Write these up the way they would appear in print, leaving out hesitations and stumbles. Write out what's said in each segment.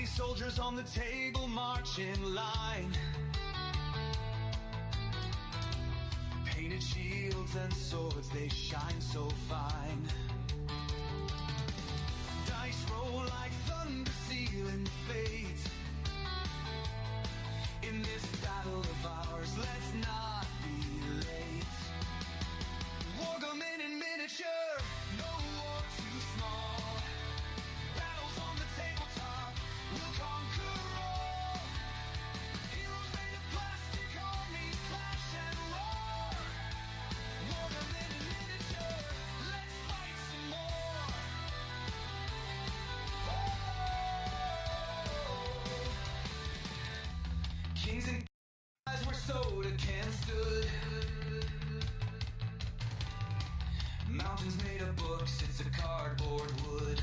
Tiny soldiers on the table march in line. Painted shields and swords, they shine so fine. Dice roll like thunder, sealing fate. In this battle of ours, let's not be late. Wargaming in miniature, no war too small. Battles on the tabletop, we'll conquer all. Heroes made of plastic, armies clash and roar. Wargaming in miniature, let's fight some more. Kings and guys were soda cans stood. Mountains made of books, it's a cardboard wood.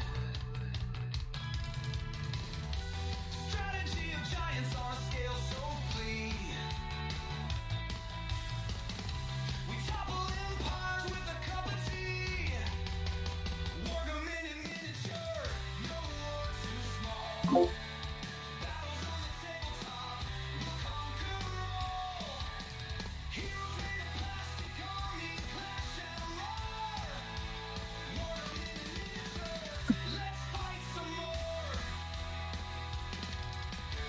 Strategy of giants on a scale so flee. We topple empires with a cup of tea. Wargaming in miniature, no war too small. Battles on the tabletop, we'll conquer all. Heroes made of plastic, armies clash and roar. Wargaming in miniature, let's fight some more.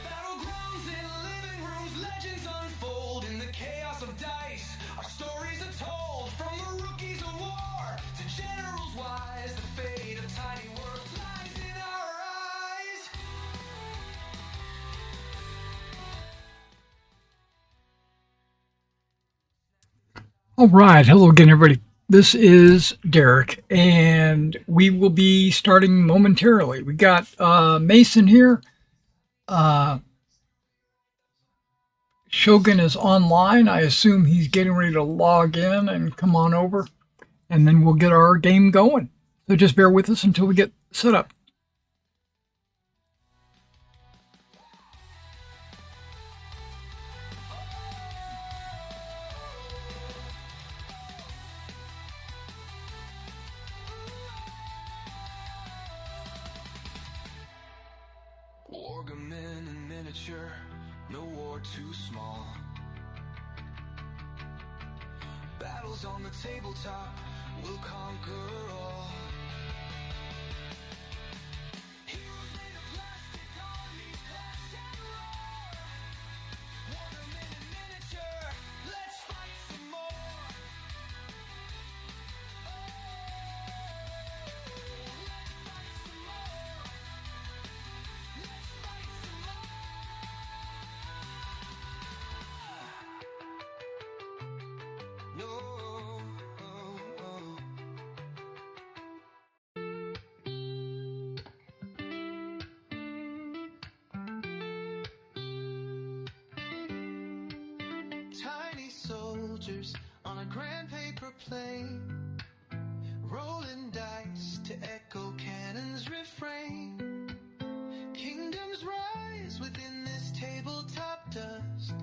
Battlegrounds in living rooms, legends unfold in the chaos of dice. Our stories are told from the rookies of war to generals wise. The fate of tiny worlds lies in our eyes. All right. Hello again, everybody. This is Derek, and we will be starting momentarily. We got Mason here. Shogun is online. I assume he's getting ready to log in and come on over, and then we'll get our game going. So just bear with us until we get set up. Wargaming in miniature, no war too small. Battles on the tabletop, we'll conquer all. Heroes made of plastic, armies clash and roar. Wargaming in miniature, let's fight some more. Let's fight some more. Let's fight some more. No. Tiny soldiers on a grand paper plane, rolling dice to echo cannons refrain. Kingdoms rise within this tabletop dust.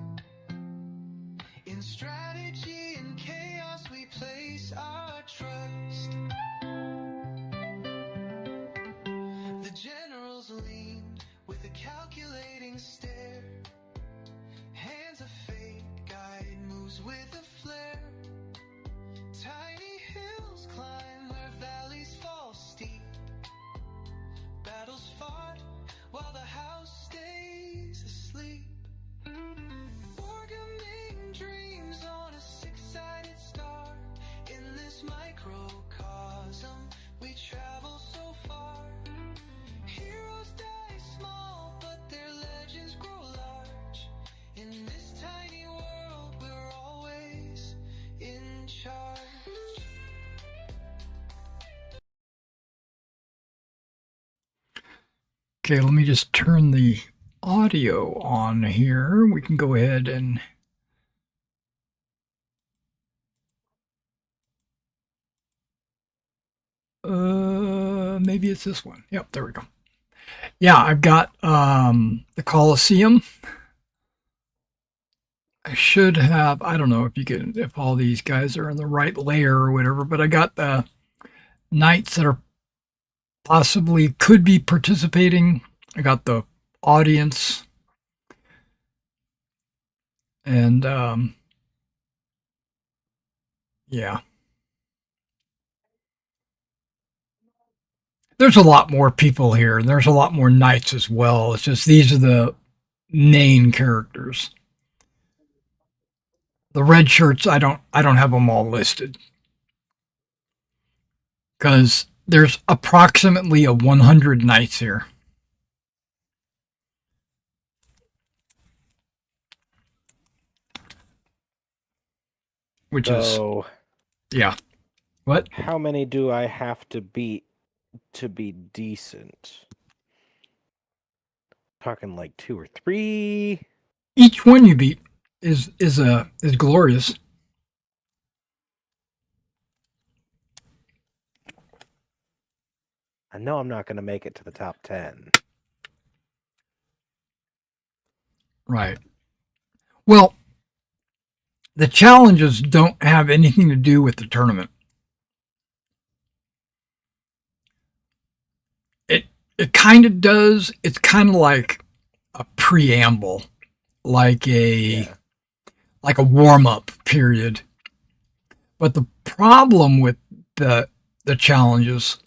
In strategy and chaos we place our trust. The generals lean with a calculating stare. Hands of fate guide moves with a flare. Tiny hills climb where valleys fall steep. Battles fought while the house stays asleep. Wargaming dreams on a six-sided star. In this microcosm we travel so far. Heroes die small, but their legends grow large. In this tiny world we're always in charge. Okay, let me just turn the audio on here. We can go ahead and maybe it's this one. Yep, there we go. Yeah, I've got the Colosseum. I should have, I don't know if you can, if all these guys are in the right layer or whatever, but I got the knights that are possibly could be participating. I got the audience. And yeah, there's a lot more people here, and there's a lot more knights as well. It's just these are the main characters. The red shirts, I don't have them all listed because there's approximately a 100 knights here. Which So, is, yeah. What? how many do I have to beat to be decent? Talking like 2 or 3? Each one you beat is glorious. I know I'm not going to make it to the top 10. Right. Well, the challenges don't have anything to do with the tournament. It kind of does. It's kind of like a preamble, like a warm up period. But the problem with the challenges,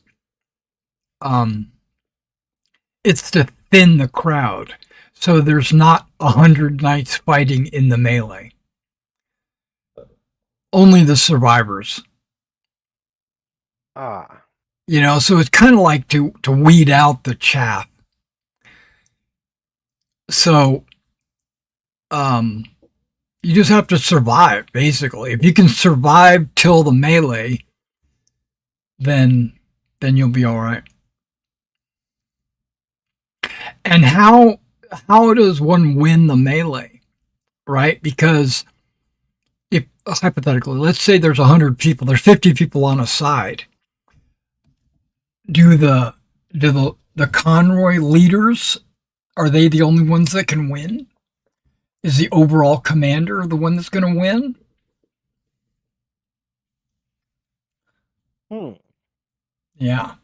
it's to thin the crowd, so there's not 100 knights fighting in the melee. Only the survivors. Ah, You know, so it's kind of like to weed out the chaff. So, you just have to survive, basically. If you can survive till the melee, then you'll be all right. And how does one win the melee, right? Because if hypothetically, let's say there's 100 people, there's 50 people on a side. Do the Conroy leaders, are they the only ones that can win? Is the overall commander the one that's going to win? Yeah.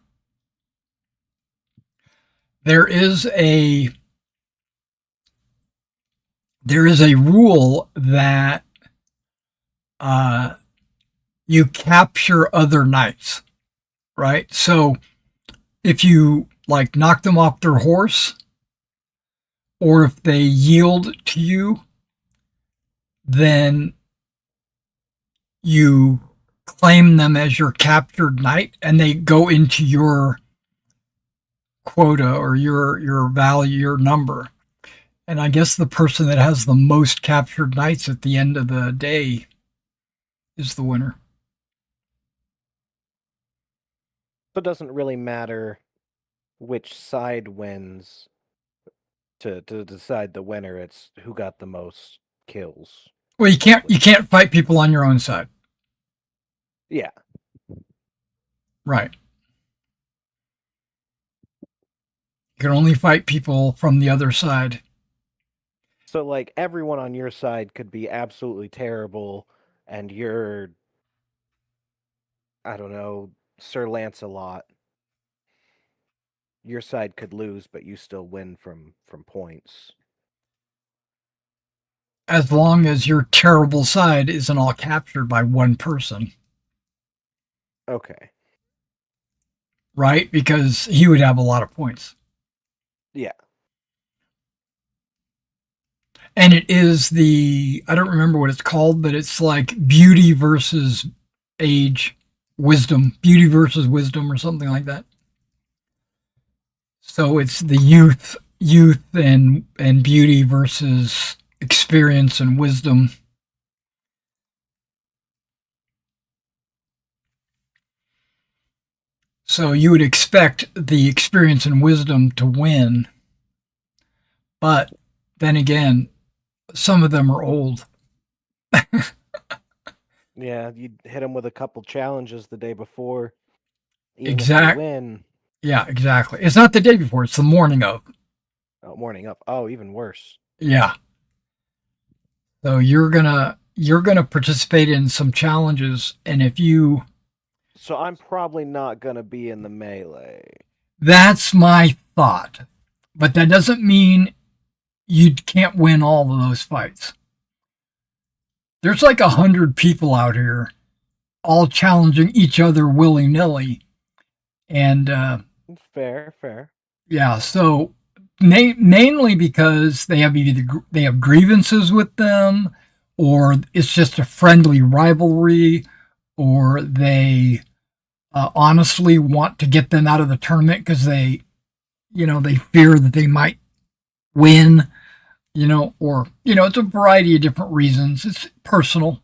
There is a rule that you capture other knights, right? So if you like knock them off their horse, or if they yield to you, then you claim them as your captured knight, and they go into your quota or your value, your number. And I guess the person that has the most captured knights at the end of the day is the winner. so it doesn't really matter which side wins to decide the winner. It's who got the most kills. Well, you can't fight people on your own side. Yeah. Right. You can only fight people from the other side. So, like, everyone on your side could be absolutely terrible, and you're, I don't know, Sir Lancelot. Your side could lose, but you still win from points. As long as your terrible side isn't all captured by one person. Okay. Right? Because he would have a lot of points. Yeah. And it is I don't remember what it's called, but it's like beauty versus age, wisdom, beauty versus wisdom, or something like that. So it's the youth and beauty versus experience and wisdom. So you would expect the experience and wisdom to win. But then again, some of them are old. Yeah, you hit them with a couple challenges the day before. Even Exact- if you win. Yeah, exactly. It's not the day before, it's the morning of. Oh, morning up. Oh, even worse. Yeah. So you're gonna participate in some challenges, and if you, So I'm probably not gonna be in the melee. that's my thought. But that doesn't mean you can't win all of those fights. There's like 100 people out here, all challenging each other willy nilly, and Fair. yeah. So mainly because they have grievances with them, or it's just a friendly rivalry, or they honestly want to get them out of the tournament because they fear that they might win, or it's a variety of different reasons. It's personal.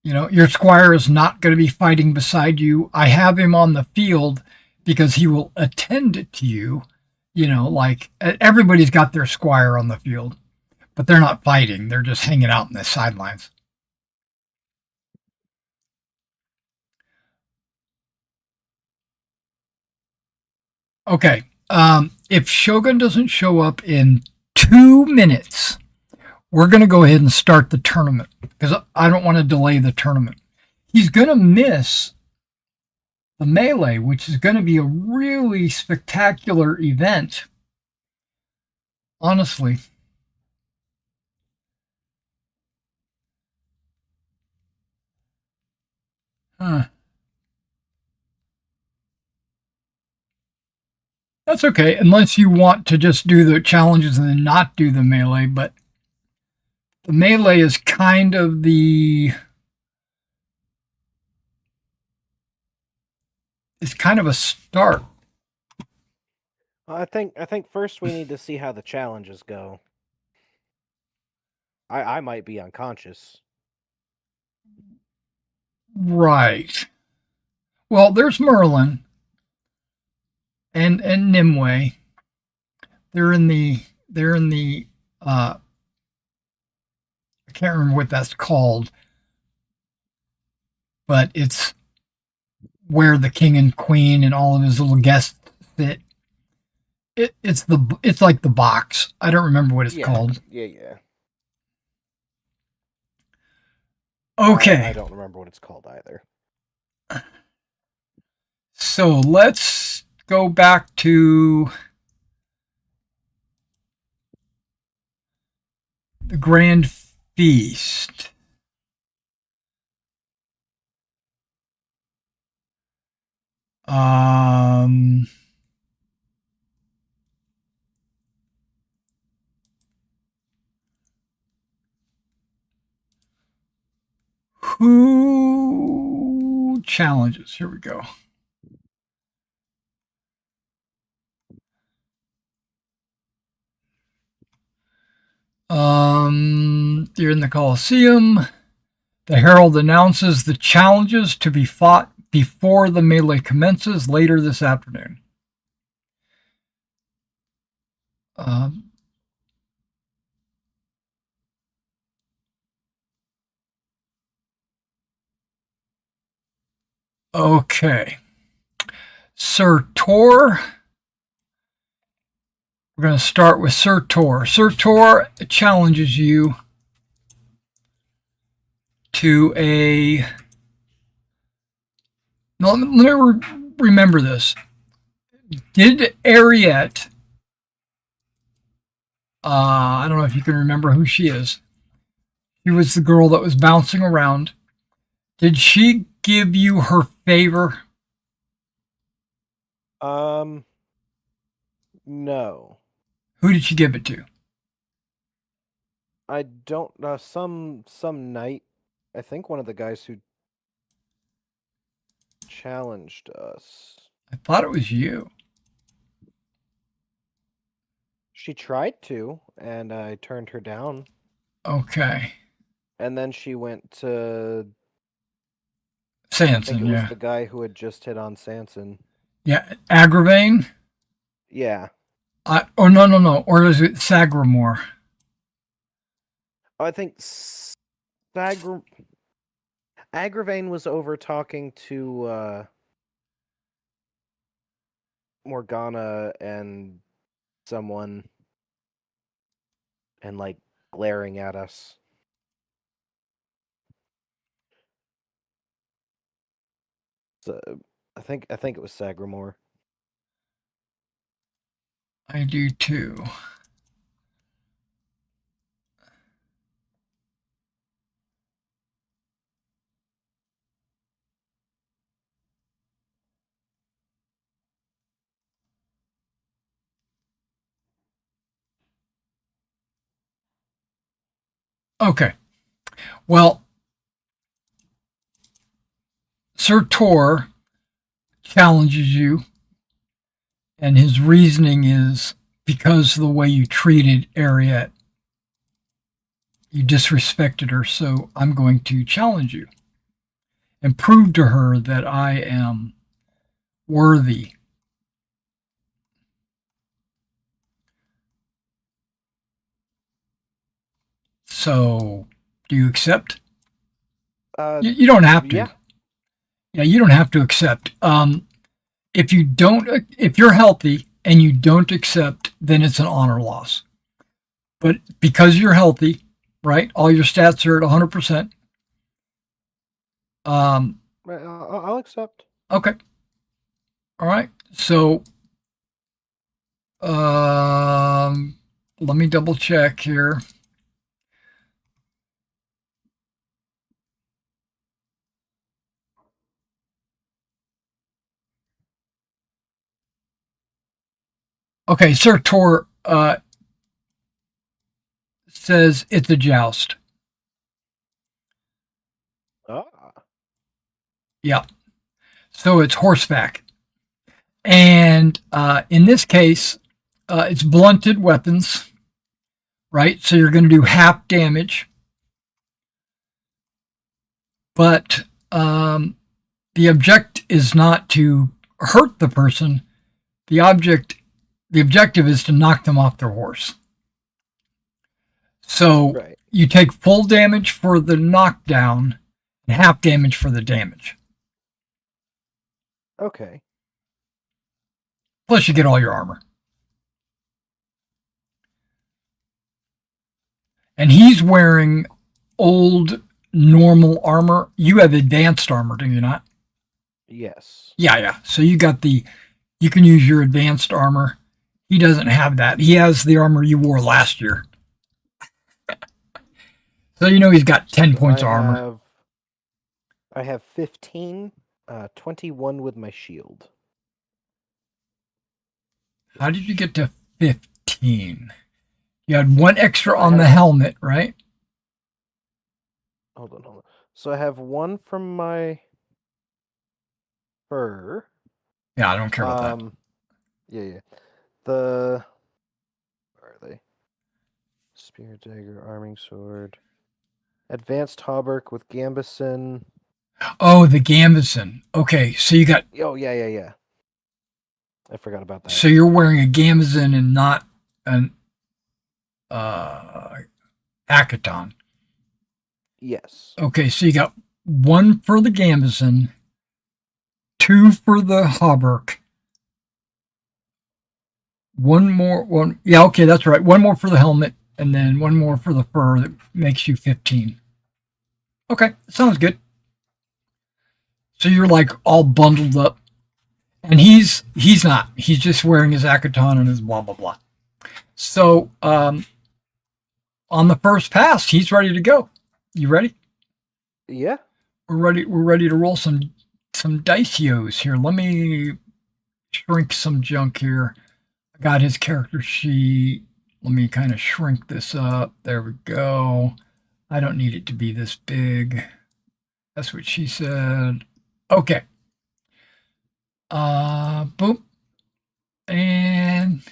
Your squire is not going to be fighting beside you. I have him on the field because he will attend to you. Like everybody's got their squire on the field, but they're not fighting. They're just hanging out in the sidelines. Okay. If Shogun doesn't show up in 2 minutes, we're going to go ahead and start the tournament because I don't want to delay the tournament. He's going to miss the melee, which is going to be a really spectacular event. Honestly. Huh. That's okay, unless you want to just do the challenges and then not do the melee, but the melee is kind of a start. I think first we need to see how the challenges go. I might be unconscious. Right. Well, there's Merlin and Nimue. They're in the I can't remember what that's called, but it's where the king and queen and all of his little guests sit. It's like the box. I don't remember what it's called. Yeah. Okay. I don't remember what it's called either. So let's go back to the Grand Feast. Who challenges? Here we go. You're in the Colosseum. The herald announces the challenges to be fought before the melee commences later this afternoon. Okay. Sir Tor. We're going to start with Sir Tor. Sir Tor challenges you to a. Now, let me remember this. Did Ariette, I don't know if you can remember who she is. She was the girl that was bouncing around. Did she give you her favor? No. Who did she give it to? I don't know. Some knight. I think one of the guys who challenged us. I thought it was you. She tried to, and I turned her down. Okay. And then she went to I think Sanson, it was yeah. the guy who had just hit on Sanson. Yeah, Agravain? Yeah. No. Or is it Sagramore? I think Agravain was over talking to Morgana and someone and like glaring at us. So I think it was Sagramore. I do too. Okay. Well, Sir Tor challenges you, and his reasoning is because of the way you treated Ariette. You disrespected her, so I'm going to challenge you and prove to her that I am worthy. So, do you accept? You don't have to. Yeah. Yeah, you don't have to accept. If you don't, if you're healthy and you don't accept, then it's an honor loss. But because you're healthy, right? All your stats are at 100%. I'll accept. Okay. All right. So, let me double check here. Okay, Sir Tor says it's a joust. Ah. Yeah. So it's horseback. And in this case, it's blunted weapons, right? So you're going to do half damage. But the object is not to hurt the person. The objective is to knock them off their horse. So Right. you take full damage for the knockdown and half damage for the damage. Okay. Plus you get all your armor. And he's wearing old normal armor. You have advanced armor, do you not? Yes. Yeah. So you can use your advanced armor. He doesn't have that. He has the armor you wore last year. So he's got 10 points of armor. I have 15, 21 with my shield. How did you get to 15? You had one extra on the helmet, right? Hold on. So I have one from my fur. Yeah, I don't care about that. Yeah. Where are they? Spear, dagger, arming sword. Advanced hauberk with gambeson. Oh, the gambeson. Okay, so you got... Oh, yeah. I forgot about that. So you're wearing a gambeson and not an Akaton. Yes. Okay, so you got one for the gambeson, two for the hauberk, yeah, okay, that's right. One more for the helmet, and then one more for the fur that makes you 15. Okay, sounds good. So you're like all bundled up. And he's not. He's just wearing his Akaton and his blah blah blah. So on the first pass, he's ready to go. You ready? Yeah. We're ready to roll some dicios here. Let me shrink some junk here. I got his character sheet. Let me kind of shrink this up. There we go. I don't need it to be this big. That's what she said. Okay. Boom. And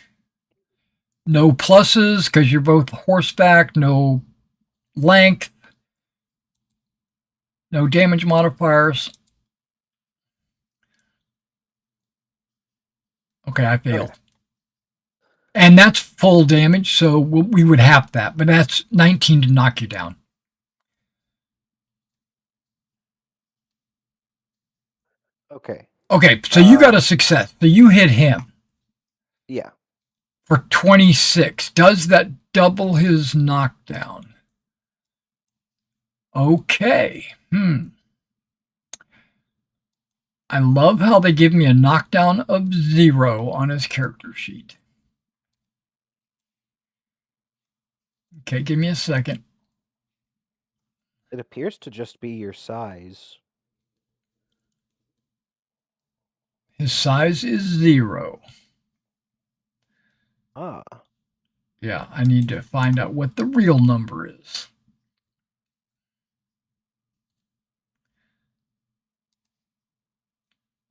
no pluses because you're both horseback. No length. No damage modifiers. Okay, I failed. Okay. And that's full damage, so we would half that, but that's 19 to knock you down. Okay. Okay, so you got a success. So you hit him. Yeah. For 26. Does that double his knockdown? Okay. I love how they give me a knockdown of 0 on his character sheet. Okay, give me a second. It appears to just be your size. His size is 0. Ah. Yeah, I need to find out what the real number is.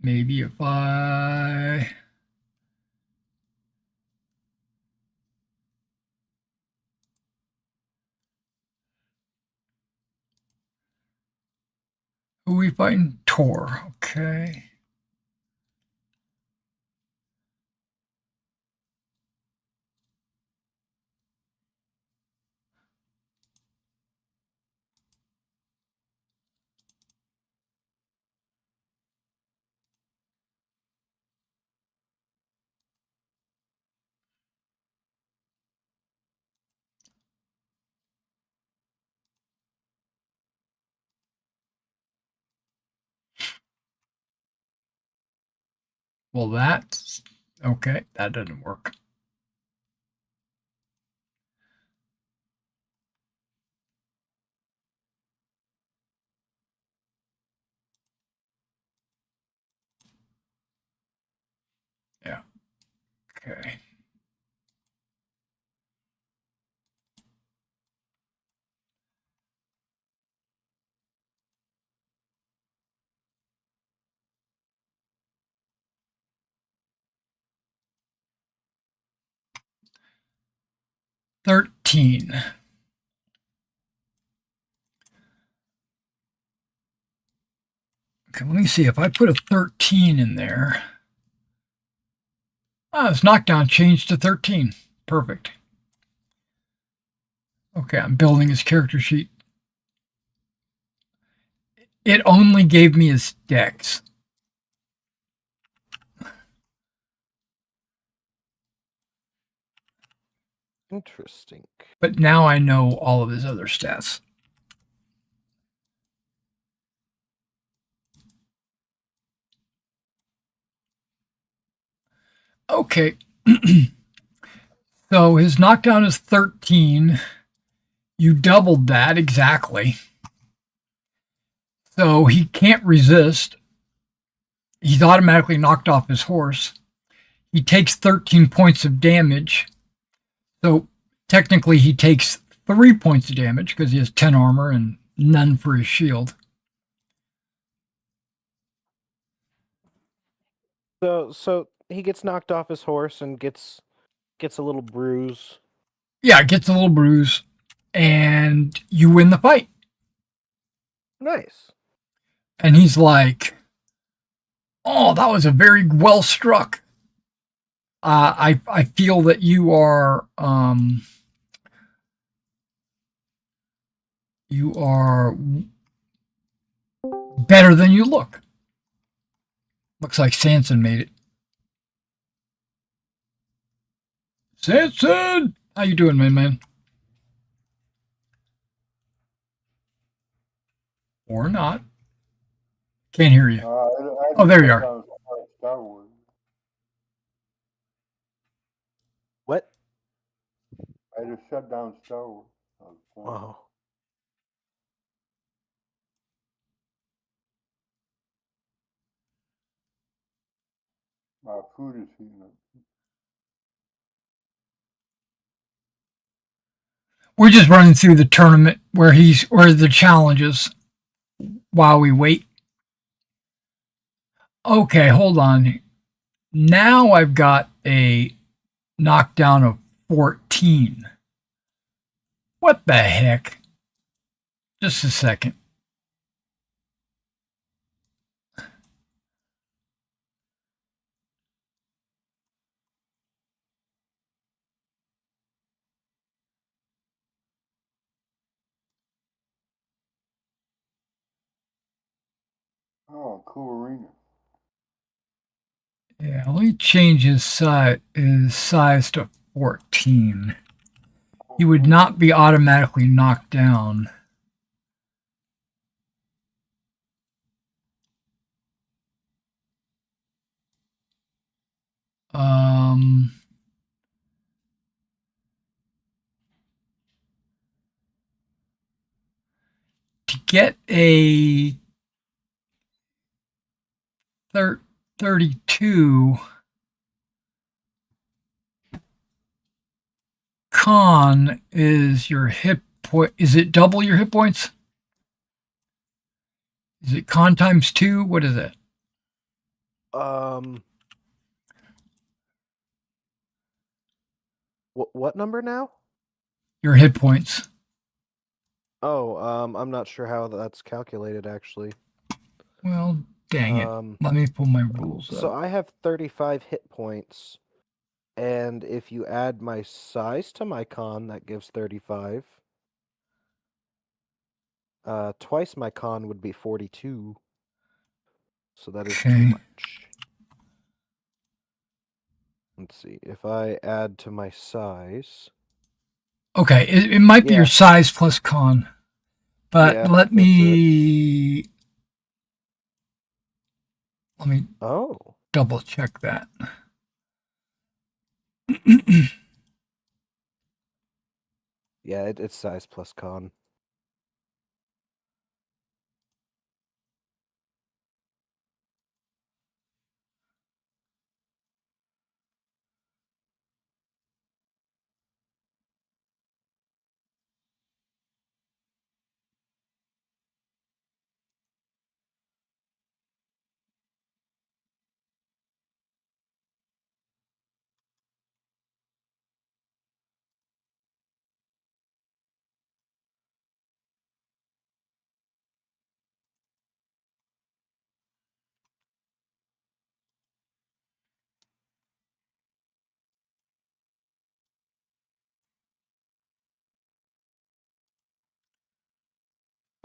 Maybe if I... Who are we fighting? Tor. Okay. Well, that's... Okay, that doesn't work. Yeah. Okay. $13. Okay, let me see. If I put a 13 in there... Oh, his knockdown changed to 13. Perfect. Okay, I'm building his character sheet. It only gave me his dex. Interesting. But now I know all of his other stats. Okay. So his knockdown is 13. You doubled that exactly. So he can't resist. He's automatically knocked off his horse. He takes 13 points of damage. So technically he takes 3 points of damage because he has 10 armor and none for his shield. So he gets knocked off his horse and gets a little bruise. Yeah, gets a little bruise, and you win the fight. Nice. And he's like, "Oh, that was a very well struck. I feel that you are better than you look." Looks like Sanson made it. Sanson, how you doing, my man? Or not? Can't hear you. Oh, there you are. Star Wars. What? I just shut down Star Wars. Wow. My food is heating up. We're just running through the tournament where the challenges while we wait. Okay, hold on. Now I've got a knockdown of 14. What the heck? Just a second. Oh, cool arena. Yeah, let me change his size to 14. He would not be automatically knocked down. Um, get a 32, con is your hit point. Is it double your hit points? Is it con times 2? What is it? What number now? Your hit points. Oh, I'm not sure how that's calculated actually. Well, dang it. Let me pull my rules So up. I have 35 hit points, and if you add my size to my con, that gives 35. Twice my con would be 42. So that is too Okay. much. Let's see. If I add to my size. Okay, it might be Yeah. your size plus con. But Yeah, let that's me Oh. double check that. Yeah, it's size plus con.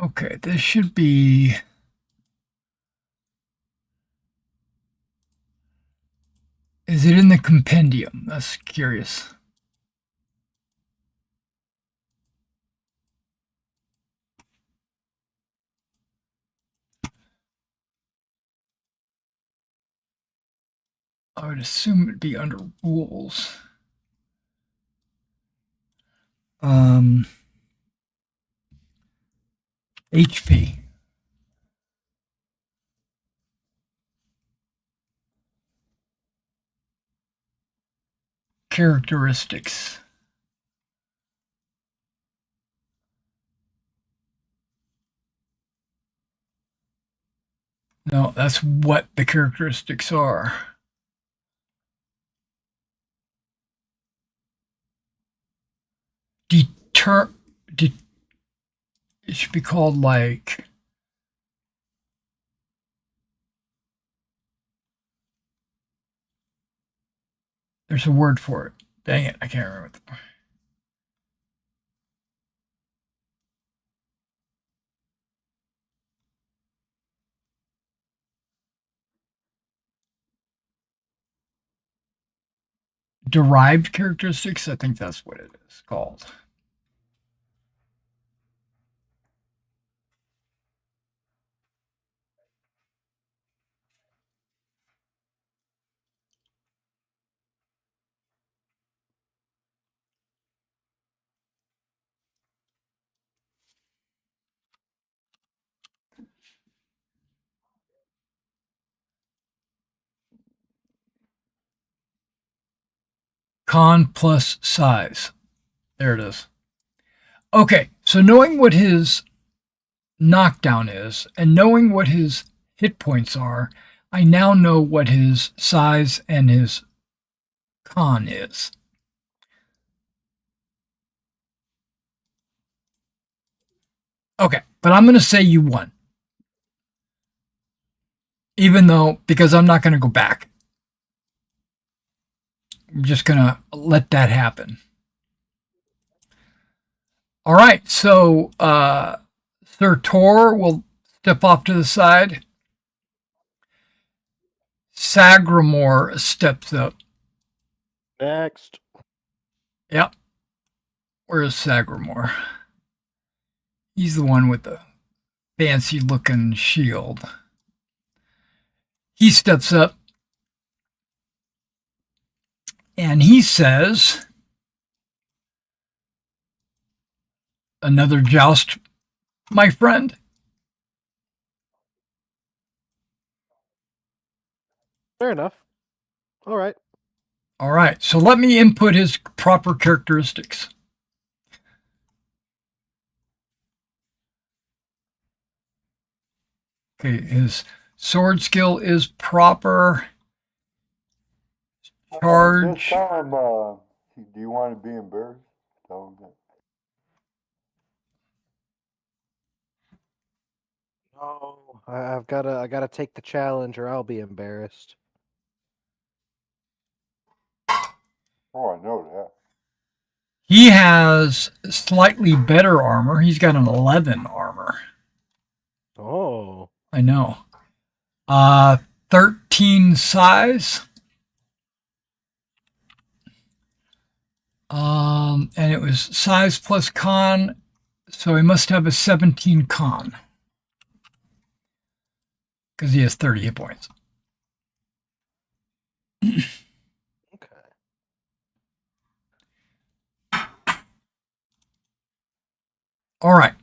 Okay, this should be. Is it in the compendium? That's curious. I would assume it'd be under rules. HP. Characteristics. No, that's what the characteristics are. It should be called like there's a word for it. Dang it, I can't remember. Derived characteristics, I think that's what it is called. Con plus size. There it is. Okay, so knowing what his knockdown is and knowing what his hit points are, I now know what his size and his con is. Okay, but I'm going to say you won. Even though, because I'm not going to go back. I'm just going to let that happen. All right, so Sir Tor will step off to the side. Sagramore steps up. Next. Yep. Where is Sagramore? He's the one with the fancy looking shield. He steps up and he says, "Another joust, my friend." Fair enough. All right. All right. So let me input his proper characteristics. Okay, his sword skill is proper. This Charge. time, do you want to be embarrassed? Tell him that. No, I gotta take the challenge, or I'll be embarrassed. Oh, I know that. He has slightly better armor. He's got an 11 armor. Oh, I know. 13 size. And it was size plus con, so he must have a 17 con. Because he has 30 hit points. okay. All right.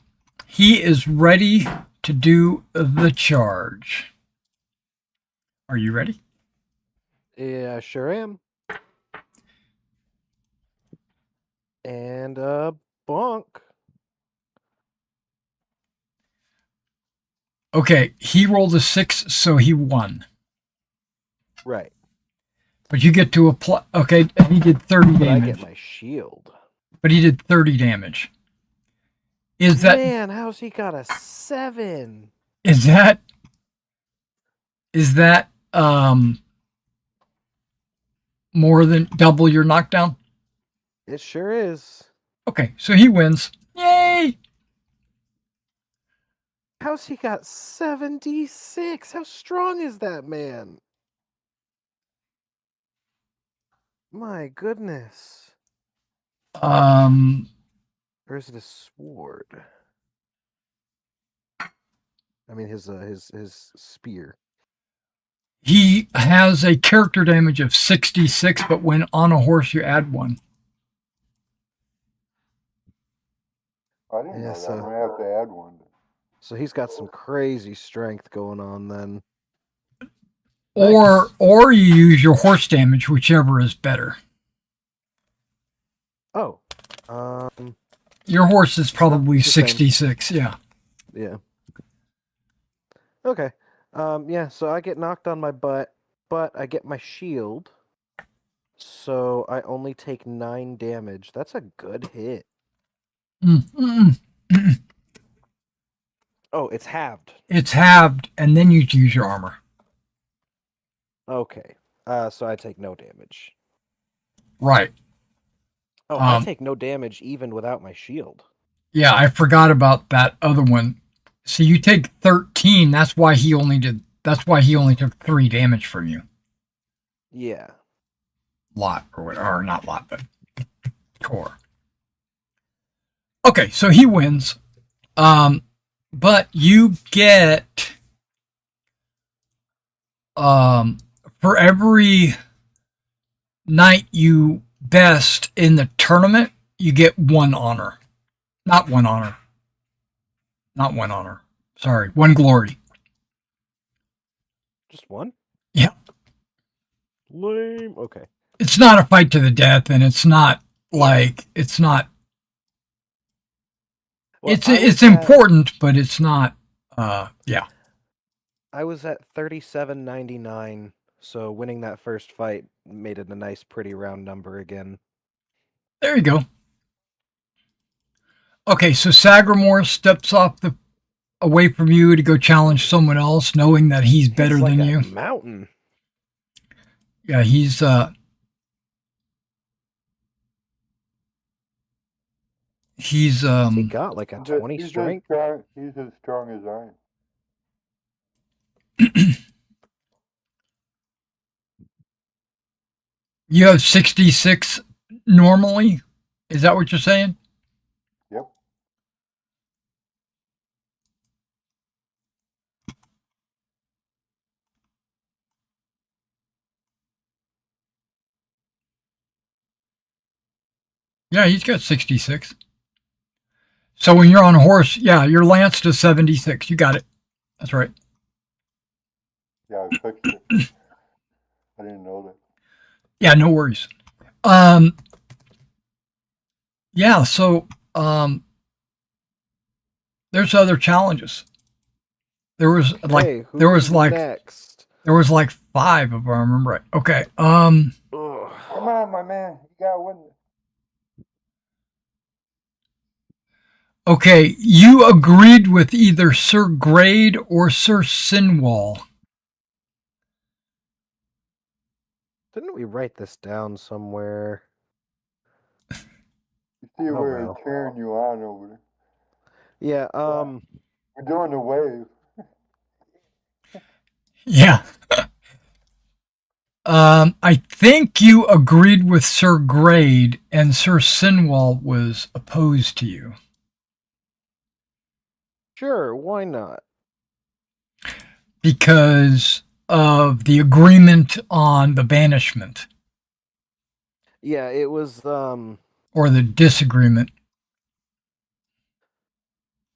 He is ready to do the charge. Are you ready? Yeah, sure am. And bonk. Okay, he rolled a 6, so he won. Right. But you get to apply. Okay, and he did 30 But I damage. get my shield. But he did 30 damage. Is that Man, how's he got a 7? is that more than double your knockdown? It sure is. Okay, so he wins. Yay! How's he got 76? How strong is that man? My goodness. Or is it a sword? I mean his spear. He has a character damage of 66, but when on a horse you add 1. I didn't Yeah, know that. so- I'm gonna have to add one. So he's got some crazy strength going on then. Or Nice. you use your horse damage, whichever is better. Oh. Your horse is probably It's the same. 66, yeah. Yeah. Okay. Yeah, so I get knocked on my butt, but I get my shield. So I only take 9 damage. That's a good hit. Oh, it's halved. It's halved, and then you use your armor. Okay. So I take no damage. Right. Oh, I take no damage even without my shield. Yeah, I forgot about that other one. So you take 13. That's why he only took 3 damage from you. Yeah. Lot or whatever, or not lot, but core. Okay, so he wins. But you get for every knight you best in the tournament, you get 1 honor. Not 1 honor. Not 1 honor. Sorry, 1 glory. Just 1? Yeah. Lame. Okay. It's not a fight to the death, and it's not like it's not. Well, It's important, but it's not. Yeah. I was at 37.99, so winning that first fight made it a nice, pretty round number again. There you go. Okay, so Sagramore steps away from you to go challenge someone else, knowing that he's better It's like than a you. mountain. Yeah, he's He got like a 20 strength. He's as strong as I am. you have 66 normally. Is that what you're saying? Yep. Yeah, he's got 66. So when you're on a horse, yeah, your lance to 76. You got it. That's right. Yeah, I fixed it. I didn't know that. Yeah, no worries. Yeah, so there's other challenges. There was Okay, there was who's like next? there was like 5 if I remember right. Okay. Ugh. Come on, my man. You got to win this. Okay, you agreed with either Sir Grade or Sir Sinwall. Didn't we write this down somewhere? You see, Oh, we're well. cheering you on over there. Yeah, We're doing the wave. Yeah. I think you agreed with Sir Grade and Sir Sinwall was opposed to you. sure, why not? Because of the agreement on the banishment Yeah, it was, or the disagreement.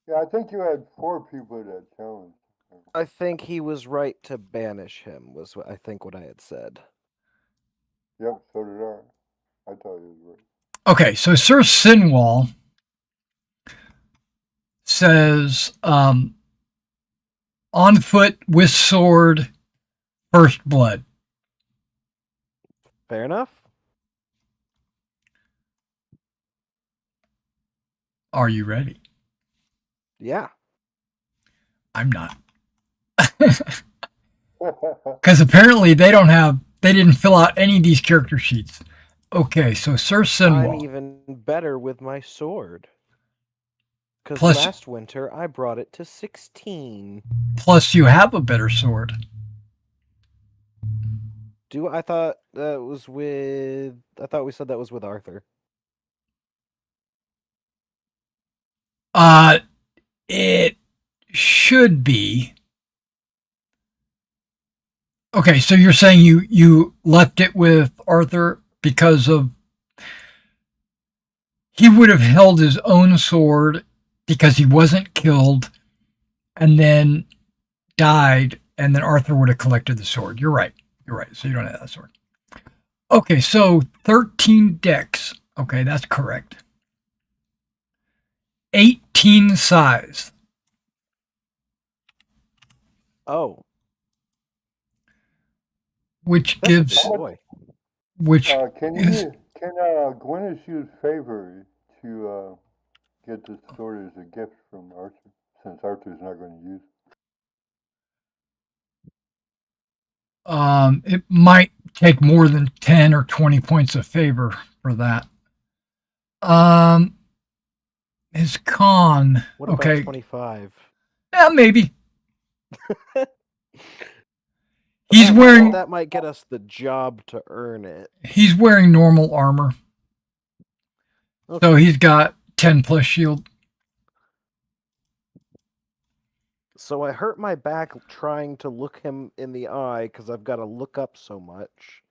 Yeah, I think you had 4 people that challenged. I think he was right to banish him, was I think what I had said. Yep, so did I. I thought you was right. Okay, so Sir Sinwall says on foot with sword, first blood. Fair enough? Are you ready? Yeah. I'm not. Because apparently they didn't fill out any of these character sheets. Okay, so Sir I'm Sinwall. even better with my sword. Because Plus- last winter I brought it to 16. Plus, you have a better sword. I thought that was with. I thought we said that was with Arthur. It should be. Okay, so you're saying you left it with Arthur because of he would have held his own sword because he wasn't killed and then died, and then Arthur would have collected the sword. You're right. You're right. So you don't have that sword. Okay, so 13 decks. Okay, that's correct. 18 size. Oh, Which that's a gives big boy. which Can is Gwyneth use favor to get this sword as a gift from Arthur, since Arthur's not going to use it? it might take more than 10 or 20 points of favor for that. His con. What about Okay. 25? Yeah, maybe. He's wearing That might get us the job to earn it. he's wearing normal armor. Okay. So he's got 10 plus shield. So I hurt my back trying to look him in the eye because I've got to look up so much.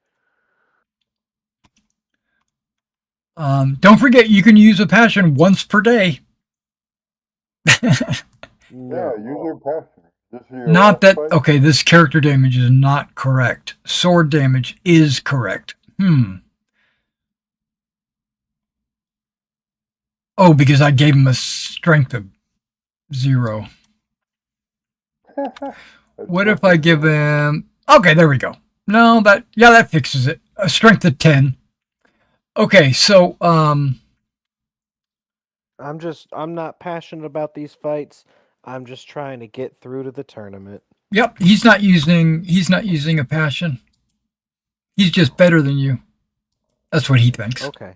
Don't forget you can use a passion once per day. No. Yeah, use your passion. This is your Not last that fight? okay, this character damage is not correct. Sword damage is correct. Oh, because I gave him a strength of 0. That's What if fucking I give cool. him okay, there we go. No, that fixes it. A strength of 10. Okay, so I'm not passionate about these fights. I'm just trying to get through to the tournament. yep, he's not using a passion. He's just better than you. That's what he thinks. Okay.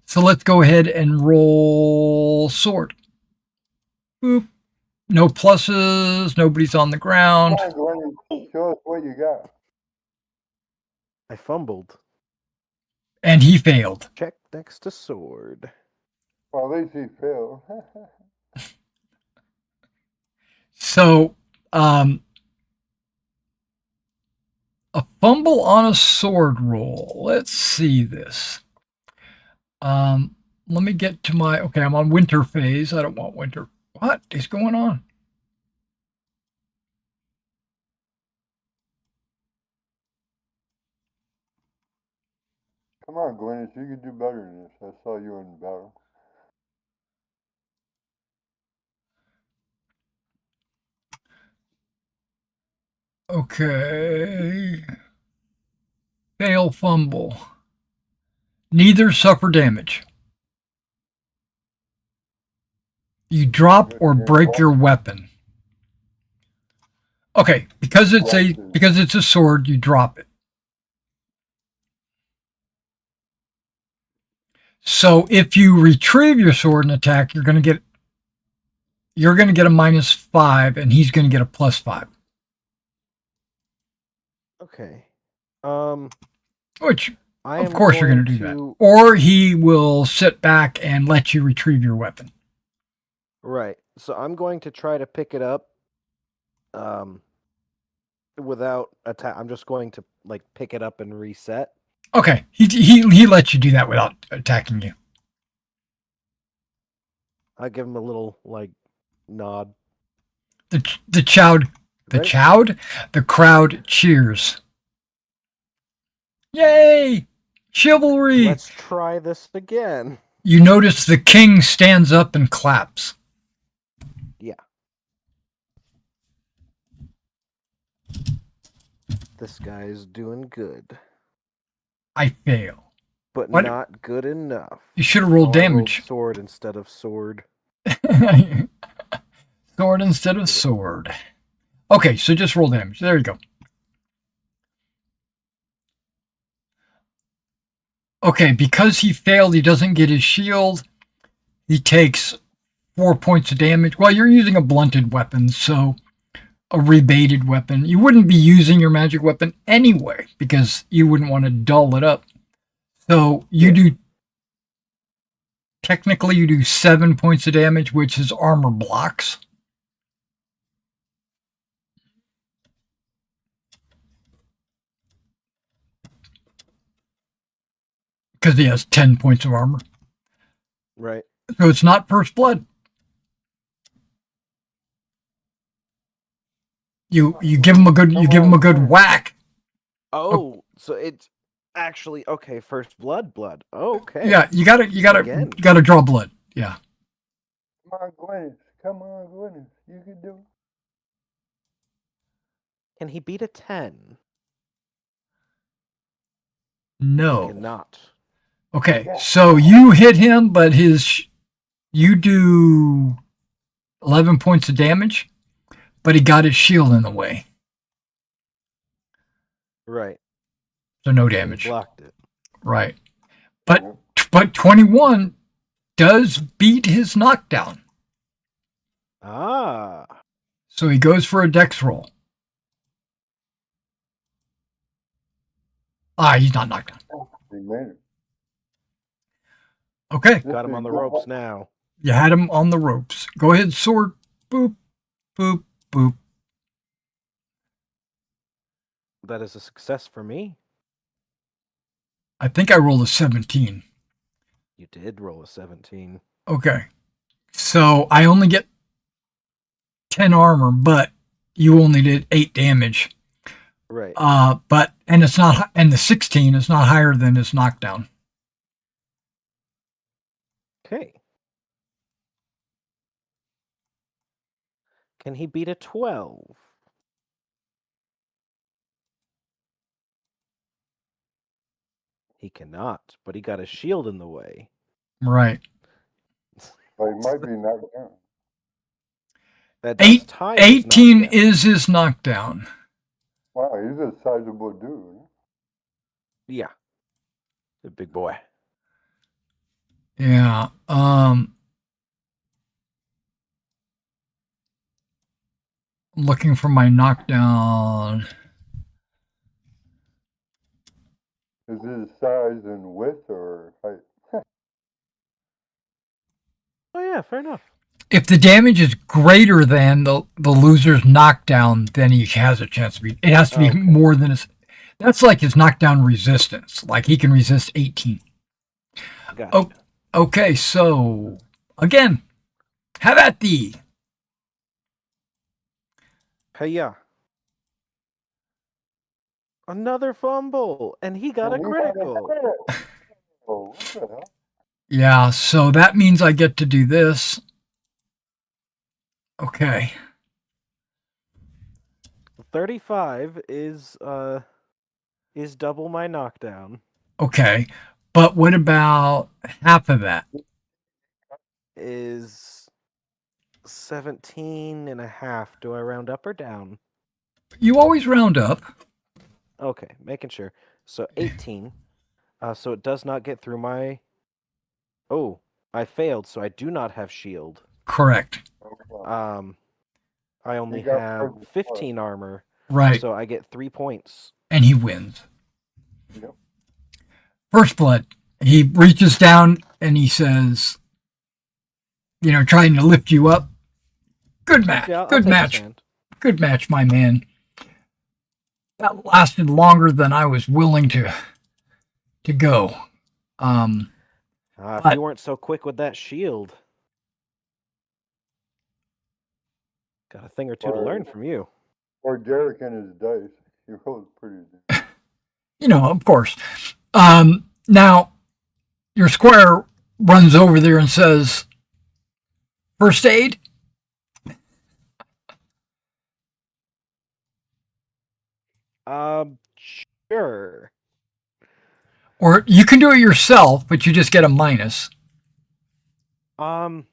So let's go ahead and roll sword. Boop. No pluses, nobody's on the ground. Come on, Glenn, show us what you got. I fumbled. And he failed. Check next to sword. Well, at least he failed. So a fumble on a sword roll. Let's see this. Let me get to my okay, I'm on winter phase. I don't want winter. What is going on? Come on, Gwyneth, you can do better than this. I saw you in battle. Okay. Fail fumble. Neither suffer damage. You drop or break your weapon. Okay, because it's a sword, you drop it. So if you retrieve your sword and attack, you're gonna get a -5, and he's gonna get a +5. Okay. Which, I of am course, you're gonna going do that. to- Or he will sit back and let you retrieve your weapon. Right. So I'm going to try to pick it up. Without attack. I'm just going to like pick it up and reset. Okay, he lets you do that without attacking you. I give him a little like nod. The crowd cheers. Yay! Chivalry! Let's try this again. You notice the king stands up and claps. Yeah. This guy's doing good, I fail. but What? not good enough. You should have rolled I rolled damage. sword instead of sword. Sword instead of sword. Okay, so just roll damage. There you go. Okay, because he failed, he doesn't get his shield. He takes 4 points of damage. Well, you're using a blunted weapon, so a rebated weapon. You wouldn't be using your magic weapon anyway, because you wouldn't want to dull it up. So technically you do 7 points of damage, which is armor blocks. Because he has 10 points of armor. Right. So it's not first blood. You give him a good whack. Oh, so it's actually okay. First blood. Okay. Yeah, you gotta draw blood. Yeah. Come on, Gwyneth. Come on, Gwyneth. You can do it. Can he beat a 10? No. He cannot. Okay, so you hit him, but you do 11 points of damage, but he got his shield in the way, Right. so no He damage. blocked it. Right, but 21 does beat his knockdown, Ah. so he goes for a dex roll. He's not knocked down. He made it. Okay, Got him on the ropes now. you had him on the ropes. Go ahead, sword. Boop, boop, boop. That is a success for me. I think I rolled a 17. You did roll a 17. Okay. So I only get 10 armor, but you only did 8 damage. Right. And the 16 is not higher than his knockdown. Okay. Can he beat a 12? He cannot, but he got a shield in the way. Right. But he might be knocked down. That does tie his 18 knockdown. is his knockdown. Wow, he's a sizable dude. Yeah. The big boy. Yeah. I'm looking for my knockdown. Is his size and width or height? Oh yeah, fair enough. If the damage is greater than the loser's knockdown, then he has a chance to beat. It has to be more than his. That's like his knockdown resistance. Like he can resist 18. Gotcha. Oh, okay. So again, have at thee. Hey, yeah. Another fumble, and he got a critical. Oh, what the hell? Yeah, so that means I get to do this. Okay. 35 is double my knockdown. Okay. But what about half of that? Is 17 and a half. Do I round up or down? You always round up. Okay, making sure. So 18. So it does not get through my... Oh, I failed, so I do not have shield. Correct. I only You got have purple 15 armor, Right. so I get 3 points. And he wins. Yep. First blood. He reaches down and he says, trying to lift you up. Good match. Yeah, I'll Good take his match. hand. Good match, my man. That lasted longer than I was willing to go. If But- you weren't so quick with that shield. Got a thing or two to learn from you. Or Derek and his dice. He rolled pretty good. Of course. Now, your squire runs over there and says, first aid? Sure. Or you can do it yourself, but you just get a minus. That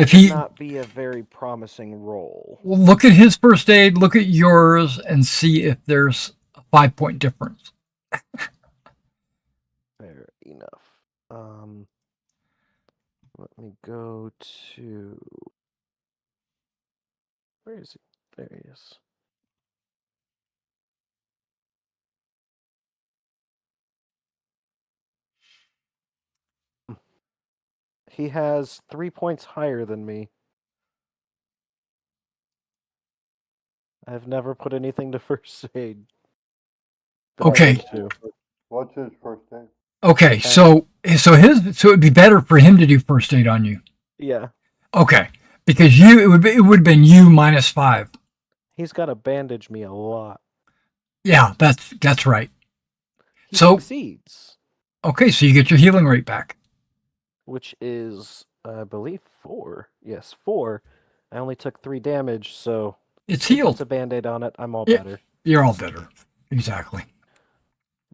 If would he- not be a very promising roll. Well, look at his first aid, look at yours, and see if there's a 5-point difference. Fair enough. Let me go to... Where is he? There he is. He has 3 points higher than me. I've never put anything to first aid. But I Okay. want to. What's his first aid? Okay, so it'd be better for him to do first aid on you. Yeah. Okay, because it would have been you minus 5. He's got to bandage me a lot. Yeah, that's right. He So- succeeds, Okay, so you get your healing rate back. which is, I believe, 4. Yes, 4. I only took 3 damage, so It's he puts healed. a band-aid on it. I'm all Yeah. better. You're all better. Exactly.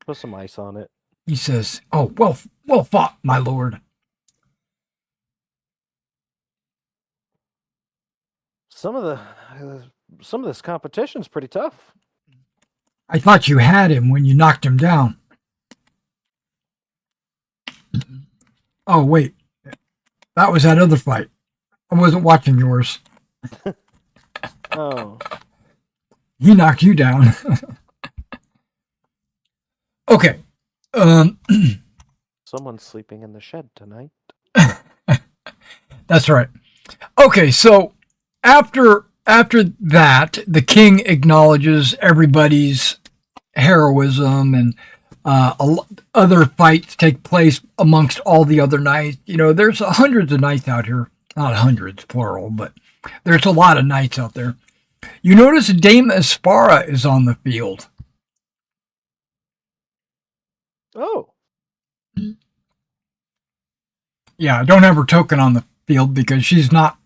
Put some ice on it. He says, "Oh, well fought, my lord." Some of this competition's pretty tough. I thought you had him when you knocked him down. Oh, wait. That was that other fight. I wasn't watching yours. Oh, He knocked you down. Okay. someone's sleeping in the shed tonight. That's right. Okay, so after that, the king acknowledges everybody's heroism, and other fights take place amongst all the other knights. There's hundreds of knights out here. Not hundreds, plural, but there's a lot of knights out there. You notice Dame Aspara is on the field. Oh, Yeah, I don't have her token on the field because she's not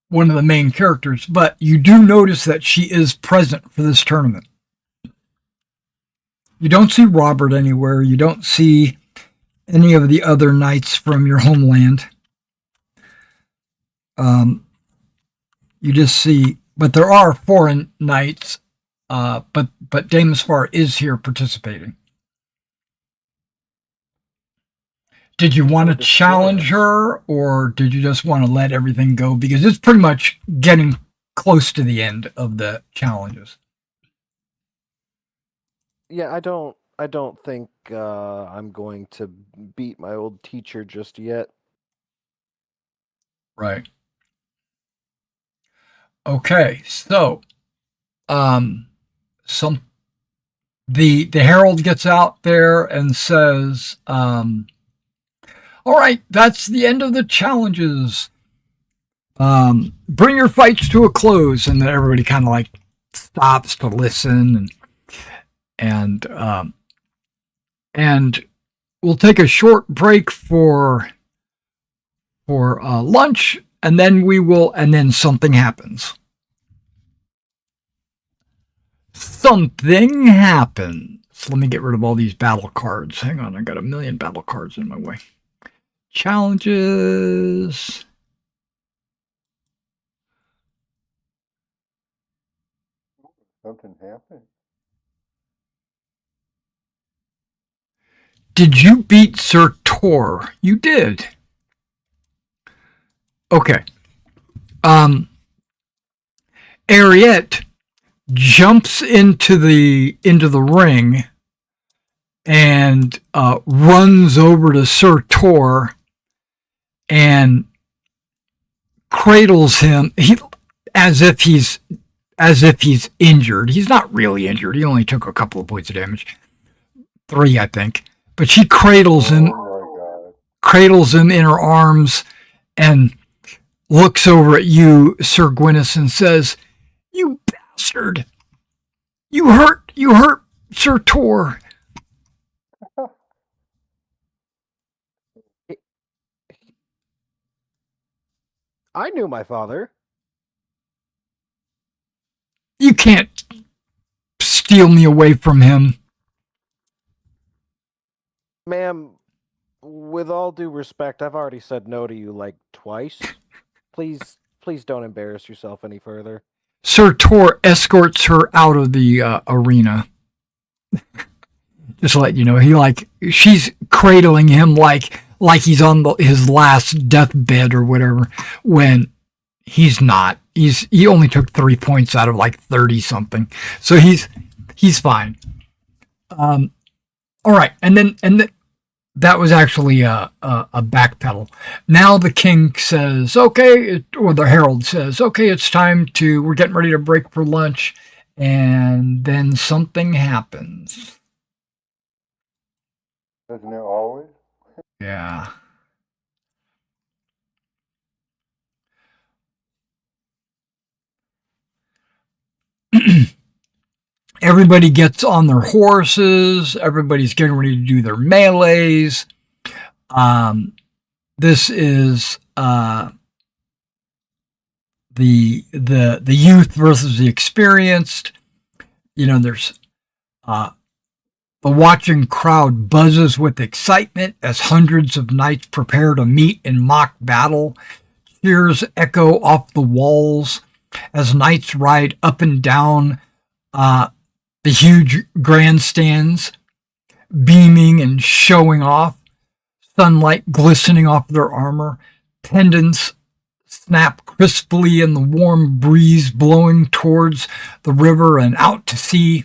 one of the main characters, but you do notice that she is present for this tournament. You don't see Robert anywhere. You don't see any of the other knights from your homeland. You just see, but there are foreign knights, but Dame Aspar is here participating. Did you want to challenge her, or did you just want to let everything go? Because it's pretty much getting close to the end of the challenges. yeah. I don't think I'm going to beat my old teacher just yet. Right. Okay, so the herald gets out there and says, all right, that's the end of the challenges. Bring your fights to a close. And then everybody kind of stops to listen. And And we'll take a short break for lunch, and then something happens. Something happens. Let me get rid of all these battle cards. Hang on, I got a million battle cards in my way. Challenges. Something happened. Did you beat Sir Tor? You did. Okay. Ariette jumps into the ring and runs over to Sir Tor and cradles him as if he's injured. He's not really injured. He only took a couple of points of damage. 3, I think. But she cradles him in her arms and looks over at you, Sir Gwyneth, and says, "You bastard! You hurt Sir Tor." I knew my father. You can't steal me away from him. Ma'am, with all due respect, I've already said no to you like twice. Please don't embarrass yourself any further. Sir Tor escorts her out of the arena. Just to let you know, she's cradling him like he's on his last deathbed or whatever, when he's not. He only took 3 points out of like 30 something, so he's fine. All right, and then that was actually a backpedal. Now the king says, "Okay," or the herald says, "Okay, it's time we're getting ready to break for lunch," and then something happens. Doesn't it always? Yeah. Everybody gets on their horses. Everybody's getting ready to do their melees. This is the youth versus the experienced. There's the watching crowd buzzes with excitement as hundreds of knights prepare to meet in mock battle. Cheers echo off the walls as knights ride up and down the huge grandstands, beaming and showing off, sunlight glistening off their armor, pendants snap crisply in the warm breeze blowing towards the river and out to sea.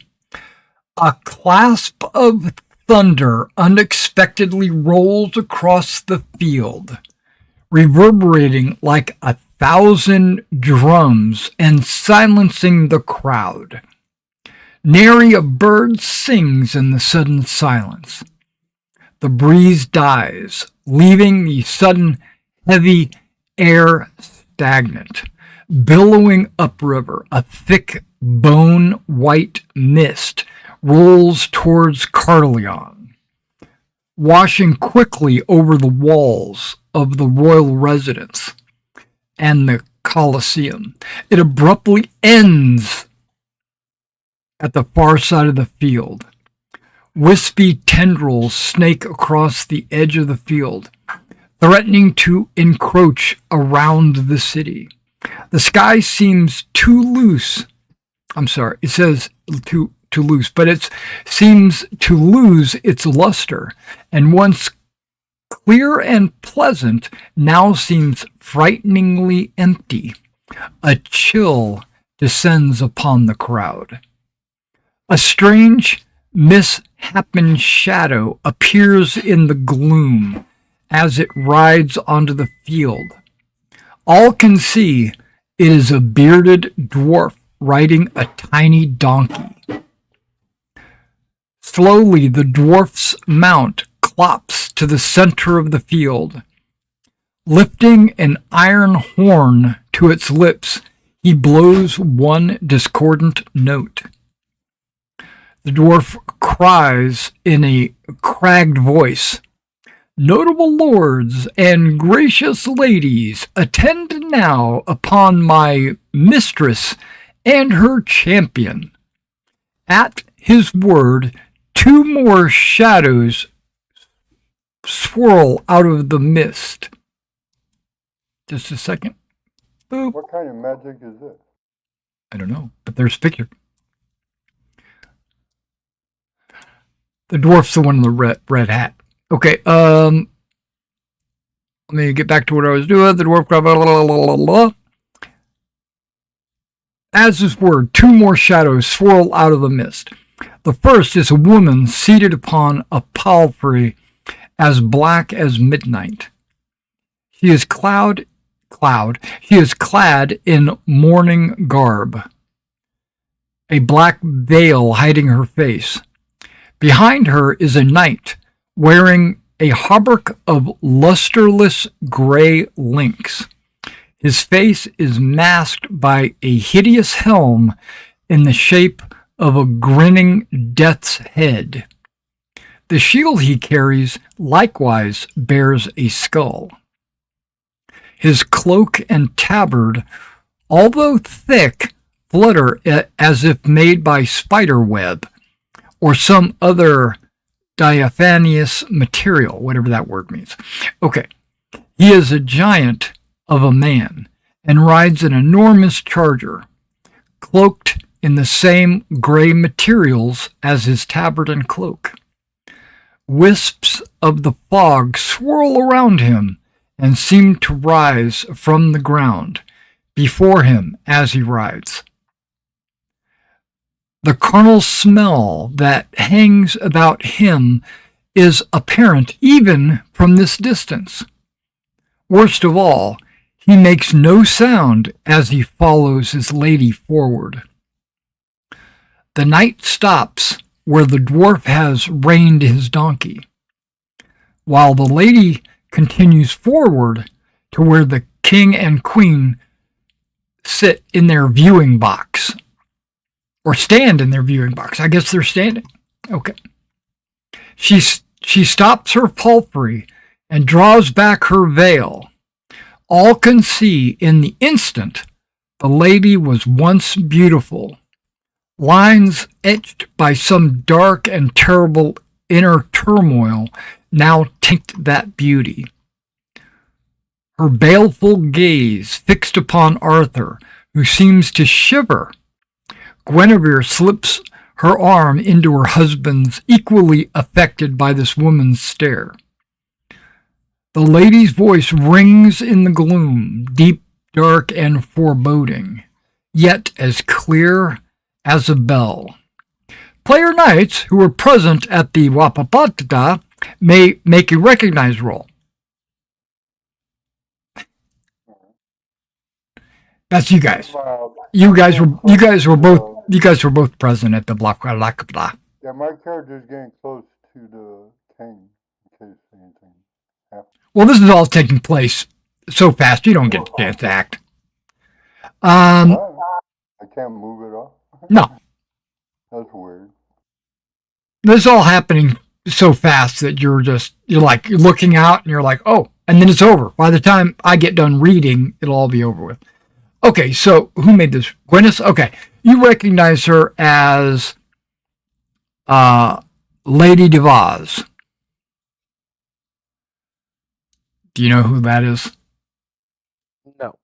A clasp of thunder unexpectedly rolls across the field, reverberating like 1,000 drums and silencing the crowd. Nary a bird sings in the sudden silence. The breeze dies, leaving the sudden heavy air stagnant. Billowing upriver, a thick bone-white mist rolls towards Carleon, washing quickly over the walls of the royal residence and the Colosseum. It abruptly ends at the far side of the field. Wispy tendrils snake across the edge of the field, threatening to encroach around the city. The sky seems too loose. I'm sorry, it says too loose, but it seems to lose its luster, and once clear and pleasant, now seems frighteningly empty. A chill descends upon the crowd. A strange, misshapen shadow appears in the gloom as it rides onto the field. All can see it is a bearded dwarf riding a tiny donkey. Slowly, the dwarf's mount clops to the center of the field. Lifting an iron horn to its lips, he blows one discordant note. The dwarf cries in a cragged voice, "Notable lords and gracious ladies, attend now upon my mistress and her champion." At his word, 2 more shadows swirl out of the mist. Just a second. Boop. What kind of magic is this? I don't know, but there's figure. The dwarf's the one in the red hat. Okay, let me get back to what I was doing. The dwarf, blah, blah, blah, blah, blah, blah. As his word, 2 more shadows swirl out of the mist. The first is a woman seated upon a palfrey as black as midnight. She is clad in mourning garb, a black veil hiding her face. Behind her is a knight wearing a hauberk of lusterless gray lynx. His face is masked by a hideous helm in the shape of a grinning death's head. The shield he carries likewise bears a skull. His cloak and tabard, although thick, flutter as if made by spider web or some other diaphanous material, whatever that word means. Okay, he is a giant of a man and rides an enormous charger, cloaked in the same gray materials as his tabard and cloak. Wisps of the fog swirl around him and seem to rise from the ground before him as he rides. The carnal smell that hangs about him is apparent even from this distance. Worst of all, he makes no sound as he follows his lady forward. The knight stops where the dwarf has reined his donkey, while the lady continues forward to where the king and queen sit in their viewing box, or stand in their viewing box. I guess they're standing. Okay. She stops her palfrey and draws back her veil. All can see in the instant the lady was once beautiful. Lines etched by some dark and terrible inner turmoil now tint that beauty. Her baleful gaze fixed upon Arthur, who seems to shiver. Guinevere slips her arm into her husband's, equally affected by this woman's stare. The lady's voice rings in the gloom, deep, dark, and foreboding, yet as clear as a bell. Player knights who were present at the Wapapatata may make a recognized roll. That's you guys. You guys were both present at the blah blah blah blah. Yeah, my character's getting close to the king in case anything happens. Well, this is all taking place so fast you don't get a chance to act. I can't move it off. No. That's weird. This is all happening so fast that you're looking out and you're like, oh, and then it's over. By the time I get done reading, it'll all be over with. Okay, so who made this? Gwyneth? Okay, you recognize her as Lady Devaz. Do you know who that is? No.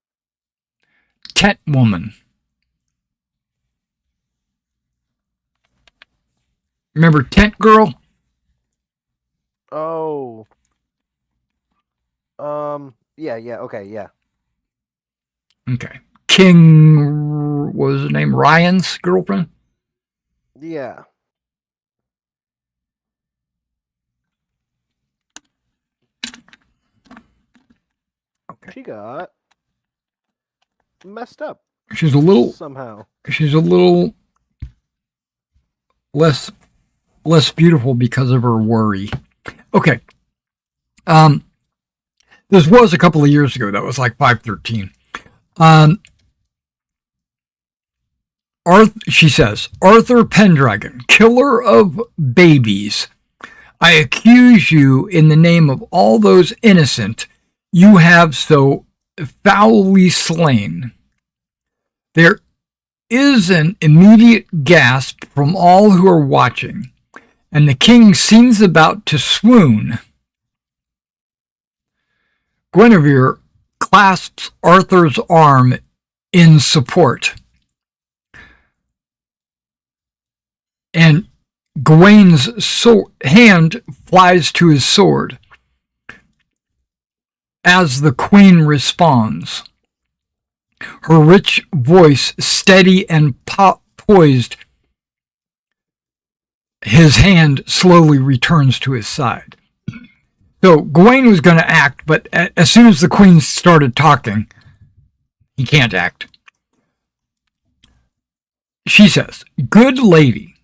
Tent Woman. Remember Tent Girl? Oh. Yeah, okay, yeah. Okay. King, what was his name? Ryan's girlfriend? Yeah. Okay. She got messed up. She's a little less beautiful because of her worry. Okay. This was a couple of years ago. That was like 513. She says, Arthur Pendragon, killer of babies, I accuse you in the name of all those innocent you have so foully slain. There is an immediate gasp from all who are watching, and the king seems about to swoon. Guinevere clasps Arthur's arm in support, and Gawain's hand flies to his sword as the queen responds. Her rich voice, steady and poised, his hand slowly returns to his side. So Gawain was going to act, but as soon as the queen started talking, he can't act. She says, Good lady,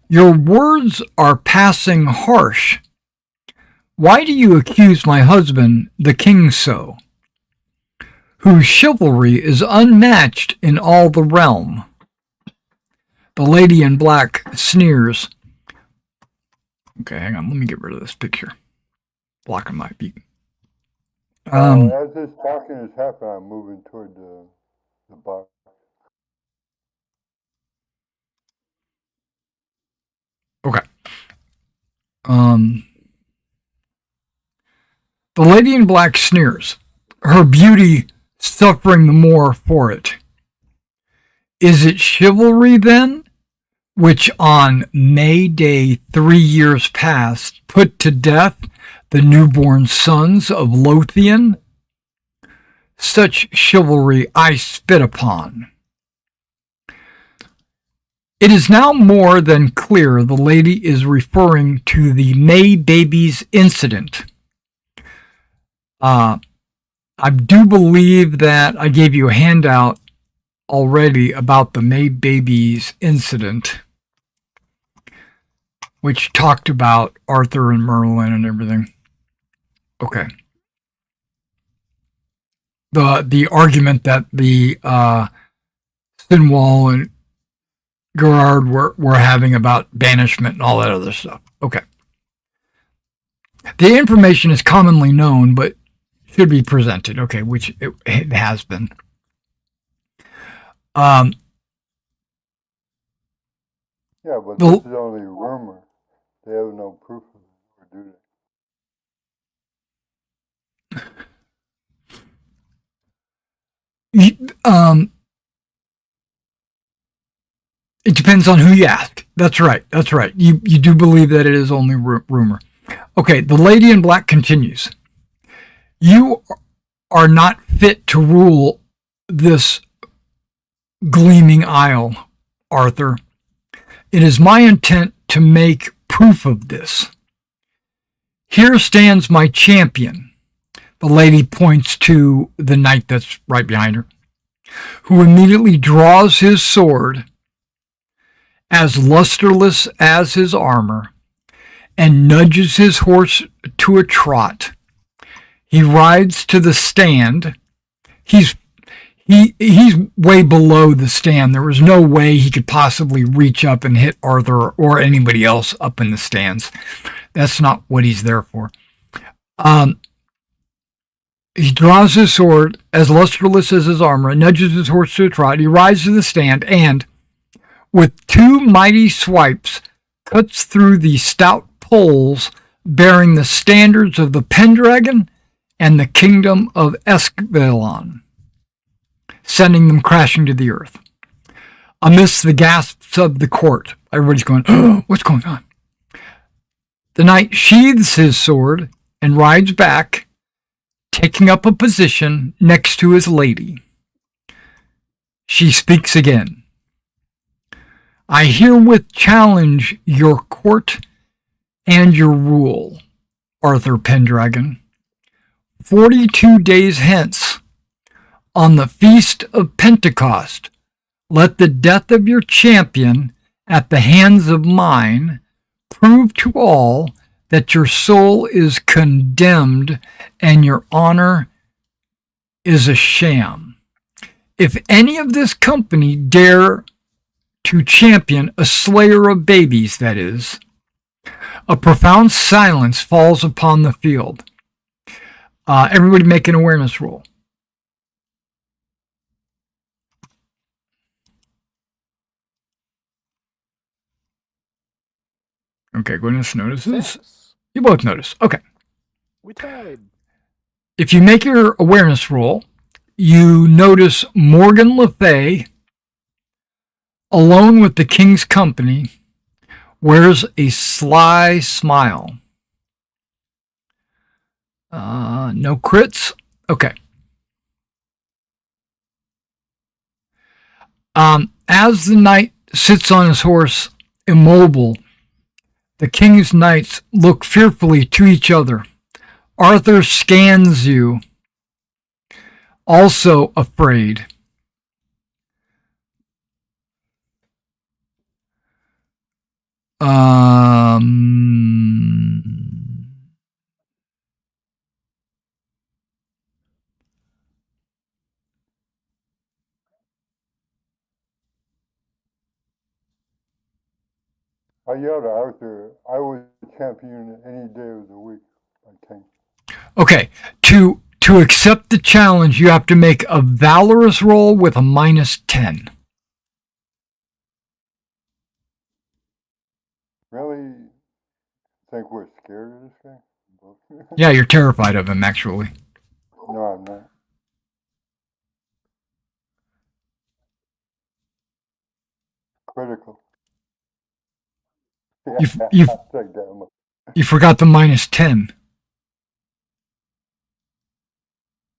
your words are passing harsh. Why do you accuse my husband, the king, so? Whose chivalry is unmatched in all the realm. The lady in black sneers. Okay, hang on, let me get rid of this picture. Blocking my view. As this talking is happening, I'm moving toward the box. Okay. The lady in black sneers, her beauty suffering the more for it. Is it chivalry, then, which on May Day 3 years past put to death the newborn sons of Lothian? Such chivalry I spit upon. It is now more than clear the lady is referring to the May babies incident. I do believe that I gave you a handout already about the May babies incident, which talked about Arthur and Merlin and everything. Okay. The argument that the Sinwall and Gerard were having about banishment and all that other stuff. Okay. The information is commonly known, but should be presented. Okay, which it has been. Yeah, but this is only rumor. They have no proof of it, or do they? It depends on who you ask. That's right. You do believe that it is only rumor. Okay, the lady in black continues. You are not fit to rule this gleaming isle, Arthur. It is my intent to make proof of this. Here stands my champion. The lady points to the knight that's right behind her, who immediately draws his sword, as lusterless as his armor, and nudges his horse to a trot. He rides to the stand. He's way below the stand. There was no way he could possibly reach up and hit Arthur or anybody else up in the stands. That's not what he's there for. He draws his sword, as lusterless as his armor, and nudges his horse to a trot. He rides to the stand and, with two mighty swipes, cuts through the stout poles bearing the standards of the Pendragon and the kingdom of Esquilon, sending them crashing to the earth. Amidst the gasps of the court, everybody's going, oh, what's going on? The knight sheathes his sword and rides back, taking up a position next to his lady. She speaks again. I herewith challenge your court and your rule, Arthur Pendragon. 42 days hence, on the feast of Pentecost, let the death of your champion at the hands of mine prove to all that your soul is condemned and your honor is a sham. If any of this company dare to champion a slayer of babies, that is. A profound silence falls upon the field. Everybody make an awareness roll. Okay, goodness notices. Success. You both notice. Okay. We tied. If you make your awareness roll, you notice Morgan Le Fay, alone with the king's company, wears a sly smile. No crits? Okay. As the knight sits on his horse, immobile, the king's knights look fearfully to each other. Arthur scans you, also afraid. I yelled at Arthur, I was champion any day of the week. I think. Okay, to accept the challenge, you have to make a valorous roll with a -10. Really think we're scared of this guy? Yeah, you're terrified of him, actually. No, I'm not. Critical. You I'll take that much. you forgot the -10.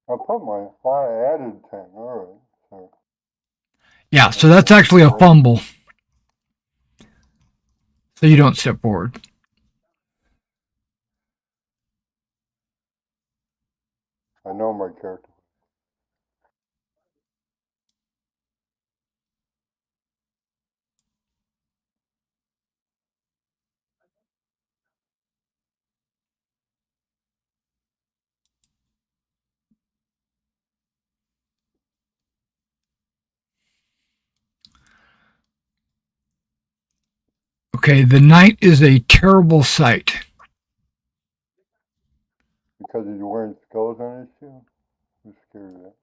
I put my, I added 10, all right. So, Yeah, so that's actually a fumble. So you don't step forward. I know my character. Okay, the night is a terrible sight. Because he's wearing skulls on his shoe? I'm scared of that.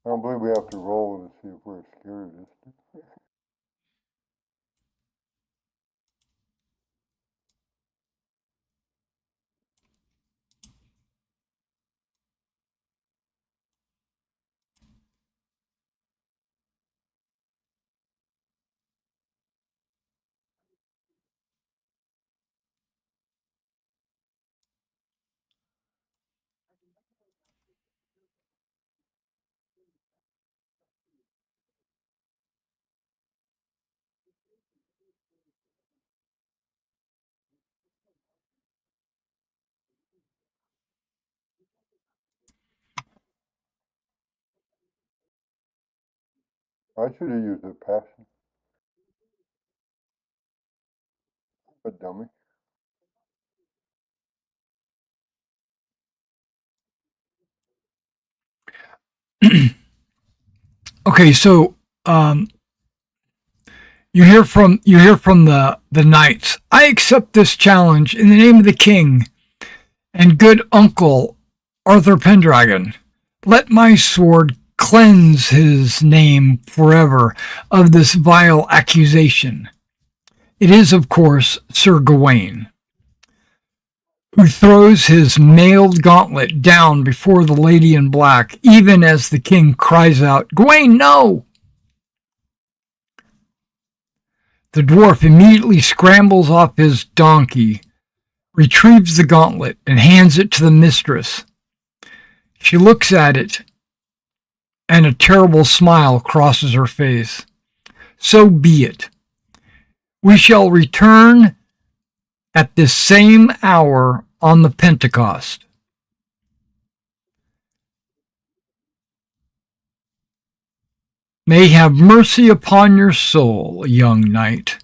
I don't believe we have to roll and see if we're scared of this. I should have used a passion. A dummy. Okay, so you hear from the knights. I accept this challenge in the name of the king and good uncle Arthur Pendragon. Let my sword cleanse his name forever of this vile accusation. It is, of course, Sir Gawain, who throws his mailed gauntlet down before the lady in black, even as the king cries out, Gawain, no! The dwarf immediately scrambles off his donkey, retrieves the gauntlet, and hands it to the mistress. She looks at it, and a terrible smile crosses her face. So be it. We shall return at this same hour on the Pentecost. May have mercy upon your soul, young knight.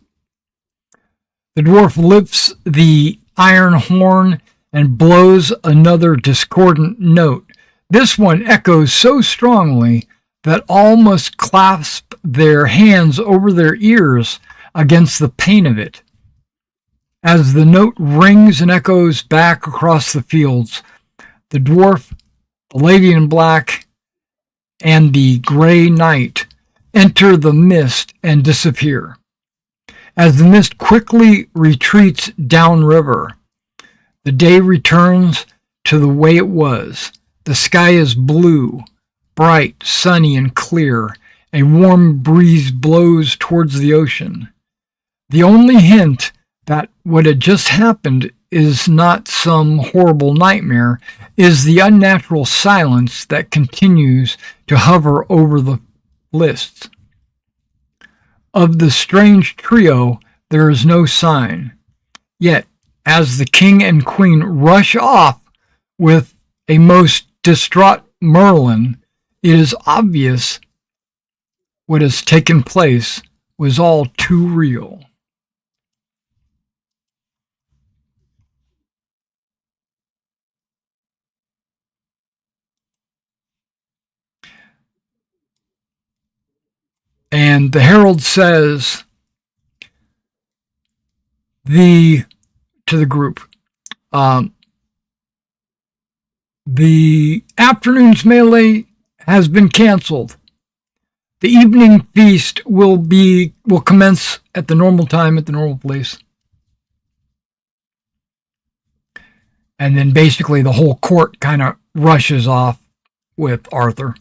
The dwarf lifts the iron horn and blows another discordant note. This one echoes so strongly that all must clasp their hands over their ears against the pain of it. As the note rings and echoes back across the fields, the dwarf, the lady in black, and the gray knight enter the mist and disappear. As the mist quickly retreats downriver, the day returns to the way it was. The sky is blue, bright, sunny, and clear. A warm breeze blows towards the ocean. The only hint that what had just happened is not some horrible nightmare is the unnatural silence that continues to hover over the lists. Of the strange trio, there is no sign. Yet, as the king and queen rush off with a most distraught Merlin, it is obvious what has taken place was all too real. And the herald says to the group, the afternoon's melee has been canceled. The evening feast will commence at the normal time at the normal place. And then basically the whole court kind of rushes off with Arthur.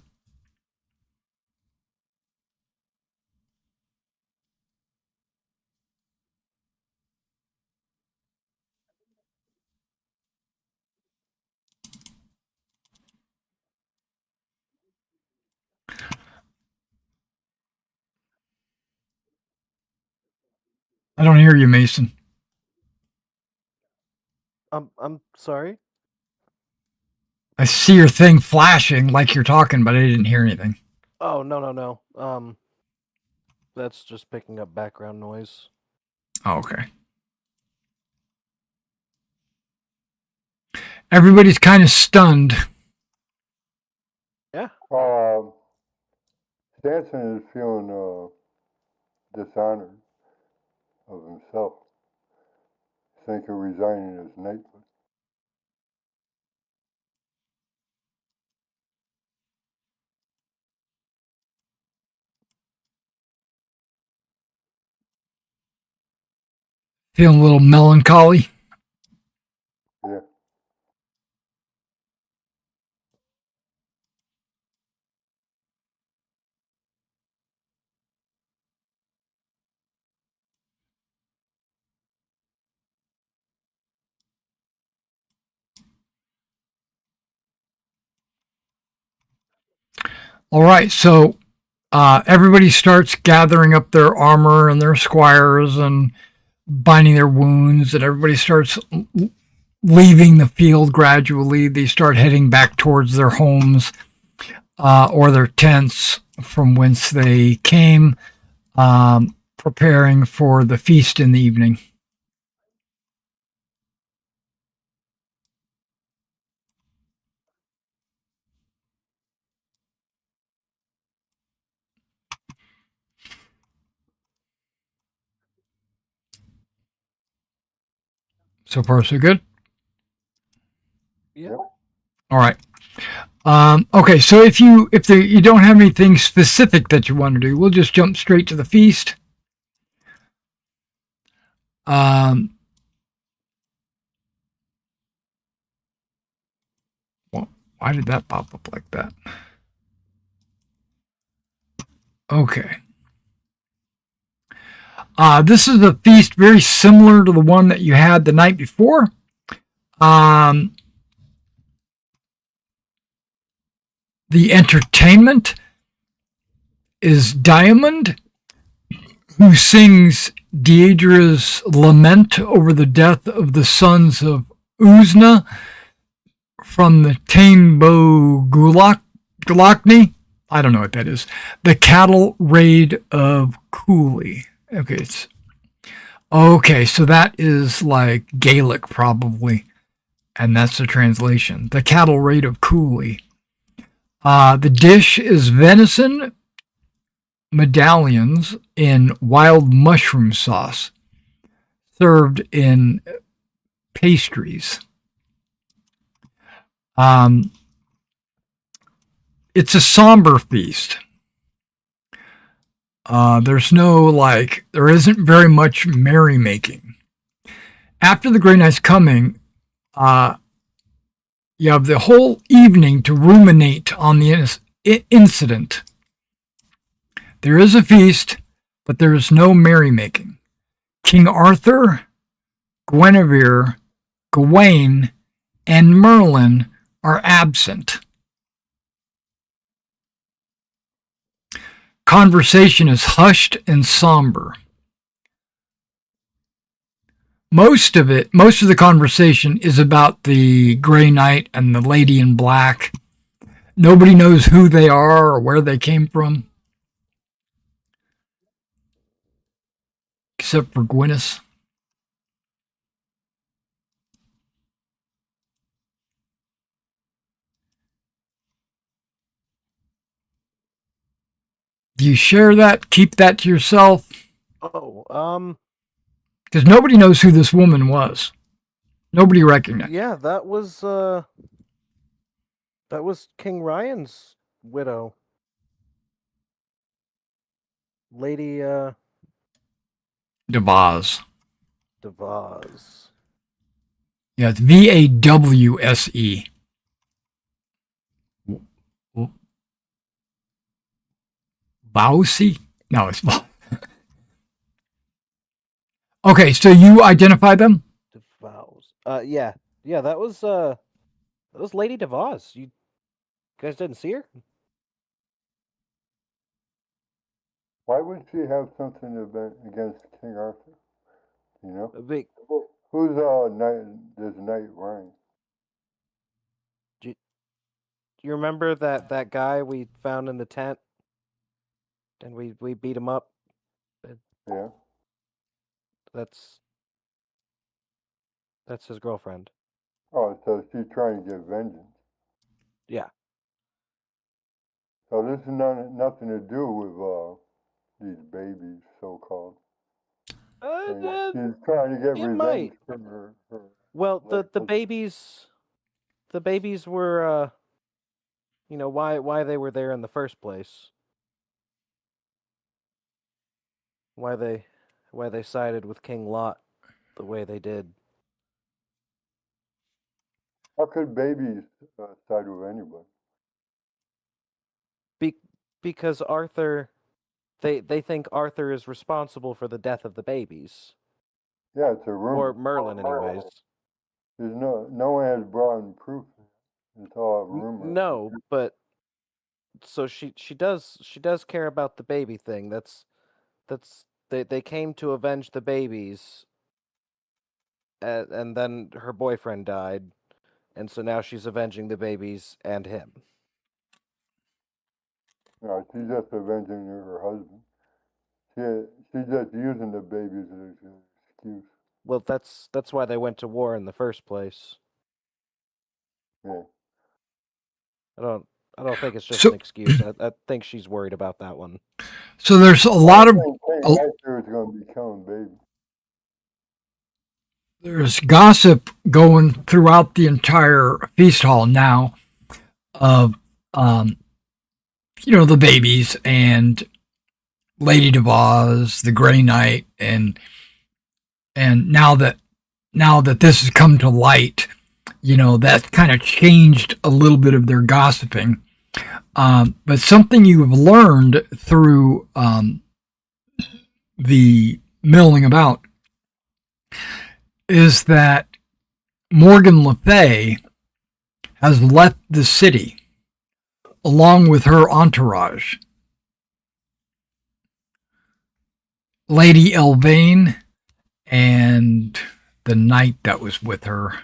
I don't hear you, Mason. I'm sorry. I see your thing flashing like you're talking, but I didn't hear anything. Oh, no. That's just picking up background noise. Oh, okay. Everybody's kind of stunned. Yeah. Stanson is feeling dishonored of himself. Thinking of resigning his knighthood. Feeling a little melancholy. Yeah. All right, so everybody starts gathering up their armor and their squires and binding their wounds, and everybody starts leaving the field gradually. They start heading back towards their homes or their tents from whence they came, preparing for the feast in the evening. So far, so good. Yeah. All right. Okay, so if you don't have anything specific that you want to do, we'll just jump straight to the feast. Well, why did that pop up like that? Okay. This is a feast very similar to the one that you had the night before. The entertainment is Diamond, who sings Deirdre's lament over the death of the sons of Uzna from the Tainbo Gulakni. I don't know what that is. The cattle raid of Cooley. Okay, so that is like Gaelic probably. and that's the translation. The cattle raid of Cooley. The dish is venison medallions in wild mushroom sauce, served in pastries. It's a somber feast. There isn't very much merrymaking. After the Grey Knight's coming, you have the whole evening to ruminate on the incident. There is a feast, but there is no merrymaking. King Arthur, Guinevere, Gawain, and Merlin are absent. Conversation is hushed and somber. Most of the conversation is about the Grey Knight and the Lady in Black. Nobody knows who they are or where they came from, except for Gwyneth. Do you share that? Keep that to yourself? Oh, Because nobody knows who this woman was. Nobody recognized. yeah, that was King Ryan's widow, Lady DeVos. DeVos. Yeah, it's Vawse. Bowsy? No, it's Okay, so you identify them? DeVos. Yeah, that was Lady DeVos. You guys didn't see her? Why would she have something against King Arthur? You know? Who's this knight Ryan? Do you remember that guy we found in the tent, and we beat him up? Yeah. That's his girlfriend. Oh, so she's trying to get vengeance. Yeah. So this is nothing to do with these babies, so-called. She's trying to get it revenge might. from her. Well, the husband. babies were why they were there in the first place. Why they sided with King Lot the way they did. How could babies side with anybody? Because Arthur, they think Arthur is responsible for the death of the babies. Yeah, it's a rumor. Or Merlin, anyways. There's no one has brought in proof. It's all a rumor. No, but so she does care about the baby thing. That's they came to avenge the babies, and then her boyfriend died, and so now she's avenging the babies and him. No, she's just avenging her husband. She's just using the babies as an excuse. Well, that's why they went to war in the first place. Yeah. I don't think it's just an excuse. I think she's worried about that one. So there's a lot of Arthur is going to be killing babies. there's gossip going throughout the entire feast hall now of the babies and Lady DeVos, the Grey Knight, and now that this has come to light, that kind of changed a little bit of their gossiping. But something you've learned through the milling about is that Morgan Le Fay has left the city along with her entourage. Lady Elvain and the knight that was with her.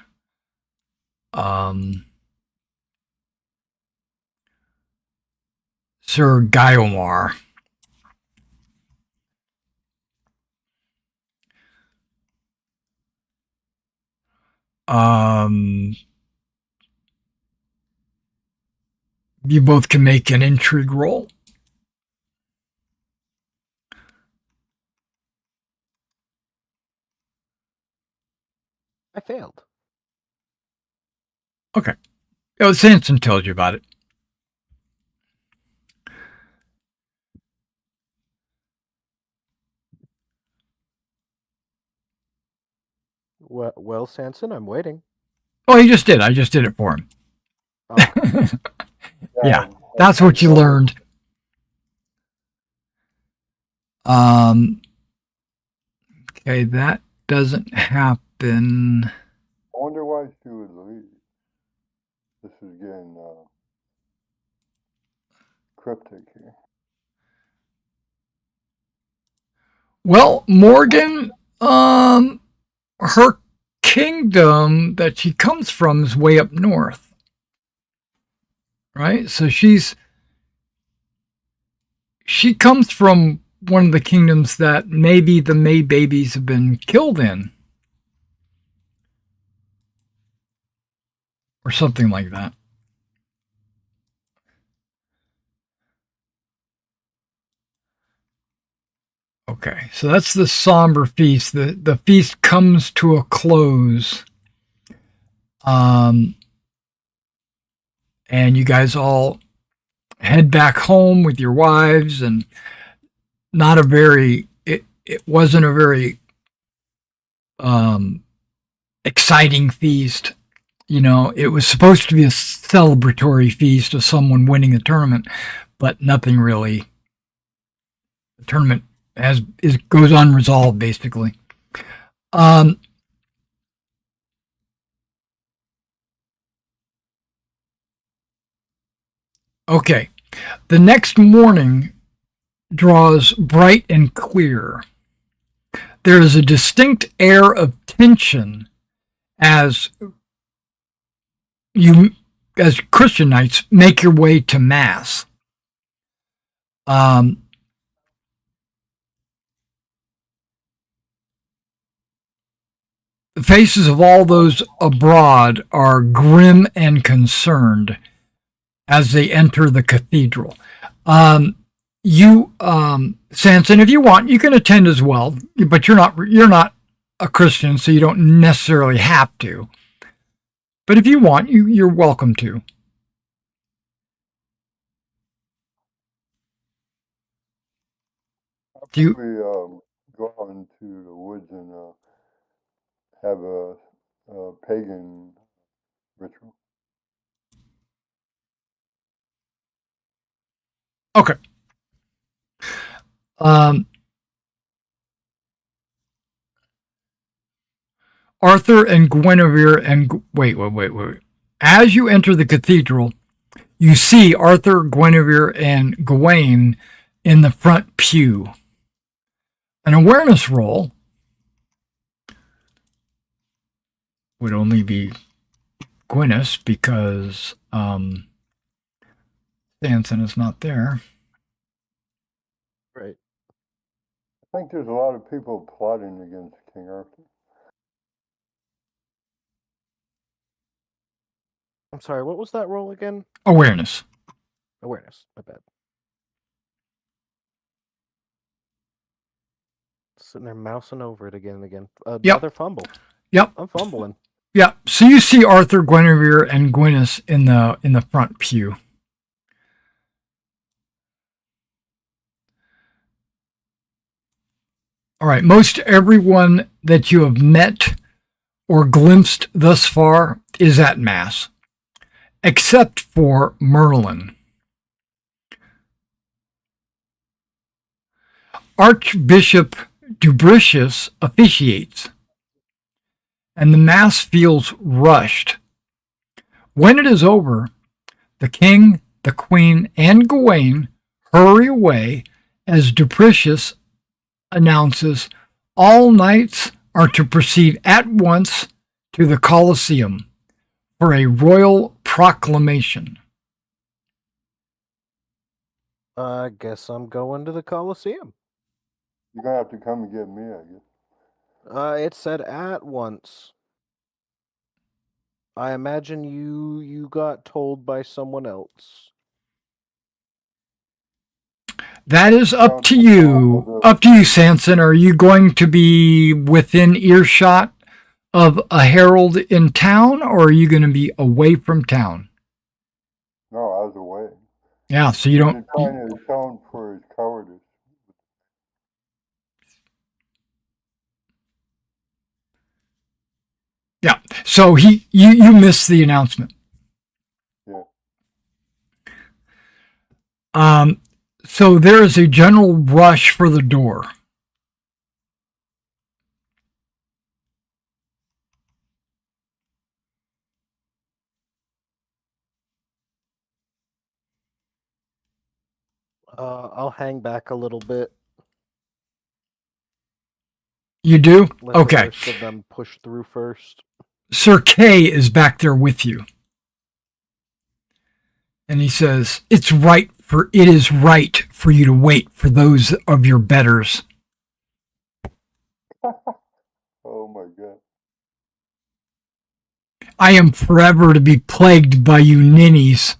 Sir Guiomar. You both can make an intrigue roll. I failed. Okay. Oh, Sanson tells you about it. Well, Sanson, I'm waiting. Oh, he just did. I just did it for him. Oh, okay. Yeah, that's what you learned. Okay, that doesn't happen. I wonder why she would leave. This is getting cryptic here. Well, Morgan, her kingdom that she comes from is way up north. Right? So she comes from one of the kingdoms that maybe the May babies have been killed in. Or something like that. Okay, so that's the somber feast. The feast comes to a close. And you guys all head back home with your wives, and it wasn't a very exciting feast. You know, it was supposed to be a celebratory feast of someone winning the tournament, but nothing really. The tournament goes unresolved, basically. Okay. The next morning draws bright and clear. There is a distinct air of tension as you, as Christian knights, make your way to Mass. The faces of all those abroad are grim and concerned as they enter the cathedral. Sanson, if you want, you can attend as well, but you're not a Christian, so you don't necessarily have to. But if you want, you're welcome to. How Do you, about we go out into the woods and have a pagan ritual? okay. Arthur and Guinevere and wait. As you enter the cathedral, you see Arthur, Guinevere, and Gawain in the front pew. An awareness roll would only be Gwyneth because Sanson is not there. Right. I think there's a lot of people plotting against King Arthur. I'm sorry, what was that roll again? Awareness. Awareness, my bad. Sitting there mousing over it again and again. Another fumble. Yep. I'm fumbling. Yeah. So you see Arthur, Guinevere, and Gwyneth in the front pew. All right. Most everyone that you have met or glimpsed thus far is at Mass, except for Merlin. Archbishop Dubricius officiates, and the Mass feels rushed. When it is over, the king, the queen, and Gawain hurry away as Dubricius announces all knights are to proceed at once to the Colosseum for a royal proclamation. I guess I'm going to the Colosseum. You're gonna have to come and get me, I guess. It said at once. I imagine you got told by someone else. That is up to you. Up to you, Sanson. Are you going to be within earshot of a herald in town, or are you going to be away from town? No, I was away. Yeah, so you don't. He's trying to atone for his cowardice. Yeah, so you missed the announcement. Yeah. So there is a general rush for the door. I'll hang back a little bit. You do? Let the Okay. rest of them push through first. Sir Kay is back there with you. And he says, it is right for you to wait for those of your betters. Oh my God. I am forever to be plagued by you ninnies.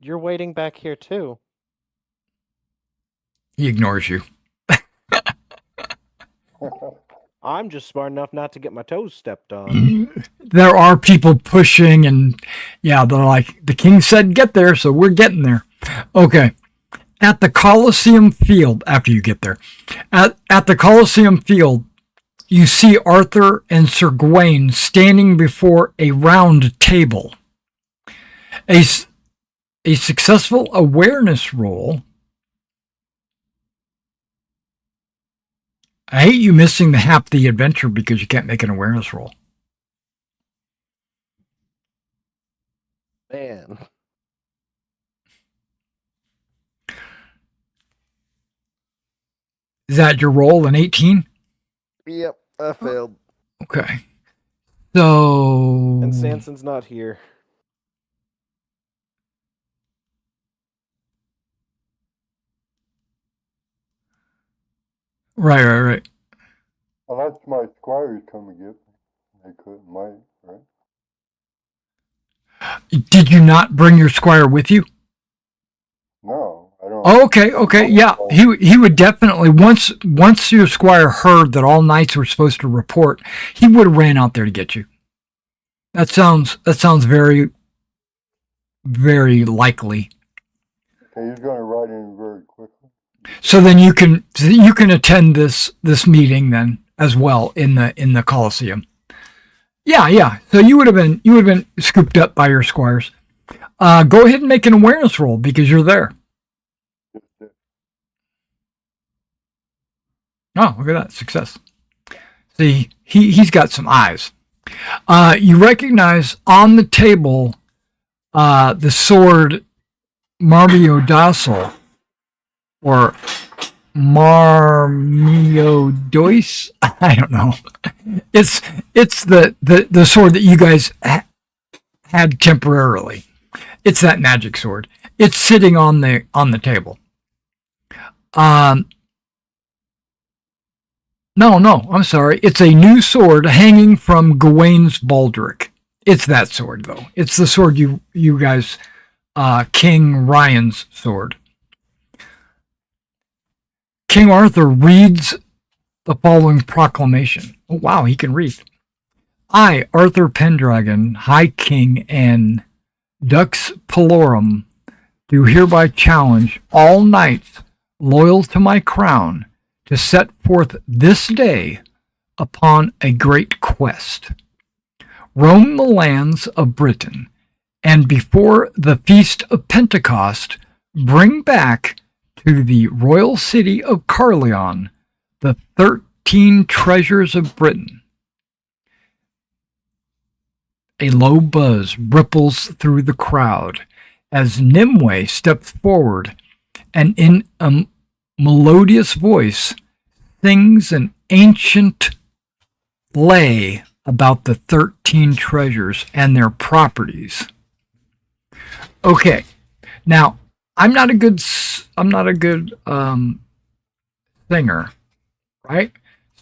You're waiting back here too. He ignores you. I'm just smart enough not to get my toes stepped on. There are people pushing, and yeah, they're like, the king said get there, so we're getting there. Okay. At the Colosseum field, after you get there, at the Colosseum field, you see Arthur and Sir Gawain standing before a round table. A successful awareness roll. I hate you missing half the adventure because you can't make an awareness roll. Man. Is that your roll, an 18? Yep, I failed. Okay. So... And Sanson's not here. Right. Unless my squires come and get me. They might, right? Did you not bring your squire with you? No, I don't. Oh, okay. Yeah, he would definitely, once your squire heard that all knights were supposed to report, he would have ran out there to get you. That sounds very, very likely. Okay, he's going to ride in very quickly. So then you can attend this meeting then as well in the Colosseum. Yeah. So you would have been scooped up by your squires. Go ahead and make an awareness roll because you're there. Oh, look at that success. See, he's got some eyes. You recognize on the table the sword Marmiodassel or Marmiodois. I don't know. It's the sword that you guys had temporarily. It's that magic sword. It's sitting on the table. No, I'm sorry. It's a new sword hanging from Gawain's baldric. It's that sword though. It's the sword you guys King Ryan's sword. King Arthur reads the following proclamation. Oh, wow, he can read. I, Arthur Pendragon, High King and Dux Pelorum, do hereby challenge all knights loyal to my crown to set forth this day upon a great quest. Roam the lands of Britain, and before the feast of Pentecost, bring back to the royal city of Carleon the 13 treasures of Britain. A low buzz ripples through the crowd as Nimue steps forward and in a melodious voice sings an ancient lay about the 13 treasures and their properties. Okay, now I'm not a good singer, right?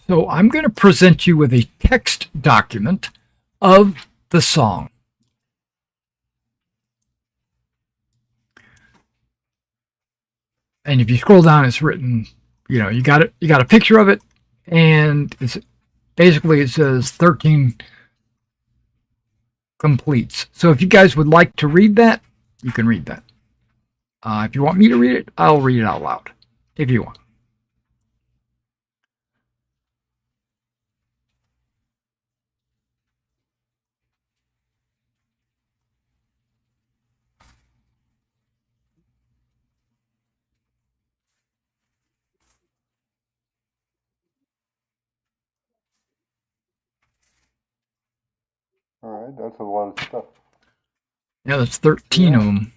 So I'm going to present you with a text document of the song. And if you scroll down, it's written, you got a picture of it, and it's basically, it says 13 completes. So if you guys would like to read that, you can read that. If you want me to read it, I'll read it out loud, if you want. All right, that's a lot of stuff. Yeah, that's 13 of them.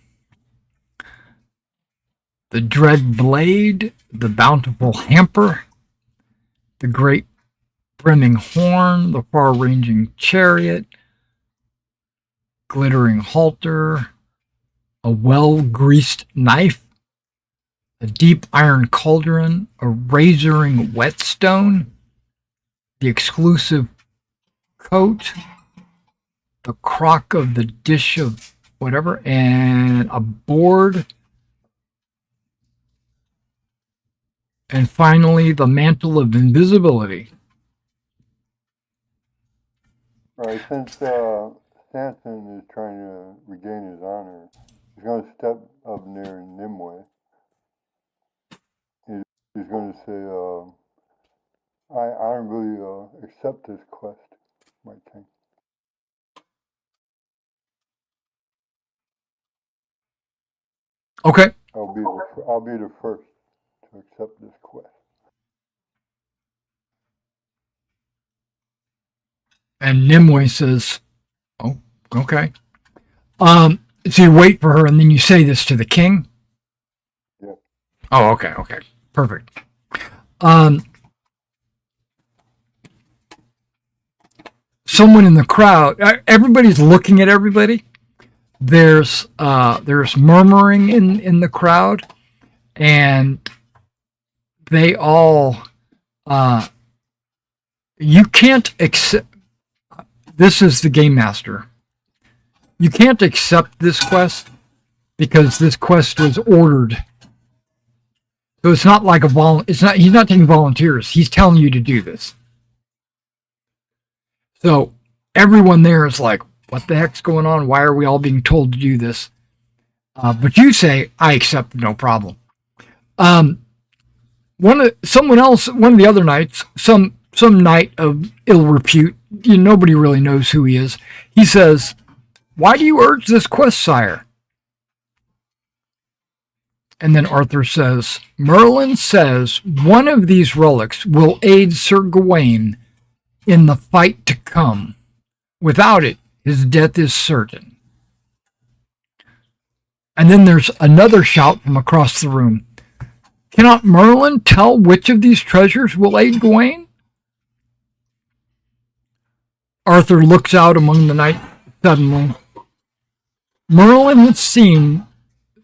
The Dread Blade, the Bountiful Hamper, the Great Brimming Horn, the Far-Ranging Chariot, Glittering Halter, a Well-Greased Knife, a Deep Iron Cauldron, a Razoring Whetstone, the Exclusive Coat, the Crock of the Dish of whatever, and a Board. And finally, the Mantle of Invisibility. Right, since Samson is trying to regain his honor, he's going to step up near Nimue. He's going to say, I don't really accept this quest, my king. Okay. I'll be the first to accept this quest. And Nimue says, "Oh, okay." So you wait for her, and then you say this to the king. Yeah. Oh, okay, perfect. Someone in the crowd, everybody's looking at everybody. There's murmuring in the crowd, and they all you can't accept. This is the game master. You can't accept this quest because this quest was ordered. So it's not like he's not taking volunteers. He's telling you to do this. So everyone there is like, what the heck's going on? Why are we all being told to do this? But you say, I accept, no problem. One of the other knights, some knight of ill repute, nobody really knows who he is. He says, why do you urge this quest, sire? And then Arthur says, Merlin says one of these relics will aid Sir Gawain in the fight to come. Without it, his death is certain. And then there's another shout from across the room. Cannot Merlin tell which of these treasures will aid Gawain? Arthur looks out among the knights suddenly. Merlin had seen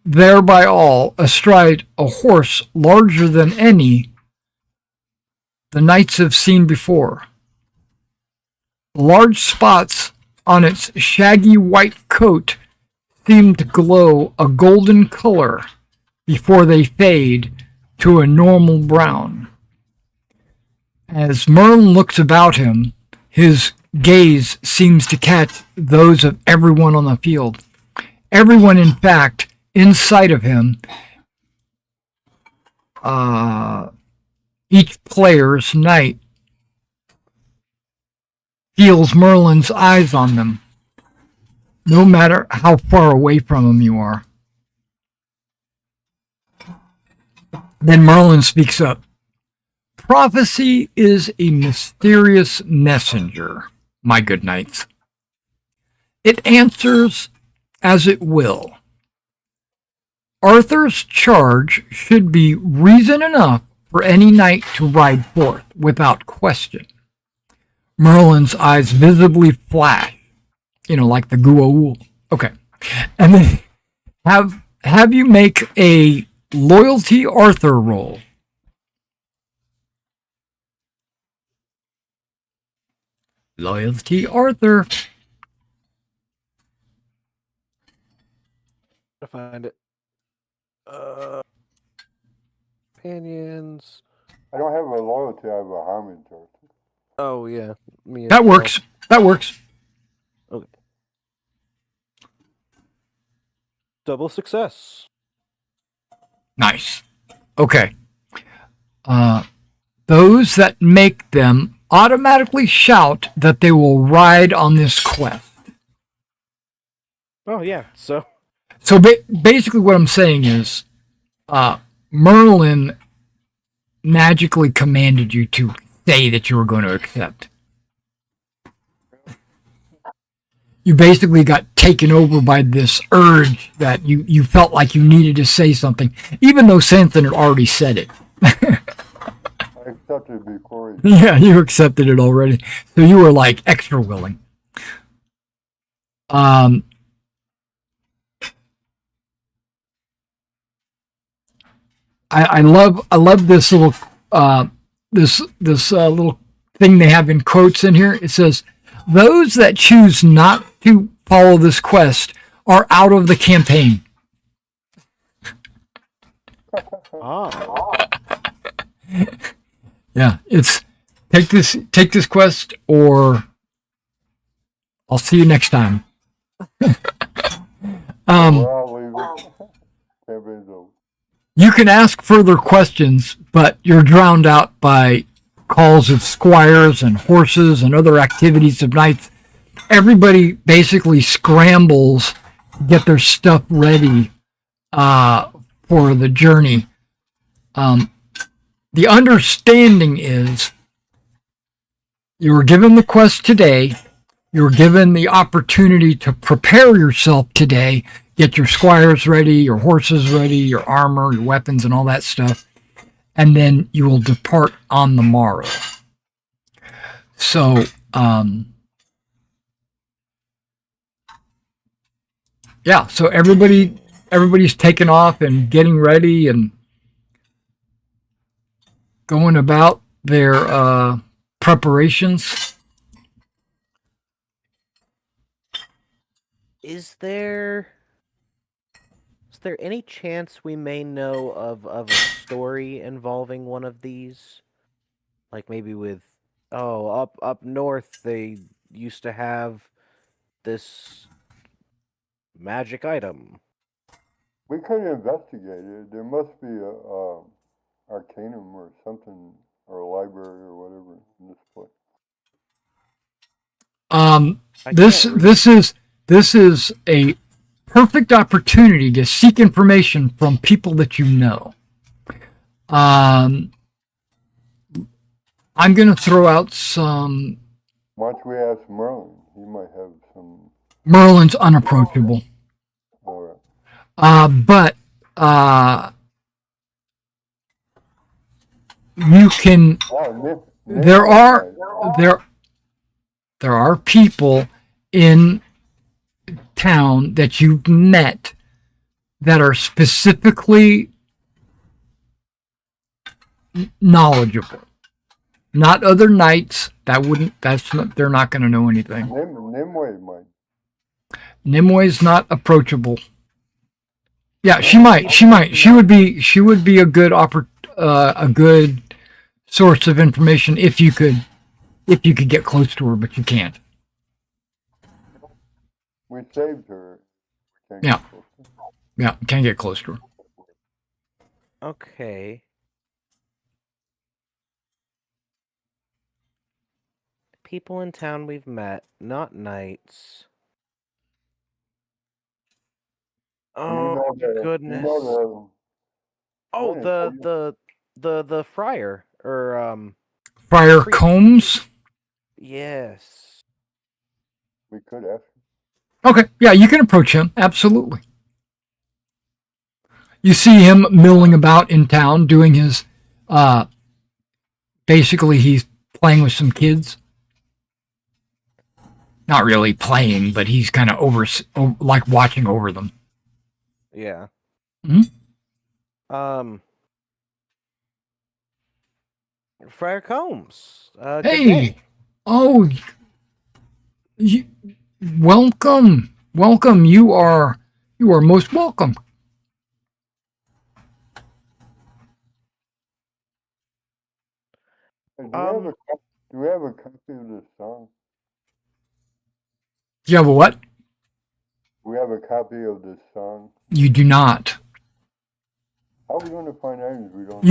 there by all astride a horse larger than any the knights have seen before. Large spots on its shaggy white coat seem to glow a golden color before they fade to a normal brown. As Merlin looks about him, his gaze seems to catch those of everyone on the field. Everyone, in fact, in sight of him, each player's knight feels Merlin's eyes on them, no matter how far away from him you are. Then Merlin speaks up. Prophecy is a mysterious messenger, my good knights. It answers as it will. Arthur's charge should be reason enough for any knight to ride forth without question. Merlin's eyes visibly flash, like the Guaul. Okay. And then have you make a loyalty Arthur roll. Loyalty Arthur. To find it. companions. I don't have a loyalty, I have a homage. Oh, yeah. Me as That well. works. That works. Okay. Double success. Nice. Okay. Those that make them automatically shout that they will ride on this quest. Oh, yeah. So, Basically what I'm saying is Merlin magically commanded you to say that you were going to accept. You basically got taken over by this urge that you felt like you needed to say something, even though Santhan had already said it. I accepted before. Yeah, you accepted it already. So you were like extra willing. I love this little this little thing they have in quotes in here. It says, "Those that choose not to follow this quest are out of the campaign." Yeah, it's take this quest, or I'll see you next time. You can ask further questions, but you're drowned out by calls of squires and horses and other activities of knights. Everybody basically scrambles to get their stuff ready for the journey. The understanding is you were given the quest today. You were given the opportunity to prepare yourself today, get your squires ready, your horses ready, your armor, your weapons, and all that stuff. And then you will depart on the morrow. So, yeah, so everybody's taken off and getting ready and going about their preparations. Is there any chance we may know of a story involving one of these? Like maybe with up north they used to have this magic item. We could investigate it. There must be a arcanum or something, or a library or whatever in this place. This is a perfect opportunity to seek information from people that you know. I'm going to throw out some. Why don't we ask Merlin? He might have some. Merlin's unapproachable. All right. But you can. There are people in town that you've met that are specifically knowledgeable. Not other knights. They're not going to know anything. Nimue might. Nimue's not approachable. Yeah, she might. She would be a good a good source of information if you could get close to her, but you can't. We saved her. Yeah, can't get close to her. Okay. People in town we've met, not knights. Oh goodness! The friar or Friar Combs. Yes. We could ask. Okay, yeah, you can approach him. Absolutely. You see him milling about in town, doing his. Basically, he's playing with some kids. Not really playing, but he's kind of like watching over them. Yeah. Mm-hmm. Friar Combs. Hey. Oh. Welcome. You are most welcome. Hey, do we have a copy of this song? Do you have a what? Do we have a copy of this song? You do not. How are we going to find out if we don't?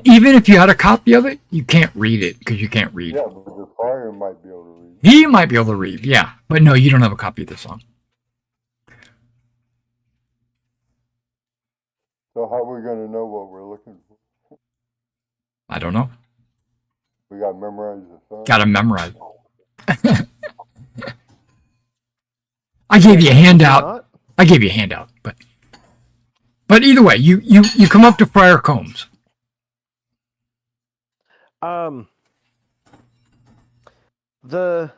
Even if you had a copy of it, you can't read it because you can't read. Yeah, but the fire might be able to read. He might be able to read, yeah, but no, you don't have a copy of the song. So how are we going to know what we're looking for? I don't know. We got to memorize the song. Got to memorize. I gave you a handout. I gave you a handout, but either way, you come up to Friar Combs. The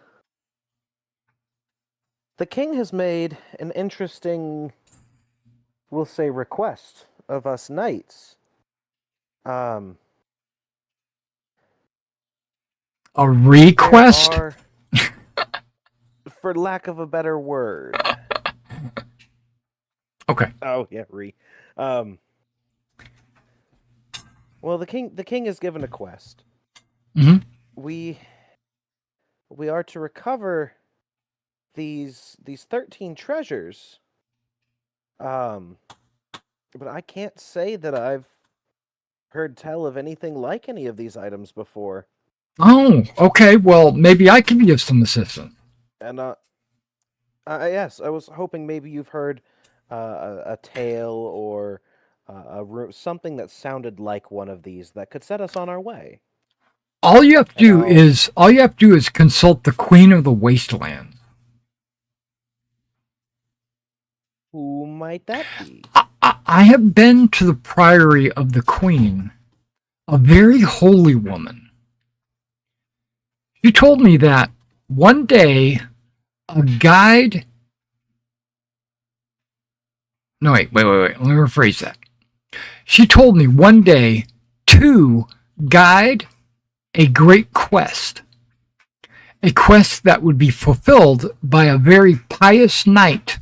king has made an interesting, we'll say, request of us knights. A request? For lack of a better word. Okay. Oh yeah, well, the king has given a quest. Mm-hmm. We are to recover these 13 treasures. But I can't say that I've heard tell of anything like any of these items before. Oh, okay. Well, maybe I can give some assistance. And yes, I was hoping maybe you've heard a tale or something that sounded like one of these that could set us on our way. All you have to do is consult the Queen of the Wasteland. Who might that be? I have been to the priory of the Queen, a very holy woman. She told me that one day a guide. No, wait. Let me rephrase that. She told me one day to guide a great quest. A quest that would be fulfilled by a very pious knight.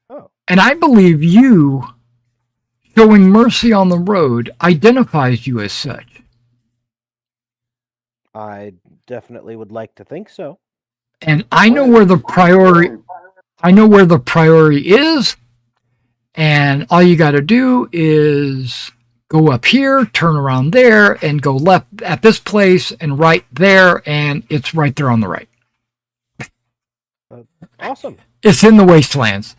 Oh. And I believe you, showing mercy on the road, identifies you as such. I definitely would like to think so. And I know where the priory is, and all you got to do is go up here, turn around there, and go left at this place and right there, and it's right there on the right. Awesome. It's in the wastelands.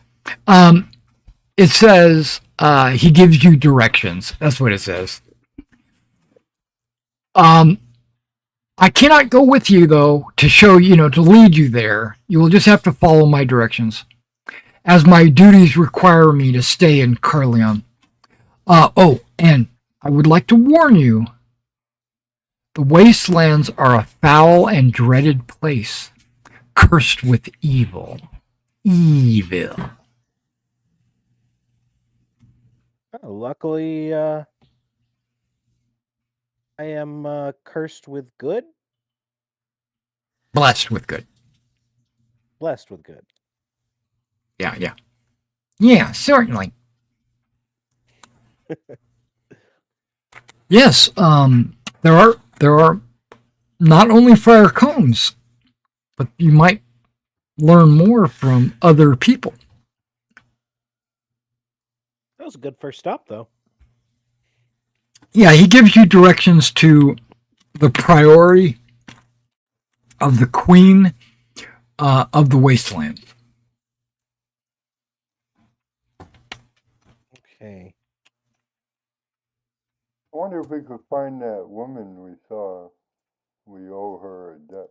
It says he gives you directions. That's what it says. I cannot go with you, though, to show, to lead you there. You will just have to follow my directions, as my duties require me to stay in Carleon. And I would like to warn you, the wastelands are a foul and dreaded place, cursed with evil. Evil. Oh, luckily, I am cursed with good? Blessed with good. Blessed with good. Yeah. Yeah, certainly. Yes, there are not only Friar Combs, but you might learn more from other people. That was a good first stop, though. Yeah, he gives you directions to the priory of the Queen of the Wasteland. Okay. I wonder if we could find that woman we saw. We owe her a debt.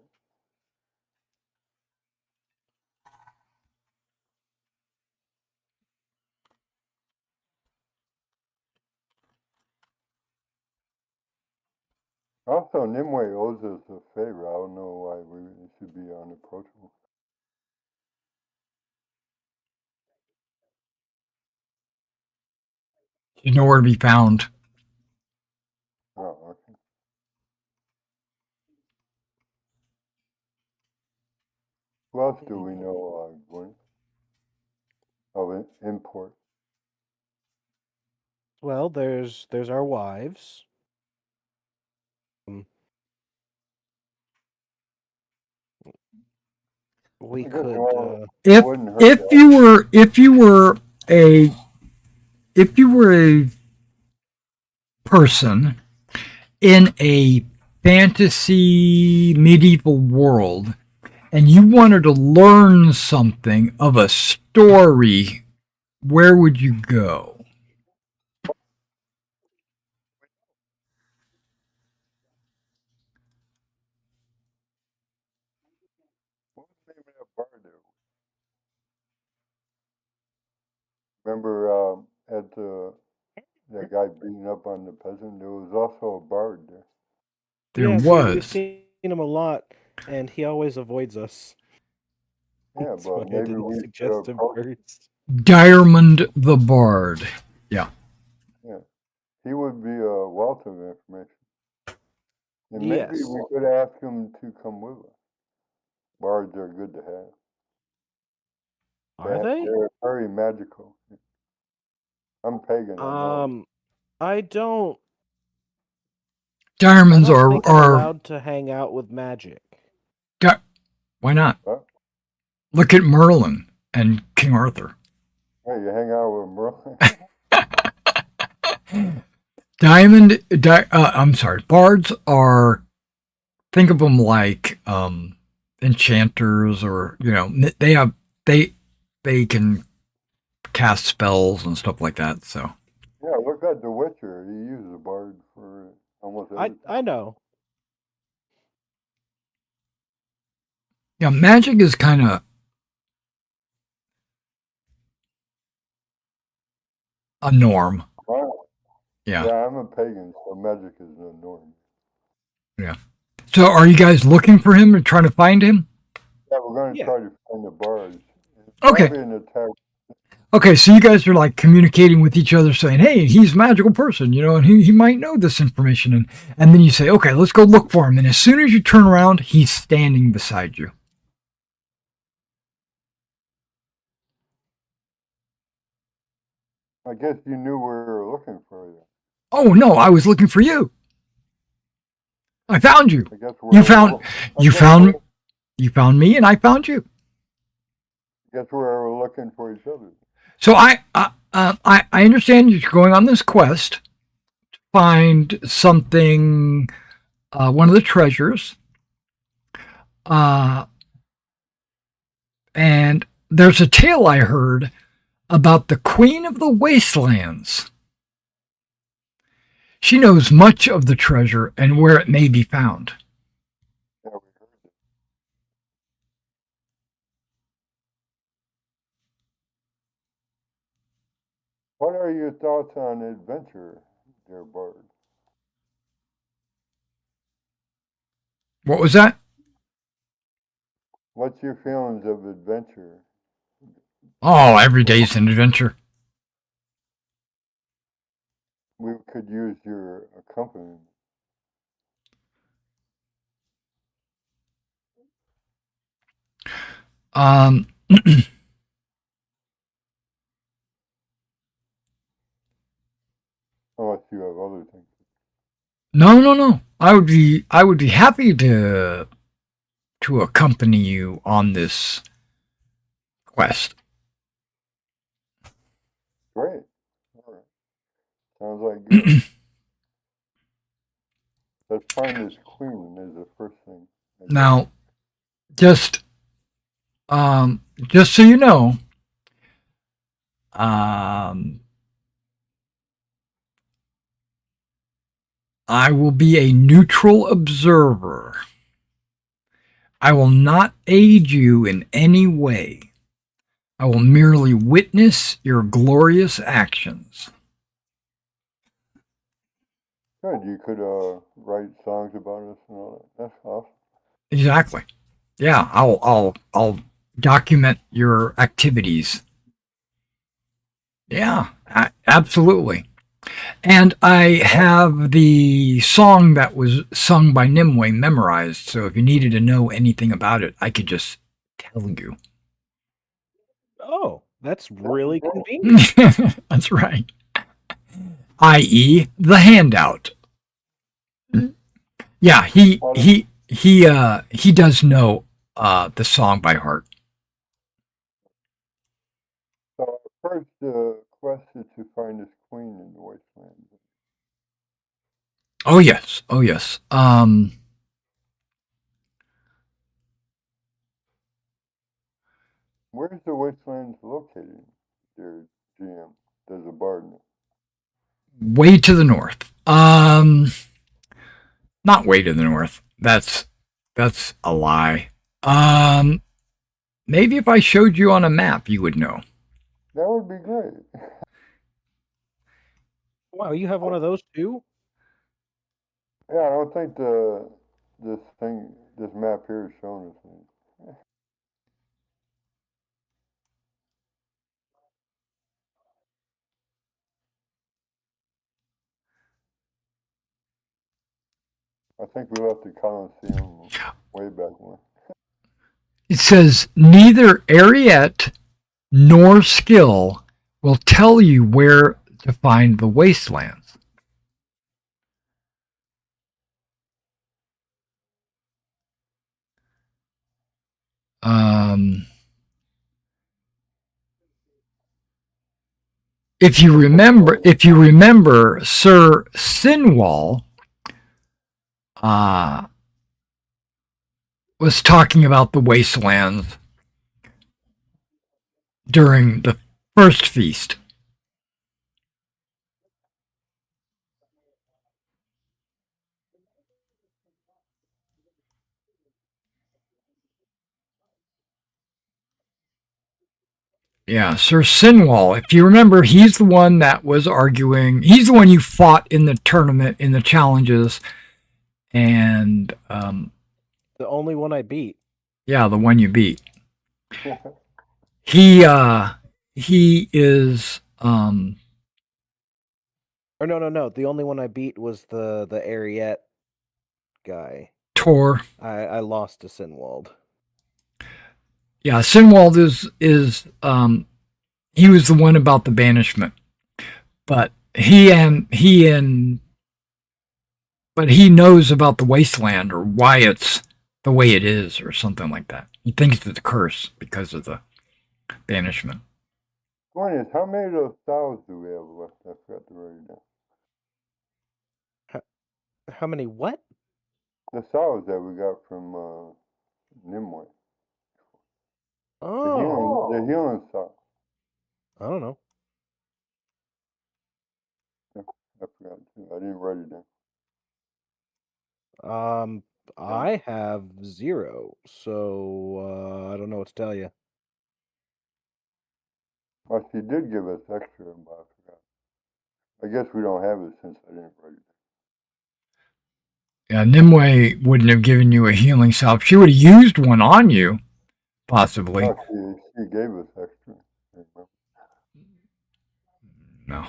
Also, Nimue owes us a favor. I don't know why we should be unapproachable. She's nowhere to be found. Oh, okay. Who else do we know, Gwen? Of import? Well, there's our wives. We I guess could. If wouldn't hurt if that. you were a person in a fantasy medieval world and you wanted to learn something of a story, where would you go? What was the name of that bar there? Remember at that guy beating up on the peasant? There was also a bard there. There Yes, was. we've seen him a lot, and he always avoids us. Yeah, That's but why I maybe didn't we should suggest him approach. first. Diamond the Bard. Yeah, he would be a wealth of information. And maybe Yes. we could ask him to come with us. Bards are good to have. Are they? They're very magical. I'm pagan. I know. I don't. I Diamonds don't think I'm are allowed to hang out with magic. why not? Huh? Look at Merlin and King Arthur. Hey, you hang out with Merlin? I'm sorry. Bards are, think of them like enchanters, or they can cast spells and stuff like that. So Yeah, look at The Witcher. He uses a bard for almost everything. I know. yeah, magic is kind of a norm. Yeah, Yeah. I'm a pagan, so magic is the norm. So are you guys looking for him and trying to find him? Yeah, we're going to Yeah. try to find the bards. It's Okay. probably an attack. Okay, so you guys are like communicating with each other saying, hey, he's a magical person, and he might know this information. And then you say, okay, let's go look for him. And as soon as you turn around, he's standing beside you. I guess you knew we were looking for you. Oh, no, I was looking for you. I found you. I guess You found me and I found you. I guess we were looking for each other. So I understand you're going on this quest to find something, one of the treasures. And there's a tale I heard about the Queen of the Wastelands. She knows much of the treasure and where it may be found. Yeah, we heard it. What are your thoughts on adventure, dear bard? What was that? What's your feelings of adventure? Oh, every day's an adventure. We could use your accompaniment. Unless you have other things. No. I would be happy to accompany you on this quest. Great. All right. Sounds like good. Let's find this queen is the first thing. Now, just so you know, I will be a neutral observer. I will not aid you in any way. I will merely witness your glorious actions. Good. You could write songs about us and all that. That's awesome. Exactly. Yeah, I'll document your activities. Yeah, absolutely. And I have the song that was sung by Nimue memorized, so if you needed to know anything about it, I could just tell you. Oh, that's really convenient. That's right. I.e., the handout. Yeah, he does know the song by heart. quested to find his queen in the wasteland? Oh yes. Oh yes. Where's the wasteland located, dear GM? There's a Bardner. Way to the north. Not way to the north. That's a lie. Maybe if I showed you on a map, you would know. That would be great. Wow, you have one of those too? Yeah, I don't think this map here is showing us. I think we left the Coliseum way back when. It says neither Ariete nor skill will tell you where to find the wastelands. If you remember, Sir Sinwall was talking about the wastelands during the first feast. Yeah, Sir Sinwall. If you remember, he's the one that was arguing. He's the one you fought in the tournament, in the challenges, and The only one I beat. yeah, the one you beat. He is Or no. The only one I beat was the Ariete guy. Tor. I lost to Sinwald. Yeah, Sinwald is he was the one about the banishment, but he knows about the wasteland or why it's the way it is or something like that. He thinks it's a curse because of the banishment. Point is, how many of those styles do we have left? I forgot to write it down. How many what? The styles that we got from Nimue. Oh, The healing style. I don't know. I forgot too. I didn't write it down. I have 0, so I don't know what to tell you. Well, she did give us extra, but I forgot. I guess we don't have it since I didn't write it down. Yeah, Nimue wouldn't have given you a healing salve. She would have used one on you, possibly. No, she gave us extra. No.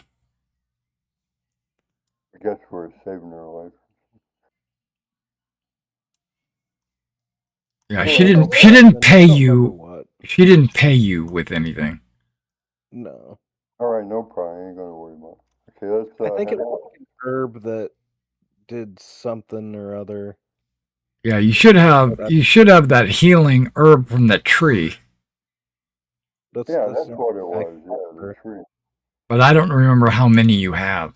I guess we're saving her life. Yeah, she didn't pay you. What? She didn't pay you with anything. No. All right, no problem. I ain't gonna worry about it. Okay, let's. I think it was an herb that did something or other. Yeah, you should have that healing herb from the tree. That's what it was. Yeah, the tree. But I don't remember how many you have.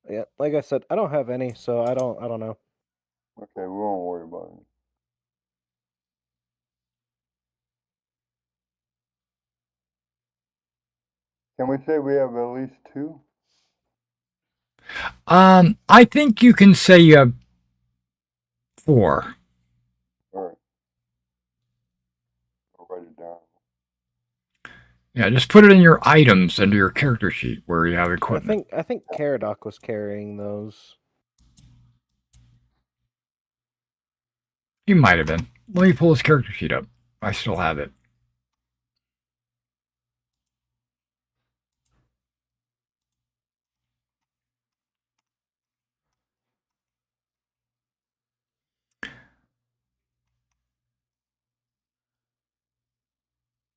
Yeah, like I said, I don't have any, so I don't know. Okay, we won't worry about it. Can we say we have at least 2? I think you can say you have 4. All right. I'll write it down. Yeah, just put it in your items under your character sheet where you have equipment. I think Caradoc was carrying those. He might have been. Let me pull his character sheet up. I still have it.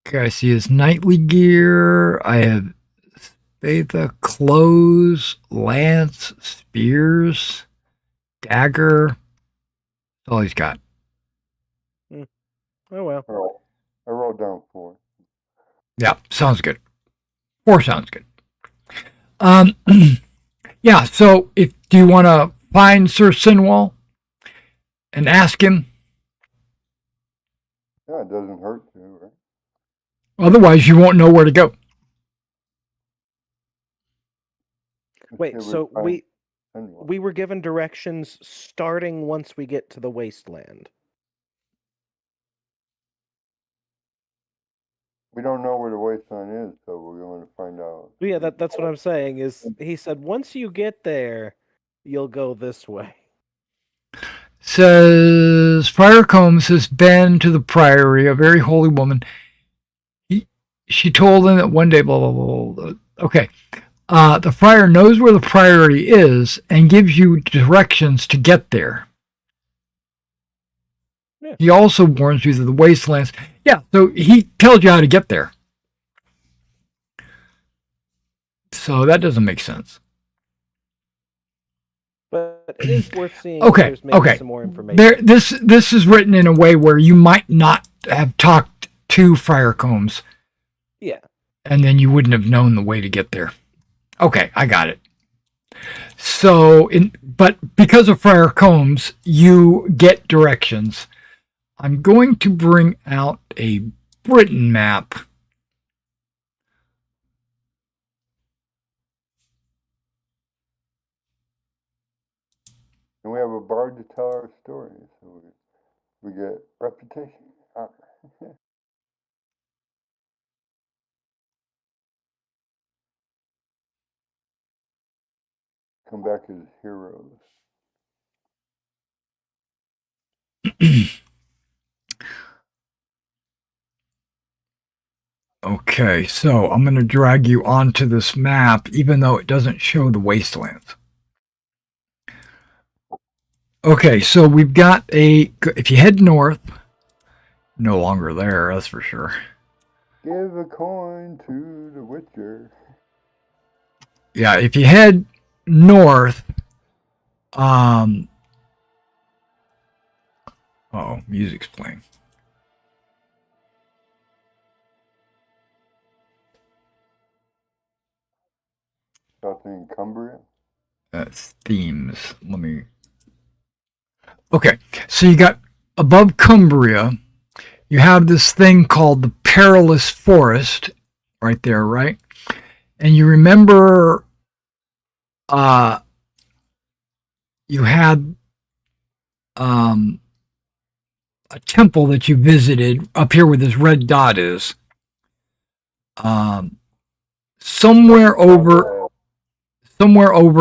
Okay, I see his knightly gear. I have Spatha, clothes, lance, spears, dagger. That's all he's got. Oh well. All right. I wrote down 4. Yeah, sounds good. 4 sounds good. Yeah, so do you want to find Sir Sinwall and ask him? Yeah, it doesn't hurt to, right? Otherwise, you won't know where to go. Wait, so we were given directions starting once we get to the wasteland. We don't know where the wasteland is, so we're going to find out. Yeah, that's what I'm saying. Is he said once you get there, you'll go this way. Says Friar Combs has been to the priory, a very holy woman. She told him that one day, blah, blah, blah, blah. Okay. The friar knows where the priory is and gives you directions to get there. Yeah. He also warns you of the wastelands. Yeah, so he tells you how to get there. So that doesn't make sense. But it is worth seeing. Okay, if there's maybe some more information. This is written in a way where you might not have talked to Friar Combs. Yeah. And then you wouldn't have known the way to get there. Okay, I got it. So, but because of Friar Combs, you get directions. I'm going to bring out a Britain map. And we have a bard to tell our story, so we get reputation. Come back as heroes. Okay, so I'm going to drag you onto this map, even though it doesn't show the wastelands. Okay, so we've got if you head north, no longer there, that's for sure. Give a coin to the Witcher. Yeah, if you head north, music's playing. Something Cumbria? That's themes. Okay, so you got above Cumbria, you have this thing called the Perilous Forest right there, right? And you remember you had a temple that you visited up here where this red dot is. Somewhere over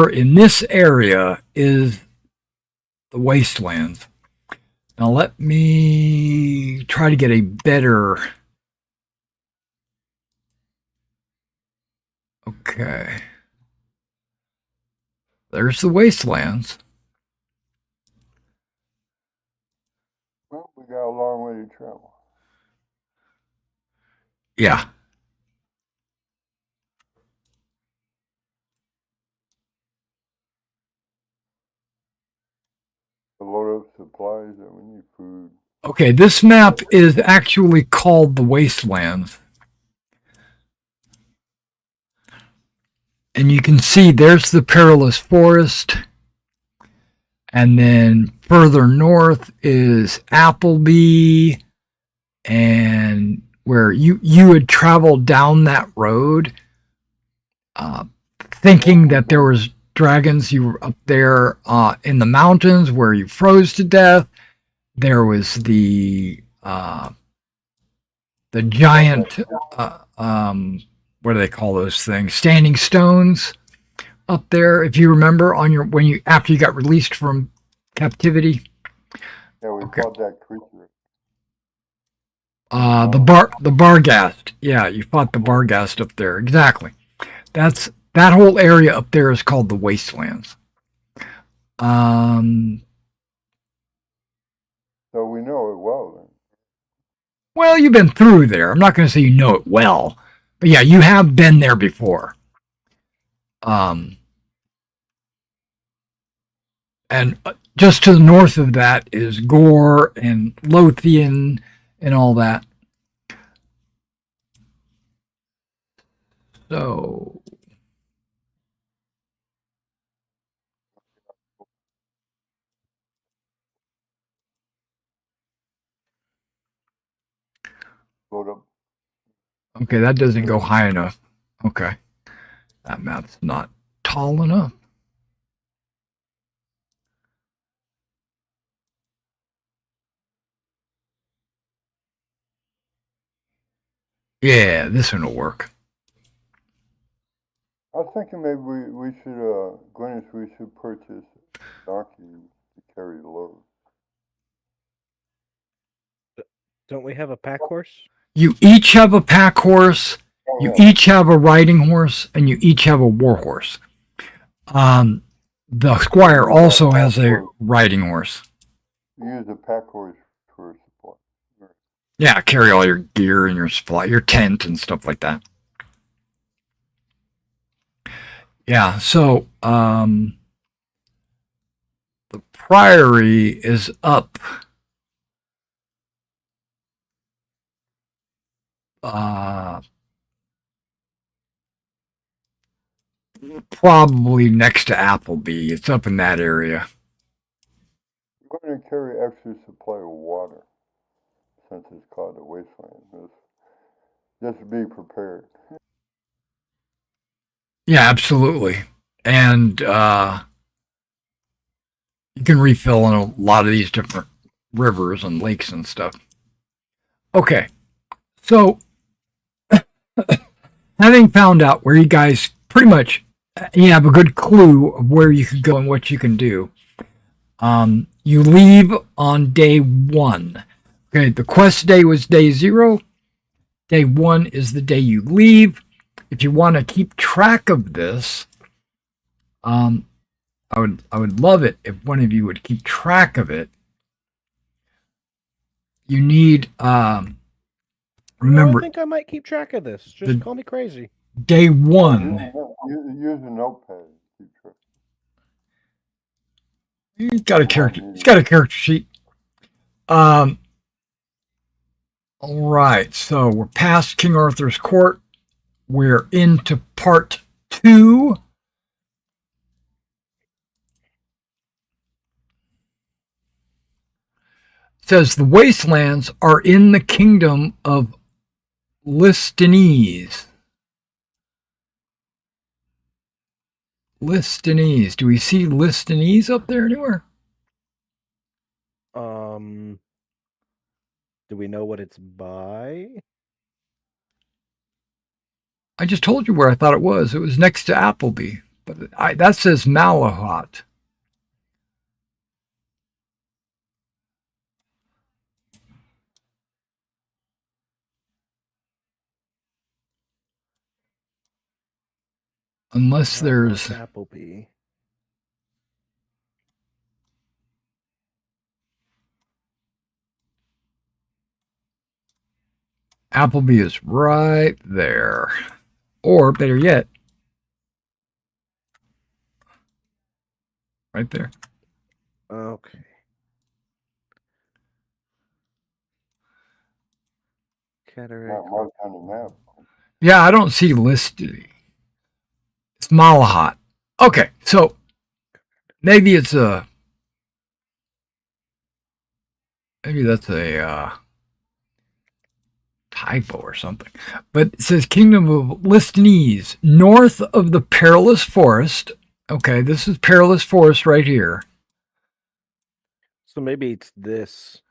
in this area is the wastelands. Now let me try to get a better. Okay. There's the wastelands. Well, we got a long way to travel. Yeah. A load of supplies that we need food. Okay, this map is actually called the Wastelands. And you can see there's the Perilous Forest. And then further north is Appleby. And where you had traveled down that road, thinking that there was dragons. You were up there in the mountains where you froze to death. There was the giant, what do they call those things? Standing stones up there. If you remember after you got released from captivity. Yeah, we fought that creature. The Barghast. Yeah, you fought the Barghast up there. Exactly. That whole area up there is called the Wastelands. So we know it well then. Well, you've been through there. I'm not going to say you know it well, but yeah, you have been there before. And just to the north of that is Gore and Lothian and all that. So, Load up. okay, that doesn't go high enough. Okay. That map's not tall enough. Yeah, this one will work. I was thinking maybe we should, Glennis, we should purchase donkey to carry the load. Don't we have a pack horse? You each have a pack horse, Oh, you yeah. each have a riding horse, and you each have a war horse. The squire also has a riding horse. You use the pack horse for support. Yeah, carry all your gear and your supply, your tent and stuff like that. Yeah, so the priory is up probably next to Appleby. It's up in that area. We're going to carry extra supply of water since it's called a wasteland. Just be prepared. Yeah, absolutely. And you can refill in a lot of these different rivers and lakes and stuff. Okay, so having found out where you guys pretty much you have a good clue of where you can go and what you can do, you leave on day 1. Okay, the quest day was day 0. Day 1 is the day you leave. If you want to keep track of this, I would love it if one of you would keep track of it. You need remember. I think I might keep track of this. Just call me crazy. Day 1. Use a notepad. Keep track. He's got a character. He's got a character sheet. All right. So we're past King Arthur's court. We're into part 2. It says the wastelands are in the kingdom of Listanese. Listanese. Do we see Listanese up there anywhere? Do we know what it's by? I just told you where I thought it was. It was next to Appleby, but that says Malahat. Unless there's Appleby. Appleby is right there. Or better yet, right there. Okay. Cataract. On the map. Yeah, I don't see listed. It's Malahat. Okay, so maybe it's maybe that's a typo or something. But it says Kingdom of Listanese, north of the Perilous Forest. Okay, this is Perilous Forest right here. So maybe it's this.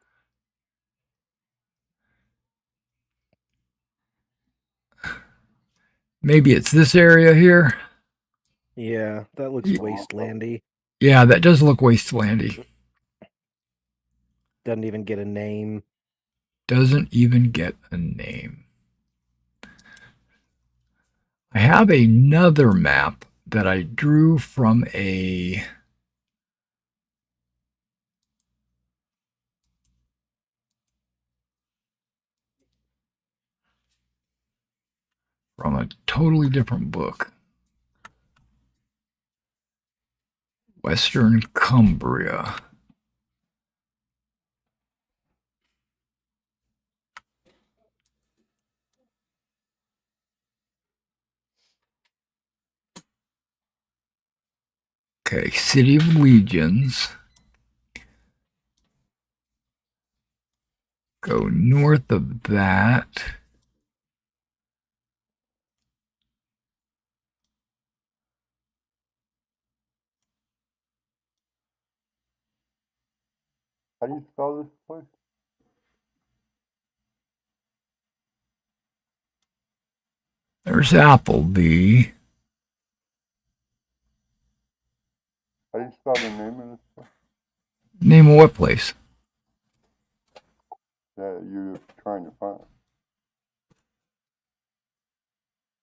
Maybe it's this area here. Yeah, that looks wastelandy. Yeah, that does look wastelandy. Doesn't even get a name. Doesn't even get a name. I have another map that I drew from a totally different book. Western Cumbria. Okay, City of Legions. Go north of that. How do you spell this place? There's Appleby. How do you spell the name of this place Name of what place? that you're trying to find?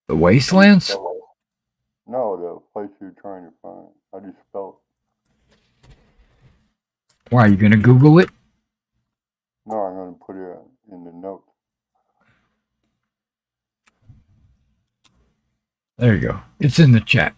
The Wastelands? No, the place you're trying to find. How do you spell Why, are you going to Google it? it? No, I'm going to put it in the notes. There you go. It's in the chat.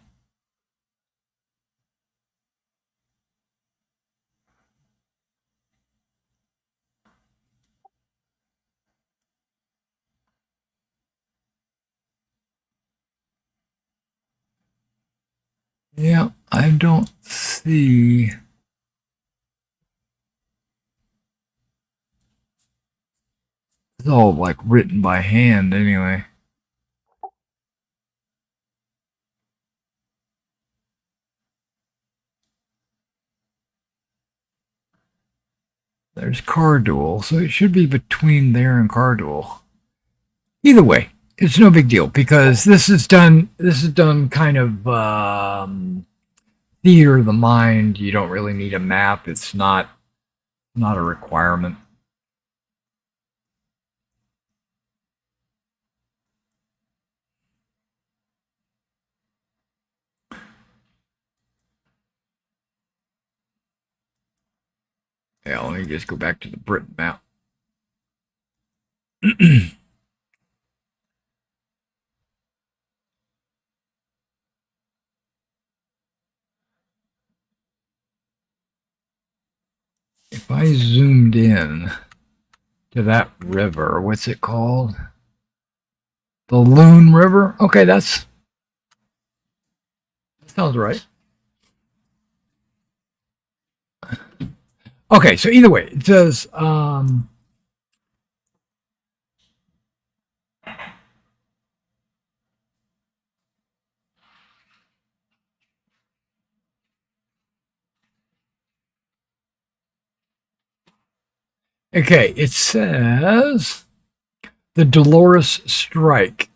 Yeah, I don't see. It's all like written by hand anyway. There's Carduel, so it should be between there and Carduel. Either way, it's no big deal because this is done kind of theater of the mind. You don't really need a map. It's not a requirement. Yeah, let me just go back to the Britain map. If I zoomed in to that river, what's it called? The Loon River? Okay, that sounds right. Okay, so either way, it says okay, it says the Dolorous Strike.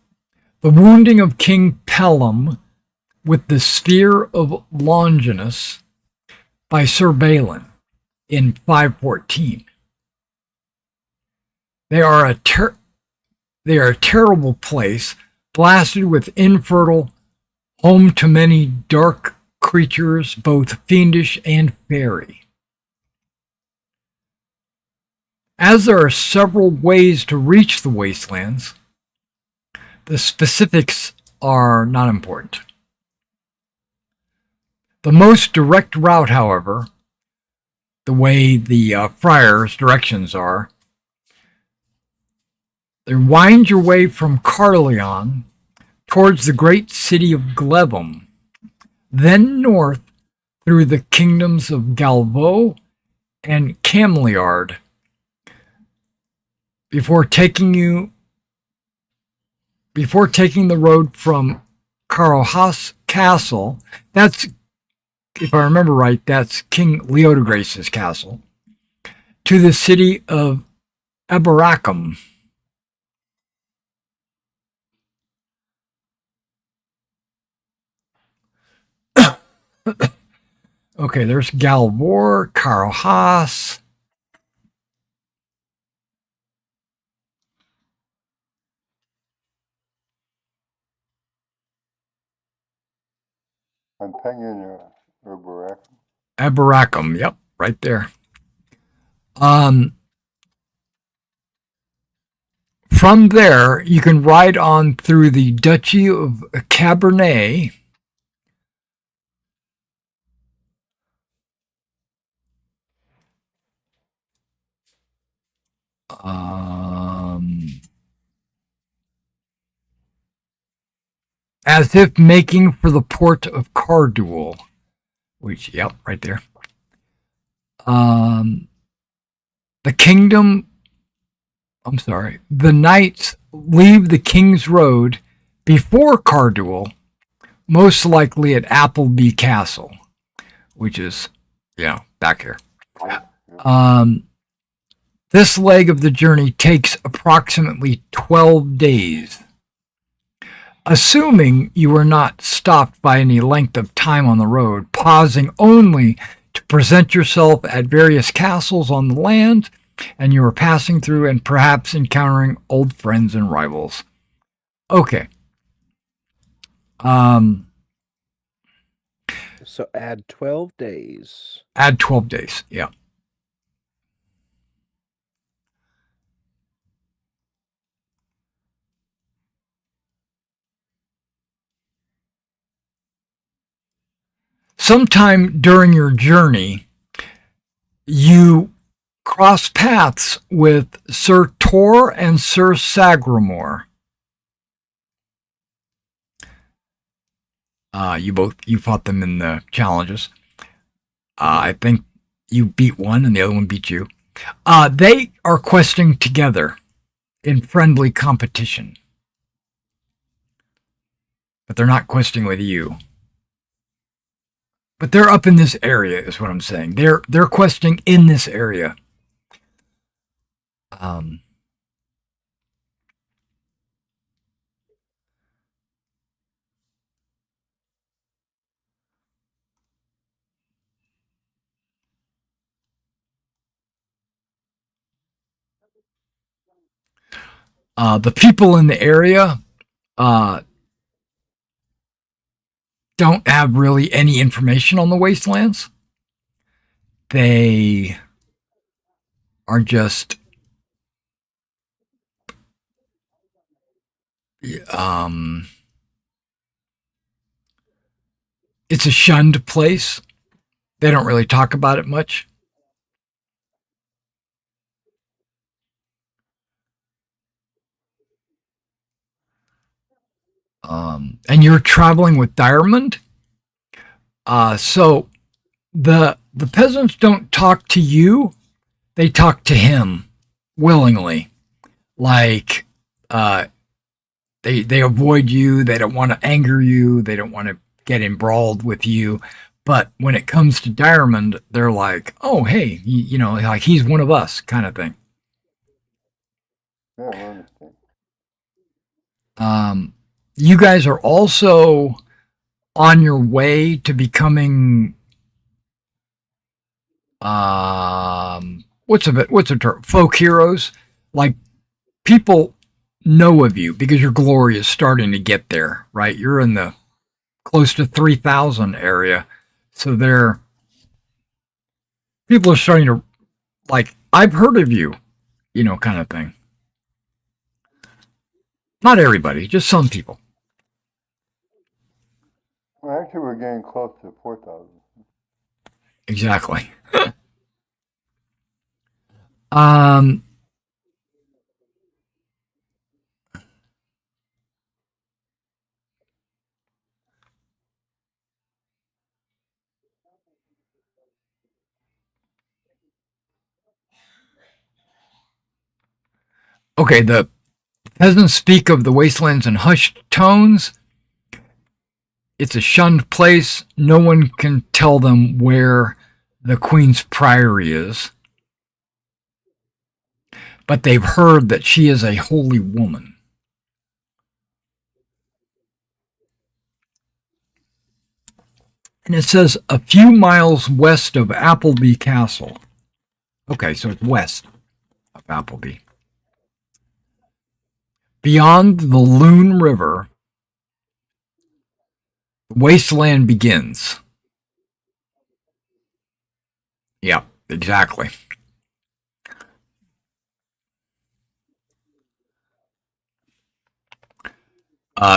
The wounding of King Pelham with the Spear of Longinus by Sir Balin in 514. They are a terrible place, blasted with infertile, home to many dark creatures, both fiendish and fairy. As there are several ways to reach the wastelands, the specifics are not important. The most direct route, however, the way the friar's directions are, they wind your way from Carleon towards the great city of Glevum, then north through the kingdoms of Galvo and Cameliard, before taking the road from Carlhas Castle. That's, if I remember right, that's King Leodegrace's castle, to the city of Eberacum. Okay, there's Galvor, Carlhas. I'm pinging Uberacum. Eberacum, yep, right there. From there, you can ride on through the Duchy of Cabernet, as if making for the port of Carduel, which, yep, right there. The knights leave the King's Road before Carduel, most likely at Appleby Castle, which is, back here. This leg of the journey takes approximately 12 days. Assuming you were not stopped by any length of time on the road, pausing only to present yourself at various castles on the land, and you were passing through and perhaps encountering old friends and rivals. Okay. So add 12 days. Add 12 days, yeah. Sometime during your journey, you cross paths with Sir Tor and Sir Sagramore. You fought them in the challenges. I think you beat one and the other one beat you. They are questing together in friendly competition. But they're not questing with you. But they're up in this area, is what I'm saying. They're questing in this area. The people in the area don't have really any information on the wastelands. They are just it's a shunned place. They don't really talk about it much. And you're traveling with Diamond. So the peasants don't talk to you. They talk to him willingly. Like, they avoid you. They don't want to anger you. They don't want to get embroiled with you. But when it comes to Diamond, they're like, oh, hey, like he's one of us kind of thing. Yeah, I understand. You guys are also on your way to becoming what's a term? Folk heroes. Like, people know of you because your glory is starting to get there, right? You're in the close to 3,000 area. So people are starting to, like, I've heard of you, kind of thing. Not everybody, just some people. Well, actually, we're getting close to 4,000. Exactly. Okay, the peasants speak of the wastelands in hushed tones. It's a shunned place. No one can tell them where the Queen's Priory is. But they've heard that she is a holy woman. And it says a few miles west of Appleby Castle. Okay, so it's west of Appleby. Beyond the Loon River, the wasteland begins. Yeah, exactly.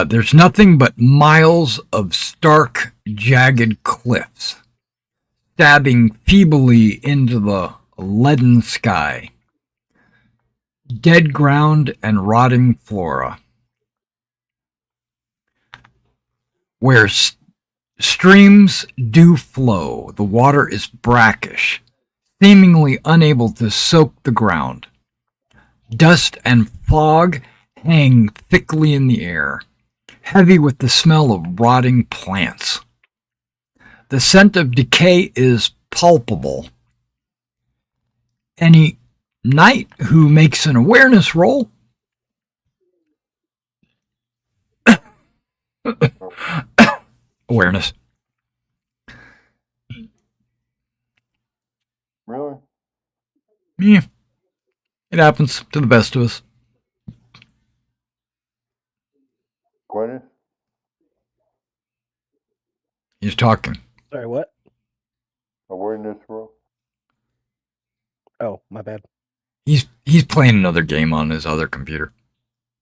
There's nothing but miles of stark, jagged cliffs, stabbing feebly into the leaden sky. Dead ground and rotting flora. Where Streams do flow. The water is brackish, seemingly unable to soak the ground. Dust and fog hang thickly in the air, heavy with the smell of rotting plants. The scent of decay is palpable. Any knight who makes an awareness roll awareness. Really? Yeah, it happens to the best of us. Gwyneth? He's talking. Sorry, what? Awareness roll? Oh, my bad. He's playing another game on his other computer.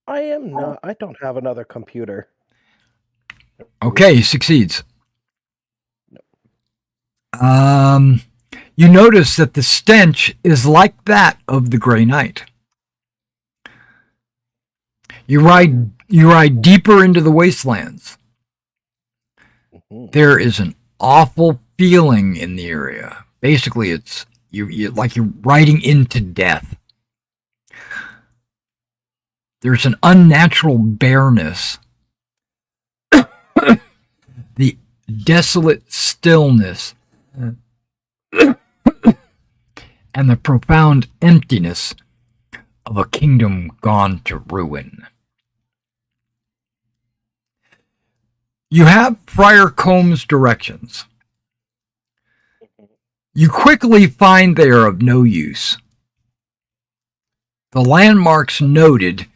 I am not. I don't have another computer. Okay, he succeeds. You notice that the stench is like that of the Grey Knight. You ride deeper into the wastelands. There is an awful feeling in the area. Basically, it's you like you're riding into death. There's an unnatural bareness. The desolate stillness and the profound emptiness of a kingdom gone to ruin. You have Friar Combs' directions. You quickly find they are of no use. The landmarks noted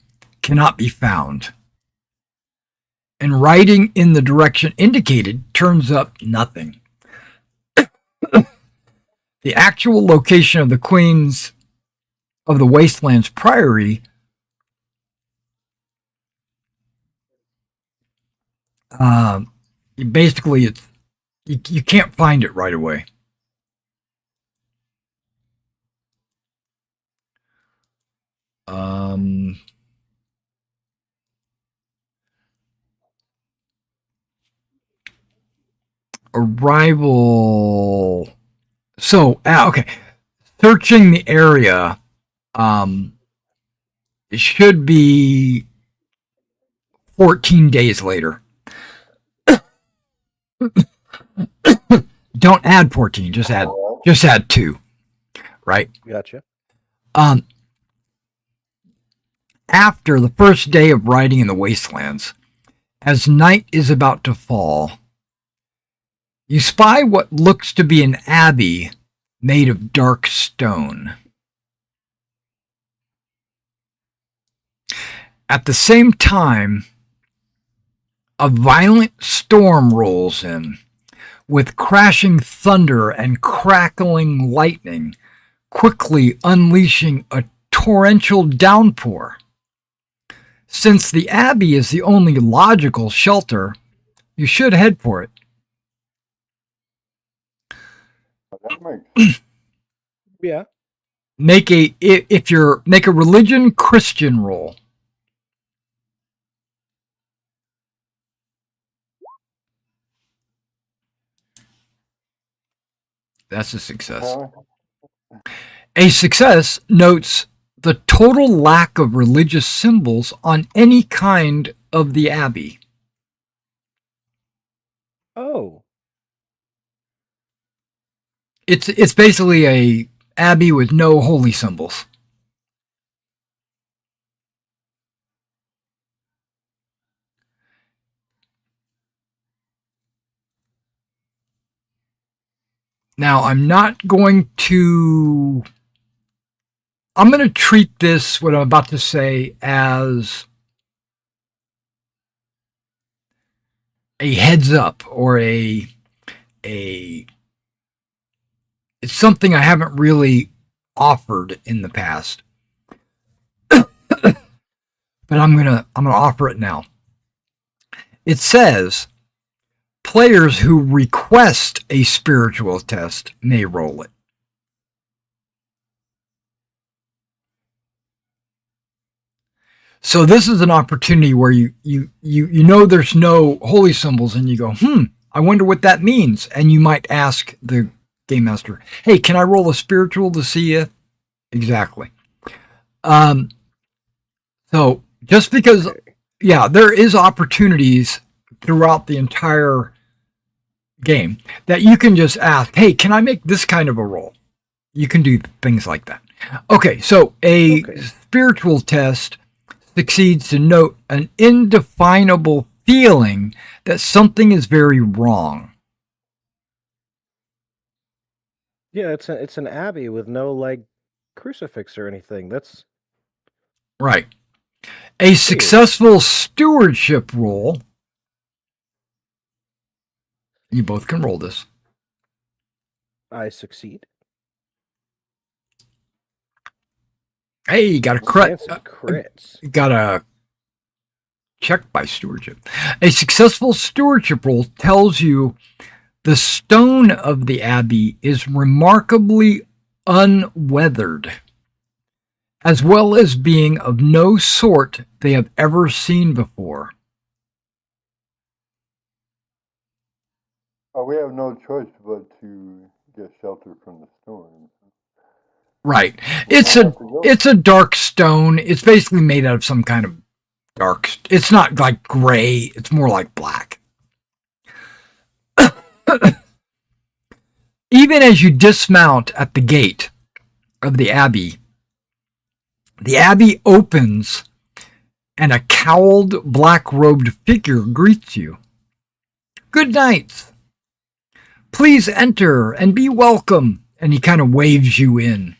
cannot be found, and riding in the direction indicated turns up nothing. The actual location of the Queens of the Wastelands Priory basically it's you can't find it right away. Arrival. So, okay. Searching the area, it should be 14 days later. Don't add 14, just add 2. Right? Gotcha. After the first day of riding in the wastelands, as night is about to fall, you spy what looks to be an abbey made of dark stone. At the same time, a violent storm rolls in, with crashing thunder and crackling lightning, quickly unleashing a torrential downpour. Since the abbey is the only logical shelter, you should head for it. Yeah. Make a religion Christian roll. That's a success. A success notes the total lack of religious symbols on any kind of the abbey. Oh. It's basically a abbey with no holy symbols. Now, I'm going to treat this, what I'm about to say, as a heads up or it's something I haven't really offered in the past. But I'm gonna offer it now. It says players who request a spiritual test may roll it. So this is an opportunity where you know there's no holy symbols and you go, I wonder what that means. And you might ask the game master, hey, can I roll a spiritual to see if? Exactly. So just because, yeah, there is opportunities throughout the entire game that you can just ask, hey, can I make this kind of a roll? You can do things like that. Okay, so a spiritual test succeeds to note an indefinable feeling that something is very wrong. Yeah, it's an abbey with no like crucifix or anything. That's right. A successful stewardship roll. You both can roll this. I succeed. Hey, you got a crit. Crits. Got a check by stewardship. A successful stewardship roll tells you the stone of the abbey is remarkably unweathered, as well as being of no sort they have ever seen before. We have no choice but to get shelter from the storm. Right. It's a dark stone. It's basically made out of some kind of dark. It's not like gray. It's more like black. Even as you dismount at the gate of the abbey opens and a cowled, black-robed figure greets you. Good night. Please enter and be welcome. And he kind of waves you in.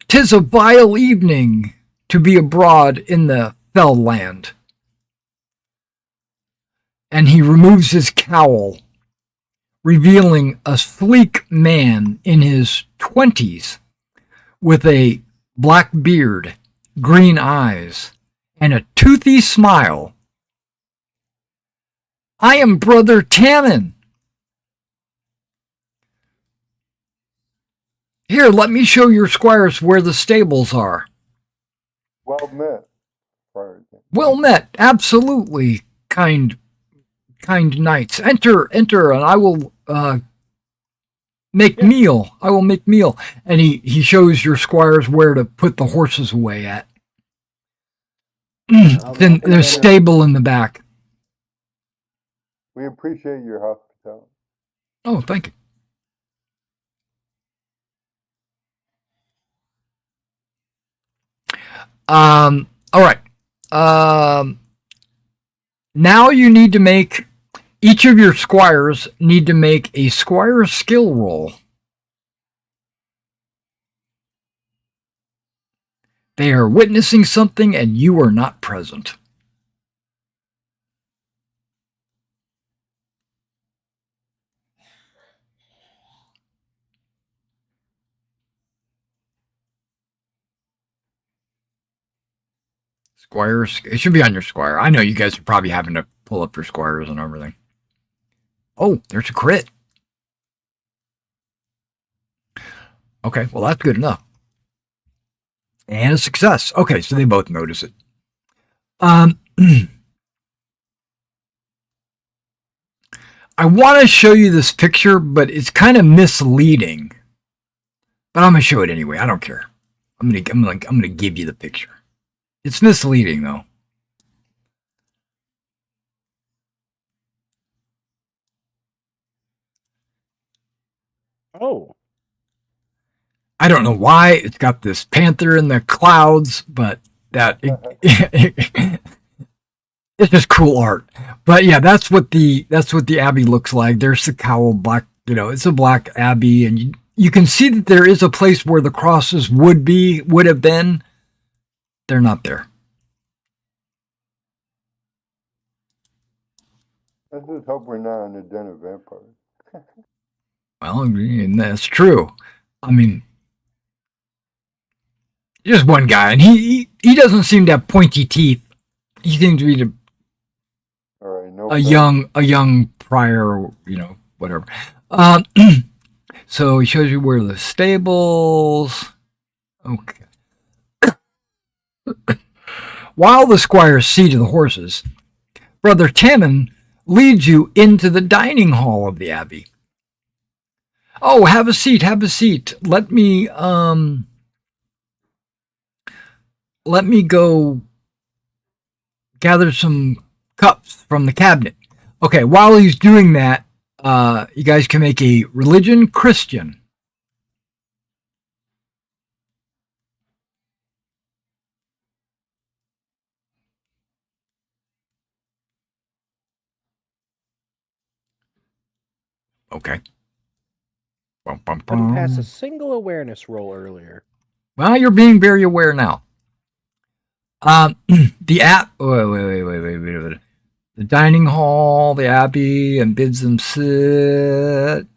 Tis a vile evening to be abroad in the fell land. And he removes his cowl, revealing a sleek man in his 20s with a black beard, green eyes, and a toothy smile. I am Brother Tannen. Here, let me show your squires where the stables are. Well met. Well met. Absolutely, kind knights. Enter, and I will make meal. I will make meal. And he shows your squires where to put the horses away at. Then there's a stable in the back. We appreciate your hospitality. Oh, thank you. All right. Now you need to make, each of your squires need to make a squire skill roll. They are witnessing something and you are not present. Squires, it should be on your squire. I know you guys are probably having to pull up your squires and everything. Oh, there's a crit. Okay, well, that's good enough. And a success. Okay, so they both notice it. I want to show you this picture, but it's kind of misleading. But I'm gonna show it anyway. I don't care. I'm gonna give you the picture. It's misleading, though. Oh. I don't know why it's got this panther in the clouds, but it's just cool art. But yeah, that's what the abbey looks like. There's the cowl, black. It's a black abbey, and you can see that there is a place where the crosses would have been. They're not there. Let's just hope we're not in the den of vampires. Well, that's true. I mean, just one guy, and he doesn't seem to have pointy teeth. He seems to be a young prior, whatever. So he shows you where the stables. Okay. While the squires see to the horses, Brother Tammin leads you into the dining hall of the abbey. Oh, have a seat, have a seat. Let me go gather some cups from the cabinet. Okay, while he's doing that, you guys can make a religion Christian. Okay. Bum, bum, Couldn't pass a bum. single awareness roll earlier. Well, you're being very aware now. The app. Wait. The dining hall, the abbey, and bids them sit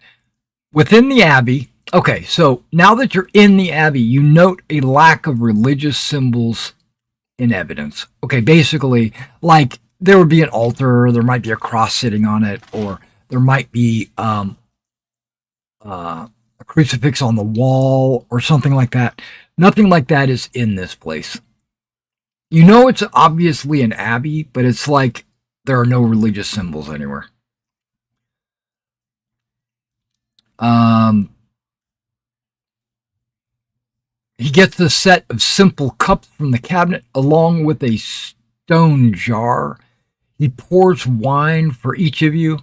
within the abbey. Okay, so now that you're in the abbey, you note a lack of religious symbols in evidence. Okay, basically, like there would be an altar, there might be a cross sitting on it, or there might be a crucifix on the wall or something like that. Nothing like that is in this place. You know it's obviously an abbey, but it's like there are no religious symbols anywhere. He gets a set of simple cups from the cabinet along with a stone jar. He pours wine for each of you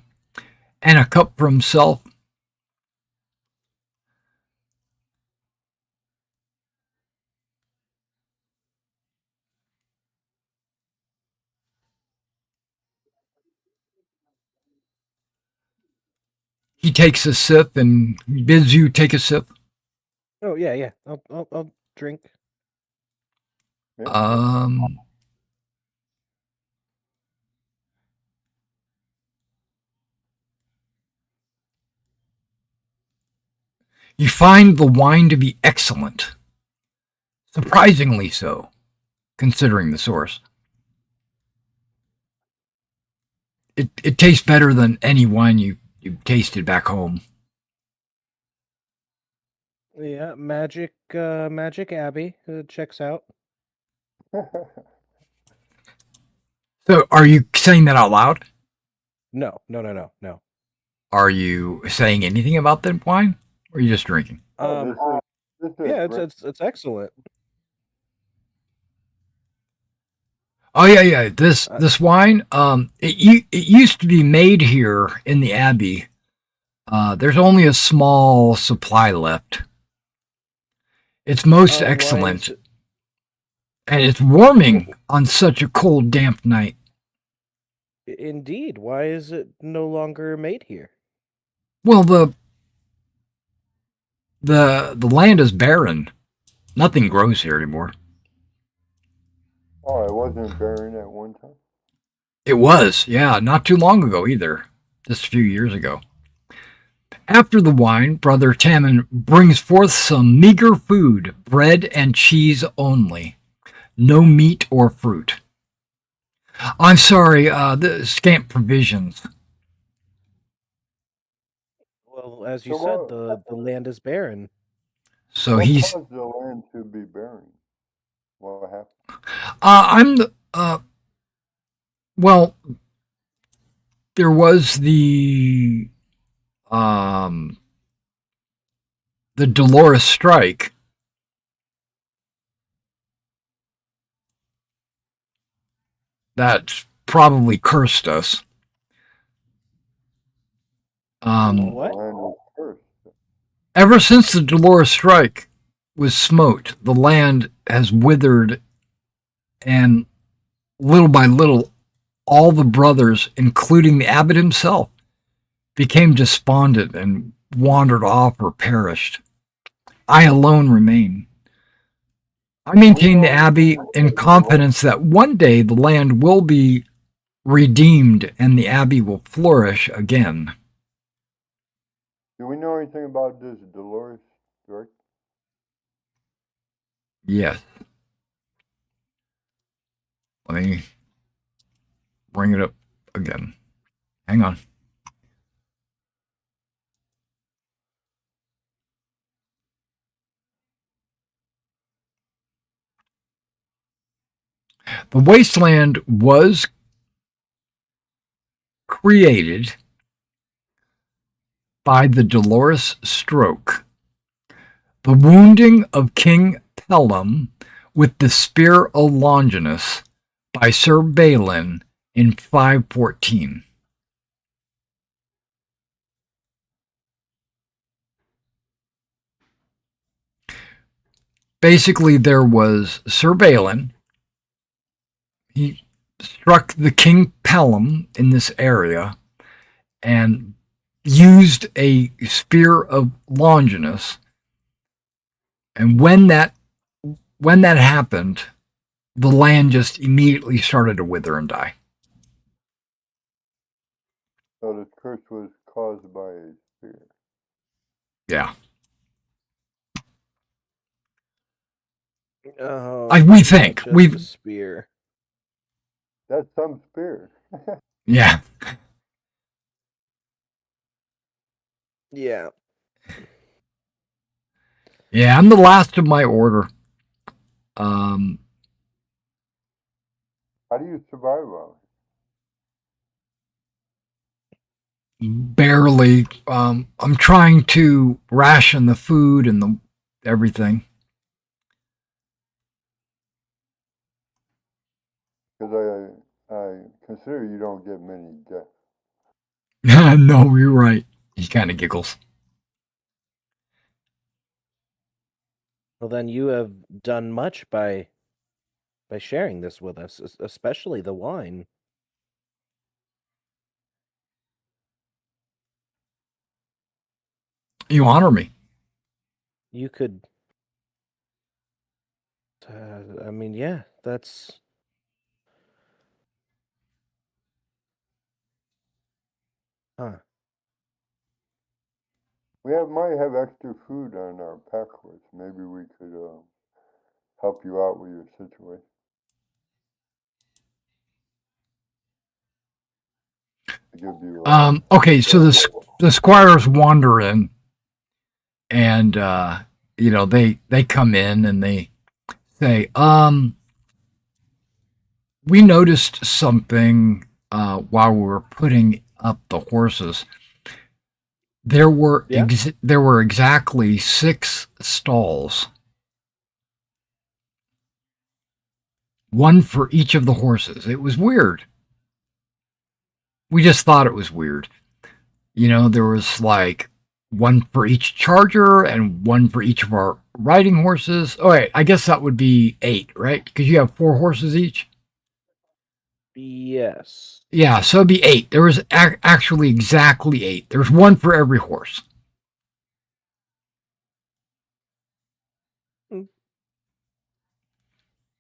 and a cup for himself. He takes a sip and bids you take a sip. Oh yeah. I'll drink. Um, you find the wine to be excellent. Surprisingly so, considering the source. It tastes better than any wine you tasted back home. Yeah, Magic Abbey checks out. So, are you saying that out loud? No. Are you saying anything about the wine, or are you just drinking? This is Yeah, great. it's excellent. Oh yeah. This wine, it used to be made here in the abbey. There's only a small supply left. It's most excellent, and it's warming on such a cold, damp night. Indeed. Why is it no longer made here? Well, the land is barren. Nothing grows here anymore. Oh, it wasn't barren at one time? It was, yeah, not too long ago either. Just a few years ago. After the wine, Brother Tammin brings forth some meager food, bread and cheese only. No meat or fruit. I'm sorry, the scant provisions. Well, as you So said, what, the land is barren. So what he's. caused the land to be barren? What happened? I'm the. Well, there was um the Dolores strike. That probably cursed us. What? The land was cursed. Ever since the Dolores strike was smote, the land has withered, and little by little, all the brothers, including the abbot himself, became despondent and wandered off or perished. I alone remain. I maintain the abbey in confidence that one day the land will be redeemed and the abbey will flourish again. Do we know anything about this Dolores strike? Yes. Let me bring it up again. Hang on. The wasteland was created by the Dolorous Stroke, the wounding of King Pellam with the spear of Longinus by Sir Balin in 514. Basically, there was Sir Balin. He struck the King Pellam in this area and used a spear of Longinus. And when that happened, the land just immediately started to wither and die. So this curse was caused by a spear. Yeah. Oh, We think. We've spear. That's some spear. Yeah. Yeah. Yeah, I'm the last of my order. How do you survive on it? Barely. I'm trying to ration the food and everything. Because I consider you don't get many deaths. No, you're right. He kind of giggles. Well, then you have done much by sharing this with us, especially the wine. You honor me. You could. I mean, yeah, that's. Huh. Might have extra food on our pack horse. Maybe we could help you out with your situation. Give you. Okay, so the squires wander in, and they come in and they say, we noticed something while we were putting up the horses. There were exactly 6 stalls, one for each of the horses. It was weird. We just thought it was weird. There was like one for each charger and one for each of our riding horses. Oh, wait, I guess that would be 8, right? Because you have 4 horses each. Yes. Yeah, so it'd be 8. There was actually exactly 8. There's one for every horse.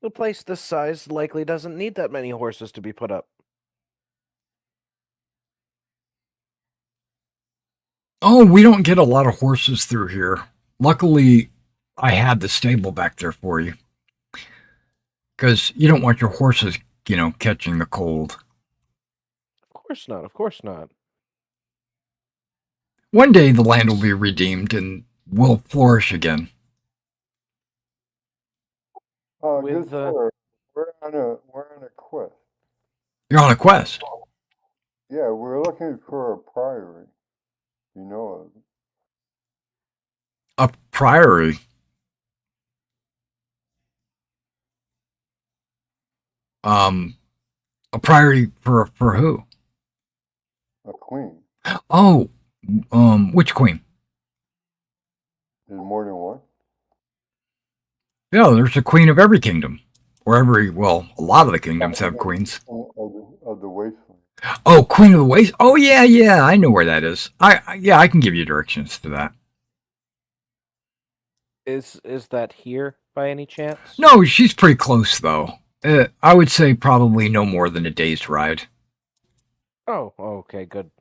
A place this size likely doesn't need that many horses to be put up. Oh, we don't get a lot of horses through here. Luckily, I had the stable back there for you. Because you don't want your horses, catching the cold. Of course not. One day the land will be redeemed and will flourish again. With we're on a quest. You're on a quest. Yeah, we're looking for a priory. You know it. A priory. A priory for who? A queen. Oh, which queen? There's more than one. Yeah, there's a queen of every kingdom, or a lot of the kingdoms have queens. Of the wasteland. Oh, Queen of the Waste. Oh yeah, I know where that is. I can give you directions to that. Is that here by any chance? No, she's pretty close though. I would say probably no more than a day's ride. Oh, okay, good.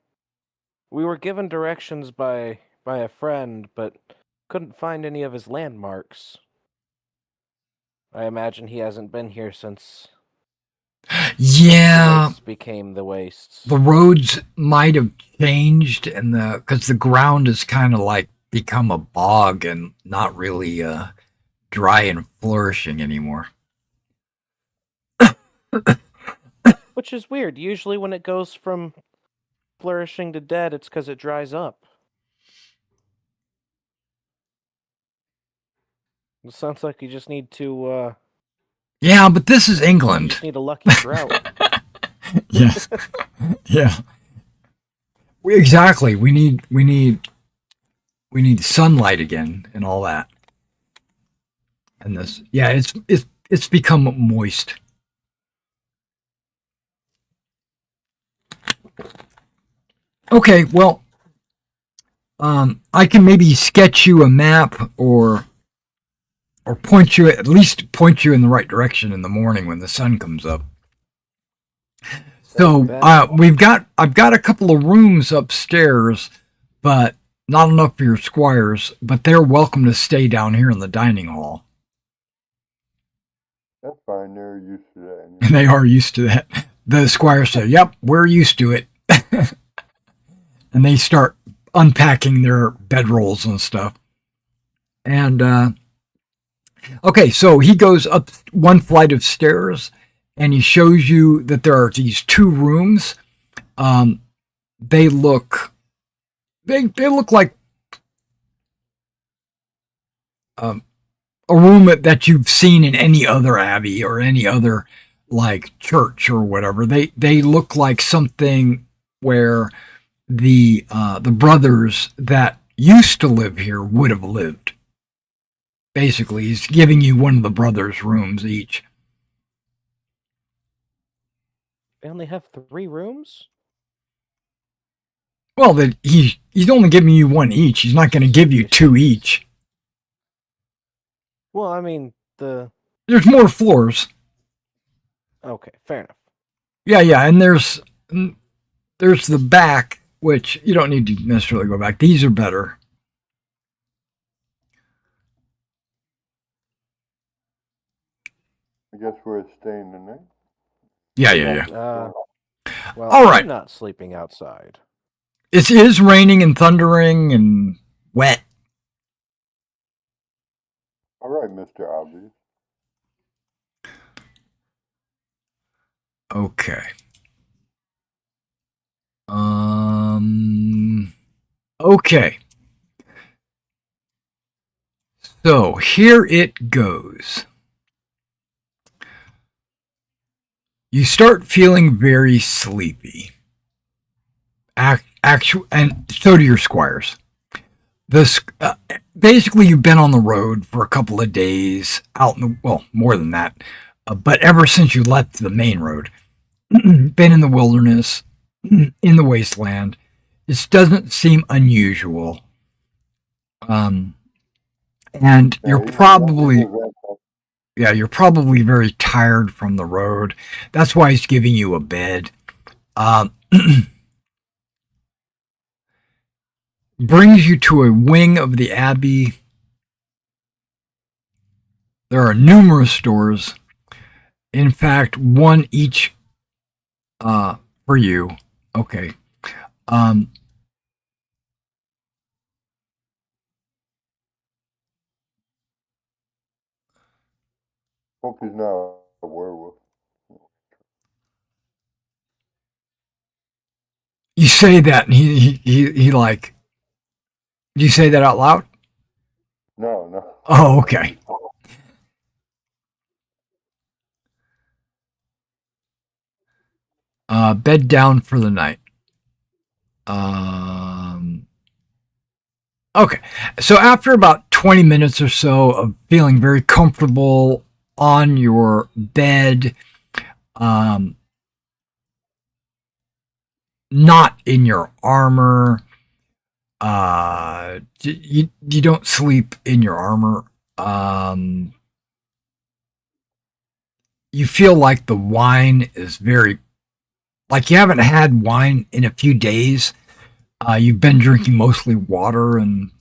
We were given directions by a friend, but couldn't find any of his landmarks. I imagine he hasn't been here since. Yeah, the wastes became the wastes. The roads might have changed, and because the ground has kind of like become a bog and not really dry and flourishing anymore. Which is weird. Usually when it goes from flourishing to dead, it's because it dries up. It sounds like you just need to, Yeah, but this is you England. just need a lucky drought. Yes. Yeah. Exactly. We need sunlight again and all that. And this, yeah, it's become moist. Okay, well, I can maybe sketch you a map or point you, at least point you in the right direction in the morning when the sun comes up. So I've got a couple of rooms upstairs, but not enough for your squires. But they're welcome to stay down here in the dining hall. That's fine. They're used to that. And they are used to that. The squires say, "Yep, we're used to it," and they start unpacking their bedrolls and stuff. And okay, so he goes up one flight of stairs, and he shows you that there are these two rooms. They look like a room that you've seen in any other abbey or any other like church or whatever. They look like something where the brothers that used to live here would have lived. Basically, he's giving you one of the brothers' rooms each. They only have 3 rooms? Well, that he's only giving you one each. He's not going to give you 2 each. Well, I mean, there's more floors. Okay, fair enough. Yeah, and there's the back, which you don't need to necessarily go back. These are better. I guess we're staying the night. Yeah. Well, all right. I'm not sleeping outside. It is raining and thundering and wet. All right, Mr. Obvious. Okay. Okay. So here it goes. You start feeling very sleepy. And so do your squires. Basically, you've been on the road for a couple of days, more than that, but ever since you left the main road, been in the wilderness, in the wasteland. This doesn't seem unusual. And you're probably very tired from the road. That's why he's giving you a bed. Brings you to a wing of the abbey. There are numerous doors. In fact, one each for you. Okay. Hope he's not a werewolf. You say that, and he like. Do you say that out loud? No. Oh, okay. Bed down for the night. Okay. So after about 20 minutes or so of feeling very comfortable on your bed, not in your armor, you don't sleep in your armor. You feel like the wine is like you haven't had wine in a few days. You've been drinking mostly water and,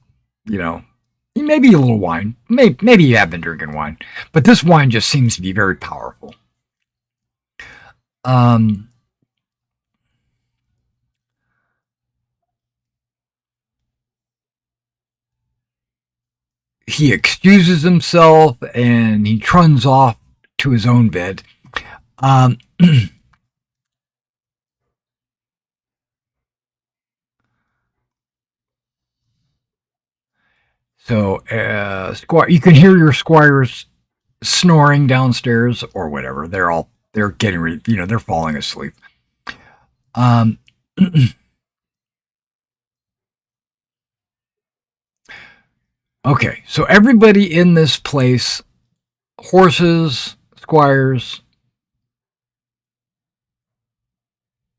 maybe a little wine. Maybe you have been drinking wine. But this wine just seems to be very powerful. He excuses himself and he truns off to his own bed. Um, so, Squire, you can hear your squires snoring downstairs or whatever. They're getting ready, they're falling asleep. Um, okay, so everybody in this place, horses, squires,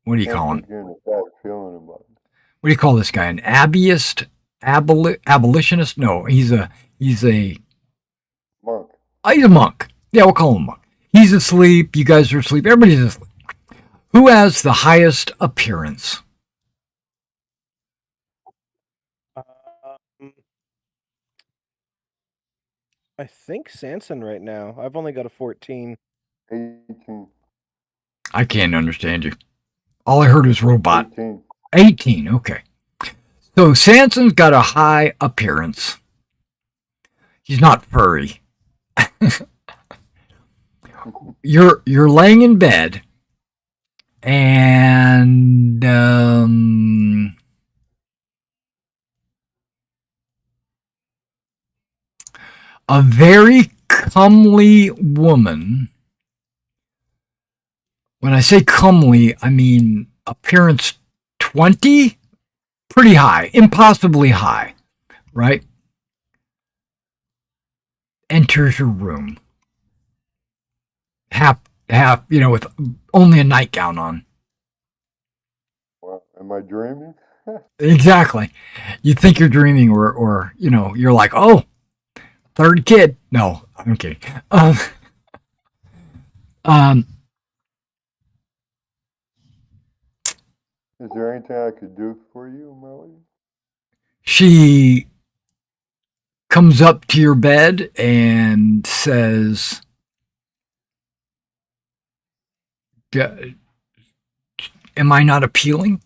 what do you call him? Getting a bad feeling about it. What do you call this guy? An abeist, abolitionist? No, he's a Monk. he's a monk. Yeah, we'll call him a monk. He's asleep. You guys are asleep. Everybody's asleep. Who has the highest appearance? Um, I think Sanson right now. I've only got a 14. 18. I can't understand you. All I heard was robot. 18. 18. Okay. So Sanson's got a high appearance. He's not furry. You're laying in bed, and a very comely woman. When I say comely, I mean appearance 20, pretty high, impossibly high, right? Enters your room. Half, with only a nightgown on. Well, am I dreaming? Exactly. You think you're dreaming, or you're like, oh, third kid. No, I'm kidding. Is there anything I could do for you, Melody? She comes up to your bed and says, am I not appealing?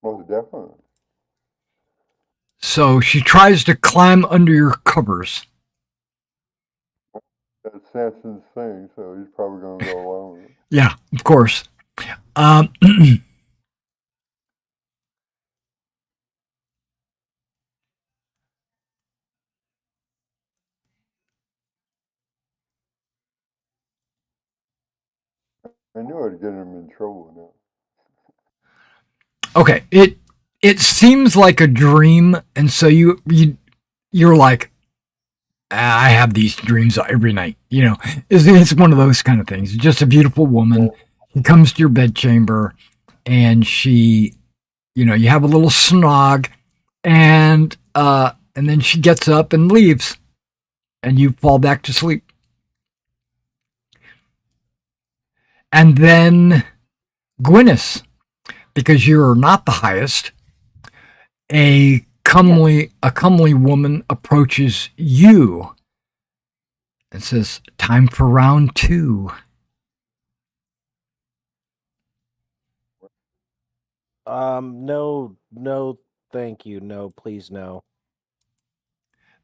Most definitely. So she tries to climb under your covers. That's Sanson's thing, so he's probably going to go along with it. Yeah, of course. I knew I'd get him in trouble now. Okay, it seems like a dream, and so you're like, I have these dreams every night. It's one of those kind of things. It's just a beautiful woman. She comes to your bedchamber, and she, you have a little snog, and then she gets up and leaves, and you fall back to sleep. And then Gwyneth, because you're not the highest, a comely woman approaches you and says, time for round 2. No, thank you. No, please, no.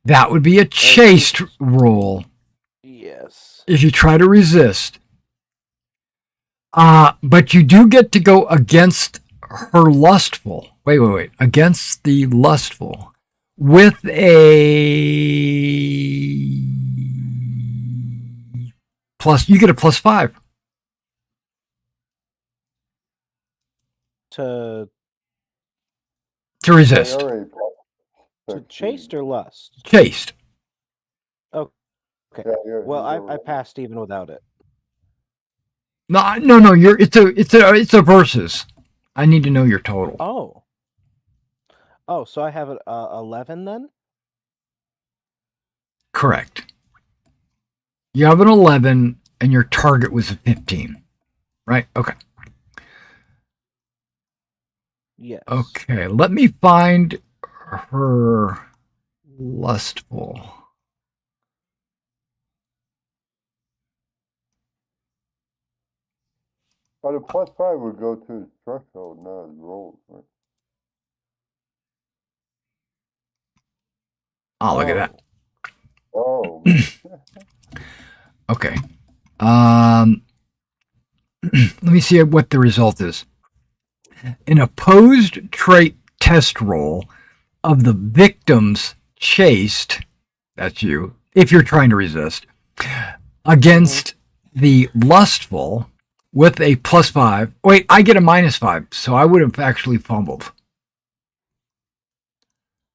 That would be a chaste roll. Yes. If you try to resist. But you do get to go against her lustful. Wait. Against the lustful. With a plus, you get a +5. To resist. To chaste or lust? Chaste. Oh, okay. Yeah, well, I passed even without it. No. It's a versus. I need to know your total. Oh, so I have 11 then? Correct. You have an 11, and your target was a 15, right? Okay. Yes. Okay, let me find her lustful. But a +5 would go to his threshold, not his rolls, right? Oh, look at that. Oh. Okay. Let me see what the result is. An opposed trait test roll of the victim's chaste, that's you, if you're trying to resist, against the lustful with a +5. Wait, I get a -5, so I would have actually fumbled.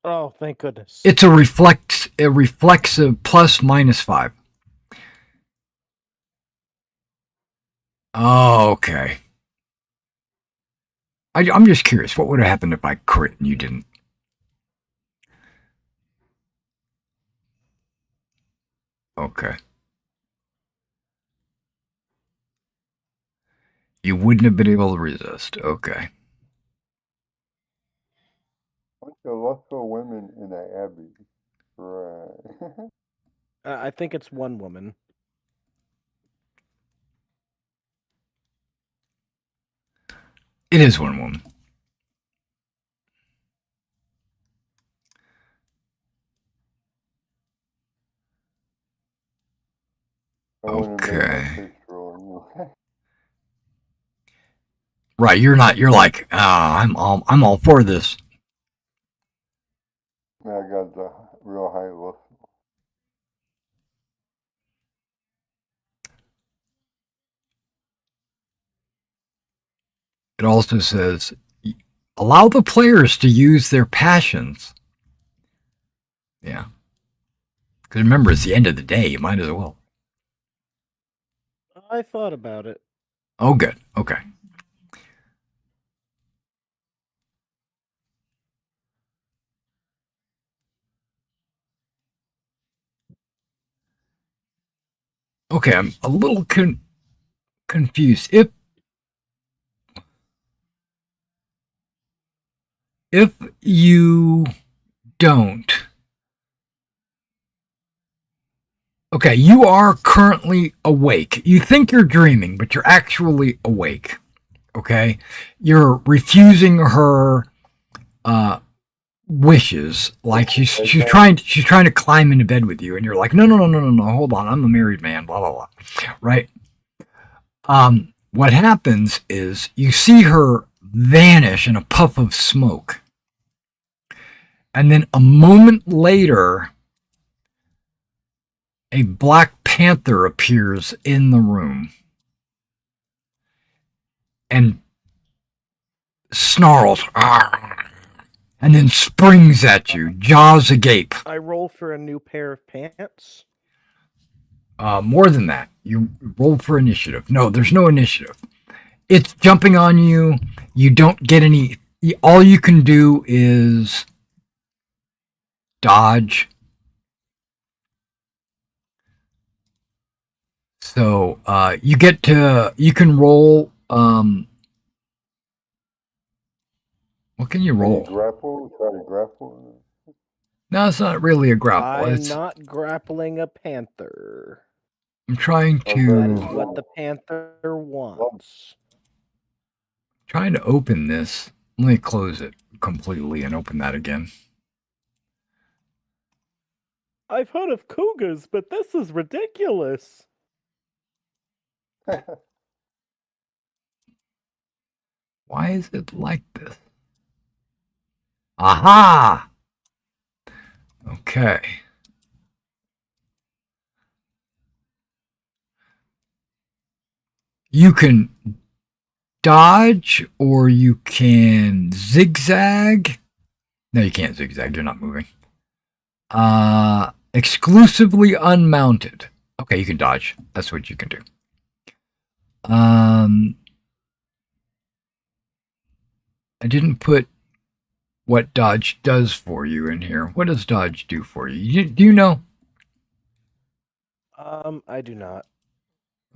Oh, thank goodness. It's a reflexive +/-5. Oh, okay. I'm just curious. What would have happened if I crit and you didn't? Okay. You wouldn't have been able to resist. Okay. Bunch of lustful women in the abbey. Right. I think it's one woman. It is one woman. Okay. Right, you're not. You're like, I'm all for this. I got the real high lust. It also says, allow the players to use their passions. Yeah. Because remember, it's the end of the day. You might as well. I thought about it. Oh, good. Okay. Okay, I'm a little confused. If you don't, okay, you are currently awake. You think you're dreaming, but you're actually awake. Okay, you're refusing her wishes. Like she's trying to climb into bed with you, and you're like, no, hold on, I'm a married man. Blah blah blah. Right. What happens is you see her vanish in a puff of smoke. And then a moment later, a Black Panther appears in the room and snarls, and then springs at you, jaws agape. I roll for a new pair of pants. More than that, you roll for initiative. No, there's no initiative. It's jumping on you. You don't get any. All you can do is dodge. So you can roll. What can you roll? Grapple? Try to grapple? No, it's not really a grapple. I'm not grappling a panther. I'm trying to. That is what the panther wants. Trying to open this. Let me close it completely and open that again. I've heard of cougars, but this is ridiculous. Why is it like this? Aha! Okay. You can dodge or you can zigzag. No, you can't zigzag. You're not moving. Exclusively unmounted. Okay, you can dodge. That's what you can do. I didn't put what dodge does for you in here. What does dodge do for you? Do you know? I do not.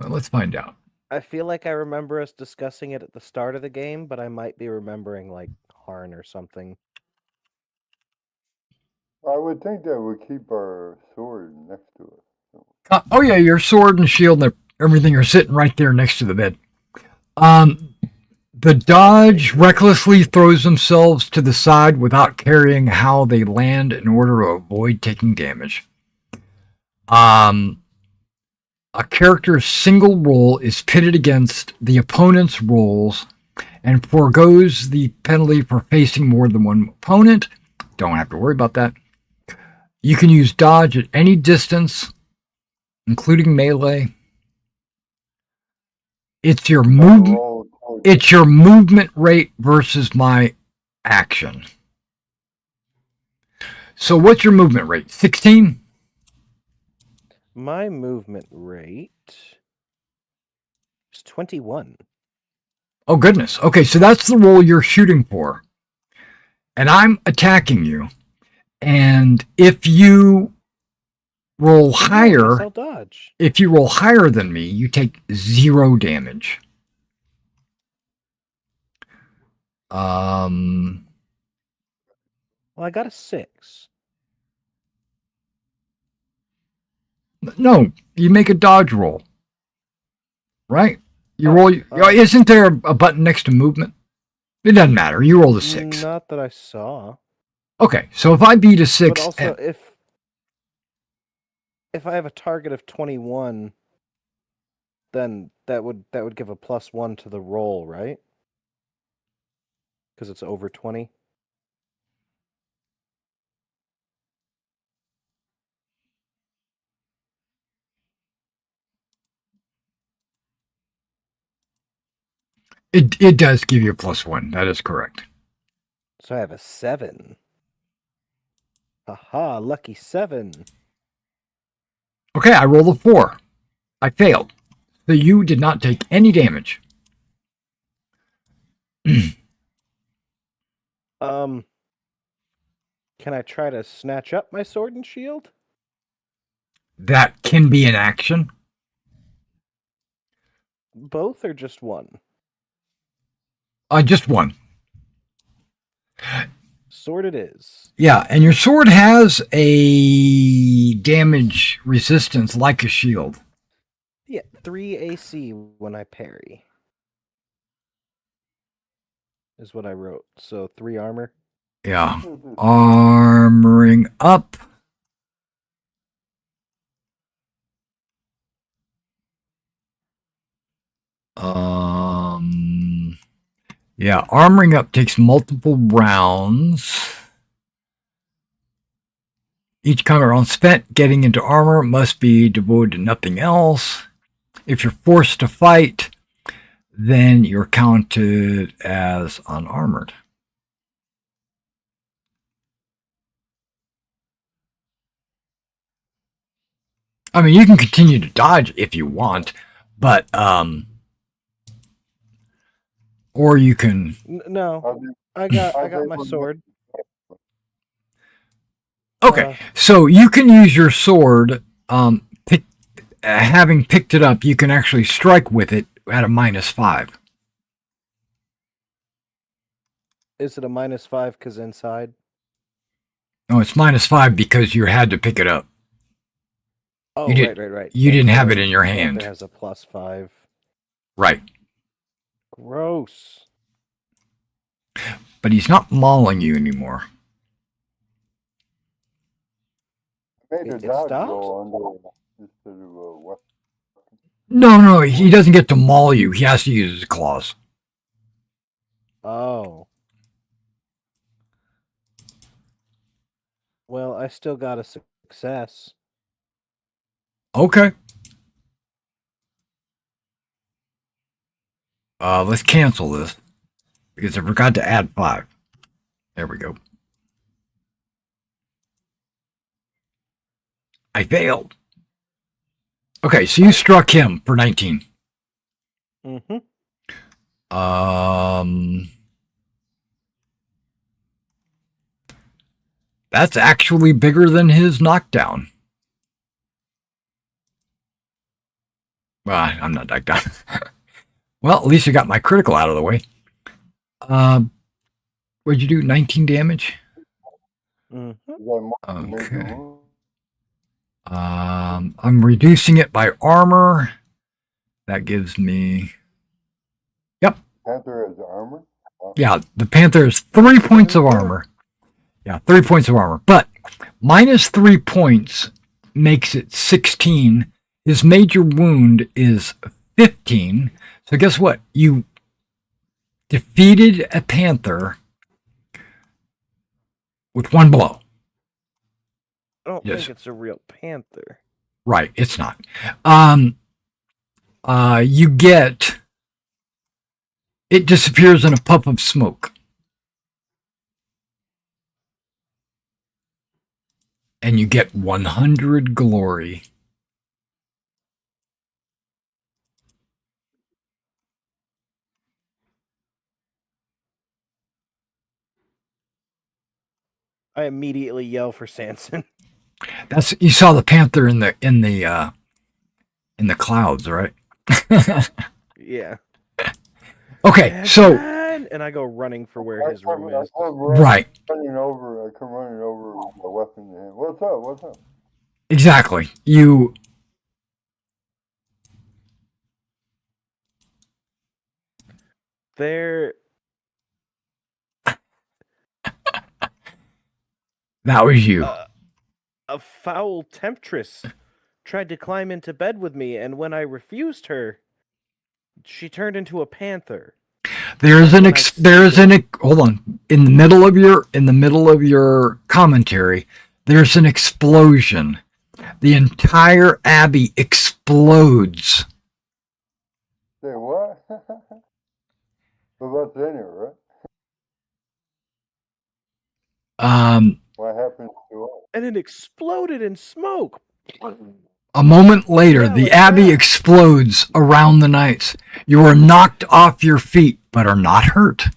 Well, let's find out. I feel like I remember us discussing it at the start of the game, but I might be remembering like Harn or something. I would think that would keep our sword next to it. Oh yeah, your sword and shield and everything are sitting right there next to the bed. The dodge recklessly throws themselves to the side without caring how they land in order to avoid taking damage. A character's single roll is pitted against the opponent's rolls and foregoes the penalty for facing more than one opponent. Don't have to worry about that. You can use dodge at any distance, including melee. It's your movement rate versus my action. So what's your movement rate? 16? My movement rate is 21. Oh, goodness. Okay, so that's the roll you're shooting for. And I'm attacking you. And if you roll higher, I'll dodge. if you roll higher than me, you take 0 damage. Well, I got a 6. No, you make a dodge roll. Right? You roll. Isn't there a button next to movement? It doesn't matter. You roll a 6. Not that I saw. Okay, so if I beat a 6, But also, if I have a target of 21, then that would give a +1 to the roll, right? Because it's over 20. it does give you a +1. That is correct. So I have a 7. Haha, lucky 7. Okay, I rolled a 4. I failed. So you did not take any damage. Can I try to snatch up my sword and shield? That can be an action. Both or just one? Just one. Sword it is. Yeah, and your sword has a damage resistance like a shield. Yeah, 3 AC when I parry. Is what I wrote. So 3 armor. Yeah. Armoring up. Yeah, armoring up takes multiple rounds. Each combat round spent getting into armor must be devoted to nothing else. If you're forced to fight, then you're counted as unarmored. I mean, you can continue to dodge if you want, but or you can. No, I got my sword. Okay, so you can use your sword. Having picked it up, you can actually strike with it at a -5. Is it a -5 because inside? No, it's -5 because you had to pick it up. Oh, right. You didn't have it in your hand. It has a +5. Right. Gross. But he's not mauling you anymore. Made a It dodge stopped? roll under instead of a weapon. No, he doesn't get to maul you. He has to use his claws. Oh. Well, I still got a success. Okay. Let's cancel this because I forgot to add 5. There we go. I failed. Okay, so you struck him for 19. Mm-hmm. That's actually bigger than his knockdown. Well, I'm not knocked down. Well, at least I got my critical out of the way. What'd you do? 19 damage? Mm-hmm. Okay. I'm reducing it by armor. That gives me... Yep. Panther has armor? Yeah, the Panther has 3 points of armor. Yeah, 3 points of armor. But -3 points makes it 16 His major wound is 15. So guess what? You defeated a panther with one blow. I don't Yes. think it's a real panther. Right, it's not. You get... It disappears in a puff of smoke. And you get 100 glory. I immediately yell for Sanson. That's you saw the panther in the clouds, right? Yeah. Okay, so And I go running for where his room is. right, I come running over with my weapon in hand. What's up? What's up? exactly. You There. that was you. A foul temptress tried to climb into bed with me, and when I refused her, she turned into a panther. Hold on. In the middle of your commentary, there's an explosion. The entire abbey explodes. Say what? But what's in it, right? What happened to us? And it exploded in smoke. A moment later, Yeah, the like abbey that. explodes around the knights. You are knocked off your feet, but are not hurt.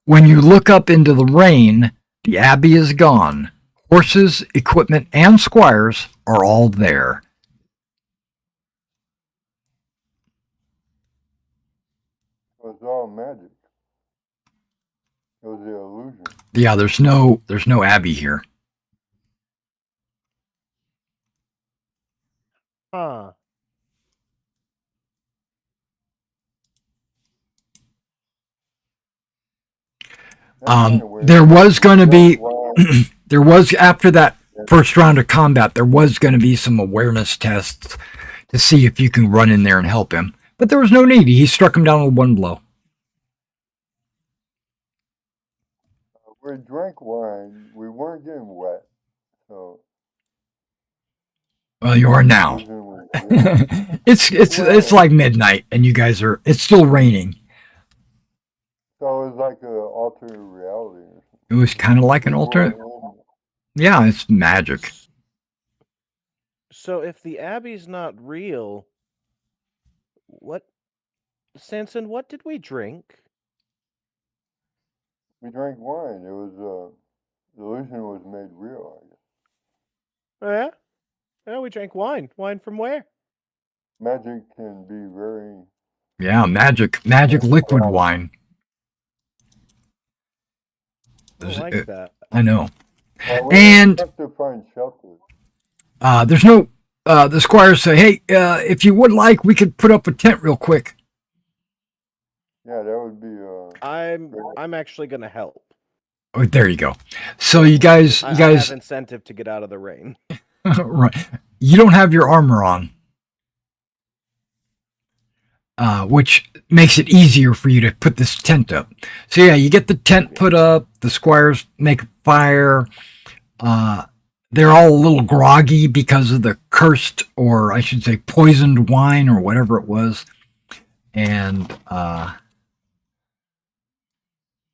When you look up into the rain, the abbey is gone. Horses, equipment, and squires are all there. It was all magic. It was the illusion. Yeah, there's no abbey here. Huh. There was going to be, there was after that first round of combat, there was going to be some awareness tests to see if you can run in there and help him. But there was no need. He struck him down with one blow. We drank wine. We weren't getting wet. So. Well, you are now. It's like midnight, and you guys are. It's still raining. So it was like an alternate reality. It was kind of like an alternate. Yeah, it's magic. So if the abbey's not real, Sanson, what did we drink? We drank wine. It was the illusion was made real, I guess. Oh, yeah? Yeah, we drank wine. Wine from where? Magic can be very... Yeah, magic liquid wine. I like that. I know. And have to find shelter. There's no... the squires say, hey, if you would like, we could put up a tent real quick. Yeah, that would be... I'm actually going to help. Oh, there you go. So you guys... I have incentive to get out of the rain. Right. You don't have your armor on. Which makes it easier for you to put this tent up. So yeah, you get the tent put up, the squires make a fire. They're all a little groggy because of the cursed, or I should say poisoned wine or whatever it was. And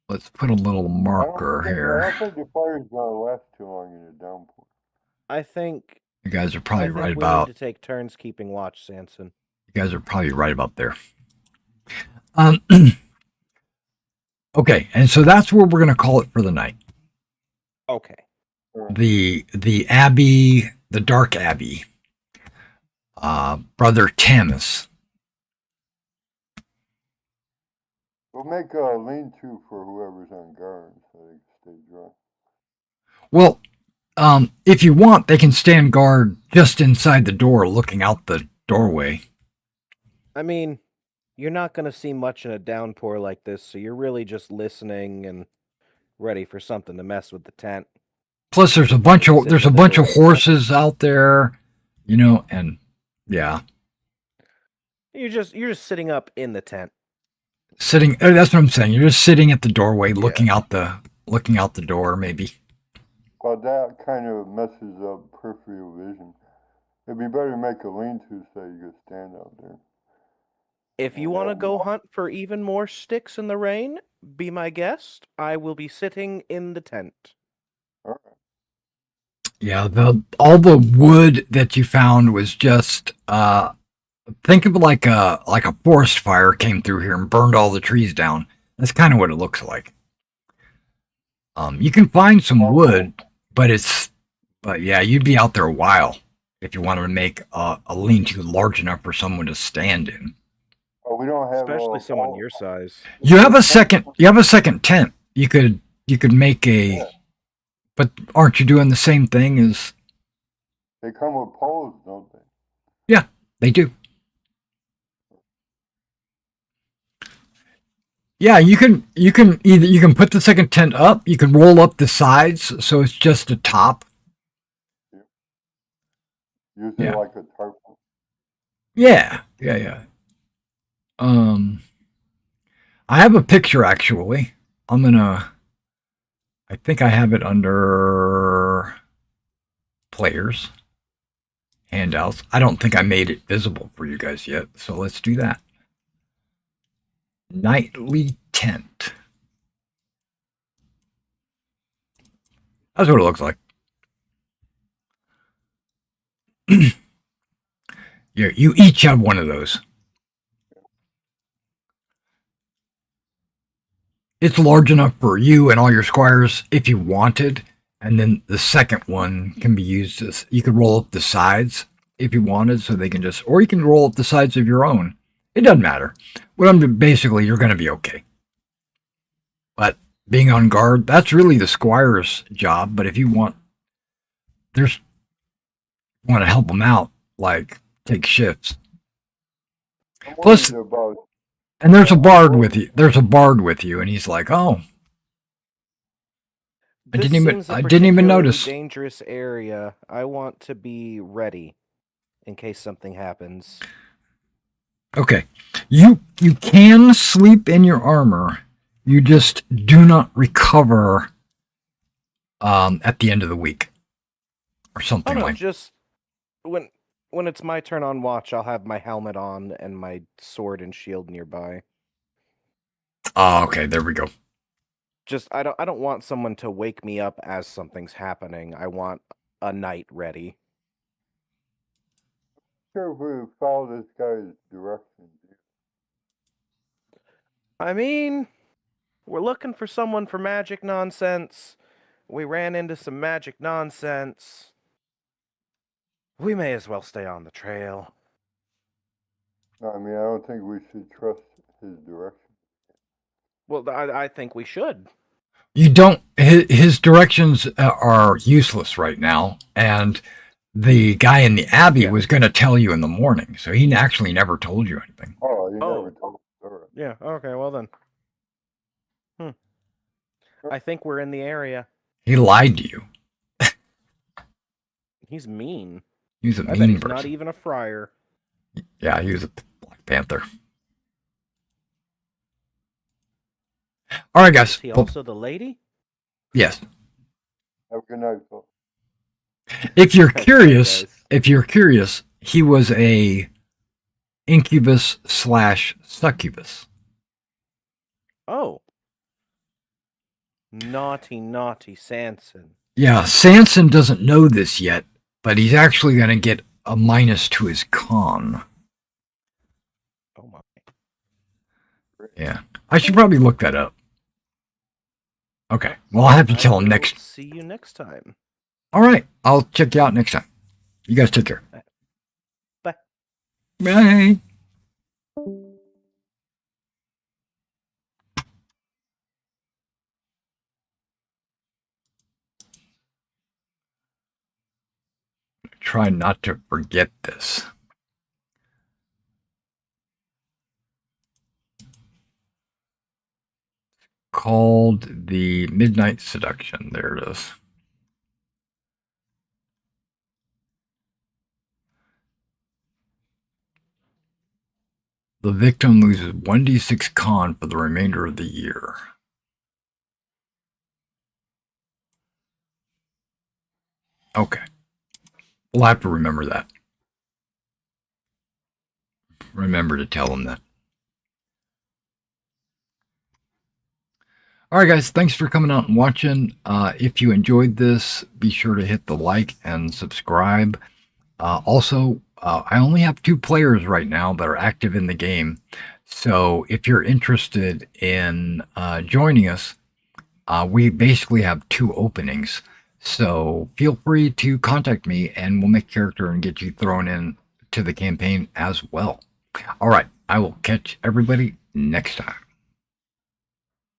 let's put a little marker here. I don't think the fire's gonna last too long in a downpour. I think you guys are probably right we about. Need to take turns keeping watch, Sanson. You guys are probably right about there. Okay, and so that's where we're going to call it for the night. Okay. The Abbey, the Dark Abbey. Brother Tamis. We'll make a lean-to for whoever's on guard so they can stay dry. Well, if you want, they can stand guard just inside the door looking out the doorway. I mean, you're not going to see much in a downpour like this, so you're really just listening and ready for something to mess with the tent. Plus, there's a bunch of horses out there, you know, and Yeah. You're just sitting up in the tent. Sitting. That's what I'm saying. You're just sitting at the doorway, looking out the door, maybe. But that kind of messes up peripheral vision. It'd be better to make a lean-to so you could stand out there. If you want to go hunt for even more sticks in the rain, be my guest. I will be sitting in the tent. All right. Yeah. All the wood that you found was just. Think of it like a forest fire came through here and burned all the trees down. That's kind of what it looks like. You can find some wood, but yeah, you'd be out there a while if you wanted to make a lean-to large enough for someone to stand in. Oh, we don't have Especially someone your size. You have a second tent. You could make a, but aren't you doing the same thing as? They come with poles, don't they? Yeah, they do. Yeah, you can put the second tent up. You can roll up the sides so it's just a top. Use it like a tarp. Yeah. I have a picture actually. I think I have it under players, handouts. I don't think I made it visible for you guys yet, so let's do that. Nightly tent. That's what it looks like. You each have one of those. It's large enough for you and all your squires if you wanted, and then the second one can be used as you could roll up the sides if you wanted, so they can or you can roll up the sides of your own. It doesn't matter. Basically, you're going to be okay. But being on guard, that's really the squire's job. But if you want to help them out, like take shifts. Plus, and there's a bard with you. And he's like, "Oh, I didn't even notice." Dangerous area. I want to be ready in case something happens. Okay, you can sleep in your armor. You just do not recover at the end of the week or something like. Just when it's my turn on watch, I'll have my helmet on and my sword and shield nearby. Oh, okay, there we go. Just I don't want someone to wake me up as something's happening. I want a knight ready. Sure, if we follow this guy's directions. I mean, we're looking for someone for magic nonsense. We ran into some magic nonsense. We may as well stay on the trail. I mean, I don't think we should trust his direction. Well, I think we should. You don't. His directions are useless right now, and the guy in the abbey was going to tell you in the morning, so he actually never told you anything. Oh, he never told us. All right. Yeah. Okay. Well then. I think we're in the area. He lied to you. He's mean. He's a I bet mean he's person. not even a friar. Yeah, he was a Black Panther. All right, guys. Is he also the lady? Yes. Have a good night, folks. If you're curious, he was a incubus/succubus. Oh. Naughty Sanson. Yeah, Sanson doesn't know this yet, but he's actually going to get a minus to his con. Oh my. Yeah. I should probably look that up. Okay. Well, I'll have to tell him next. See you next time. All right. I'll check you out next time. You guys take care. Bye. Bye. Try not to forget this. Called the Midnight Seduction. There it is. The victim loses 1d6 con for the remainder of the year. Okay. We'll have to remember that. Remember to tell them that. All right, guys, thanks for coming out and watching. If you enjoyed this, be sure to hit the like and subscribe. Also, I only have 2 players right now that are active in the game. So if you're interested in joining us, we basically have 2 openings. So feel free to contact me and we'll make a character and get you thrown in to the campaign as well. All right, I will catch everybody next time.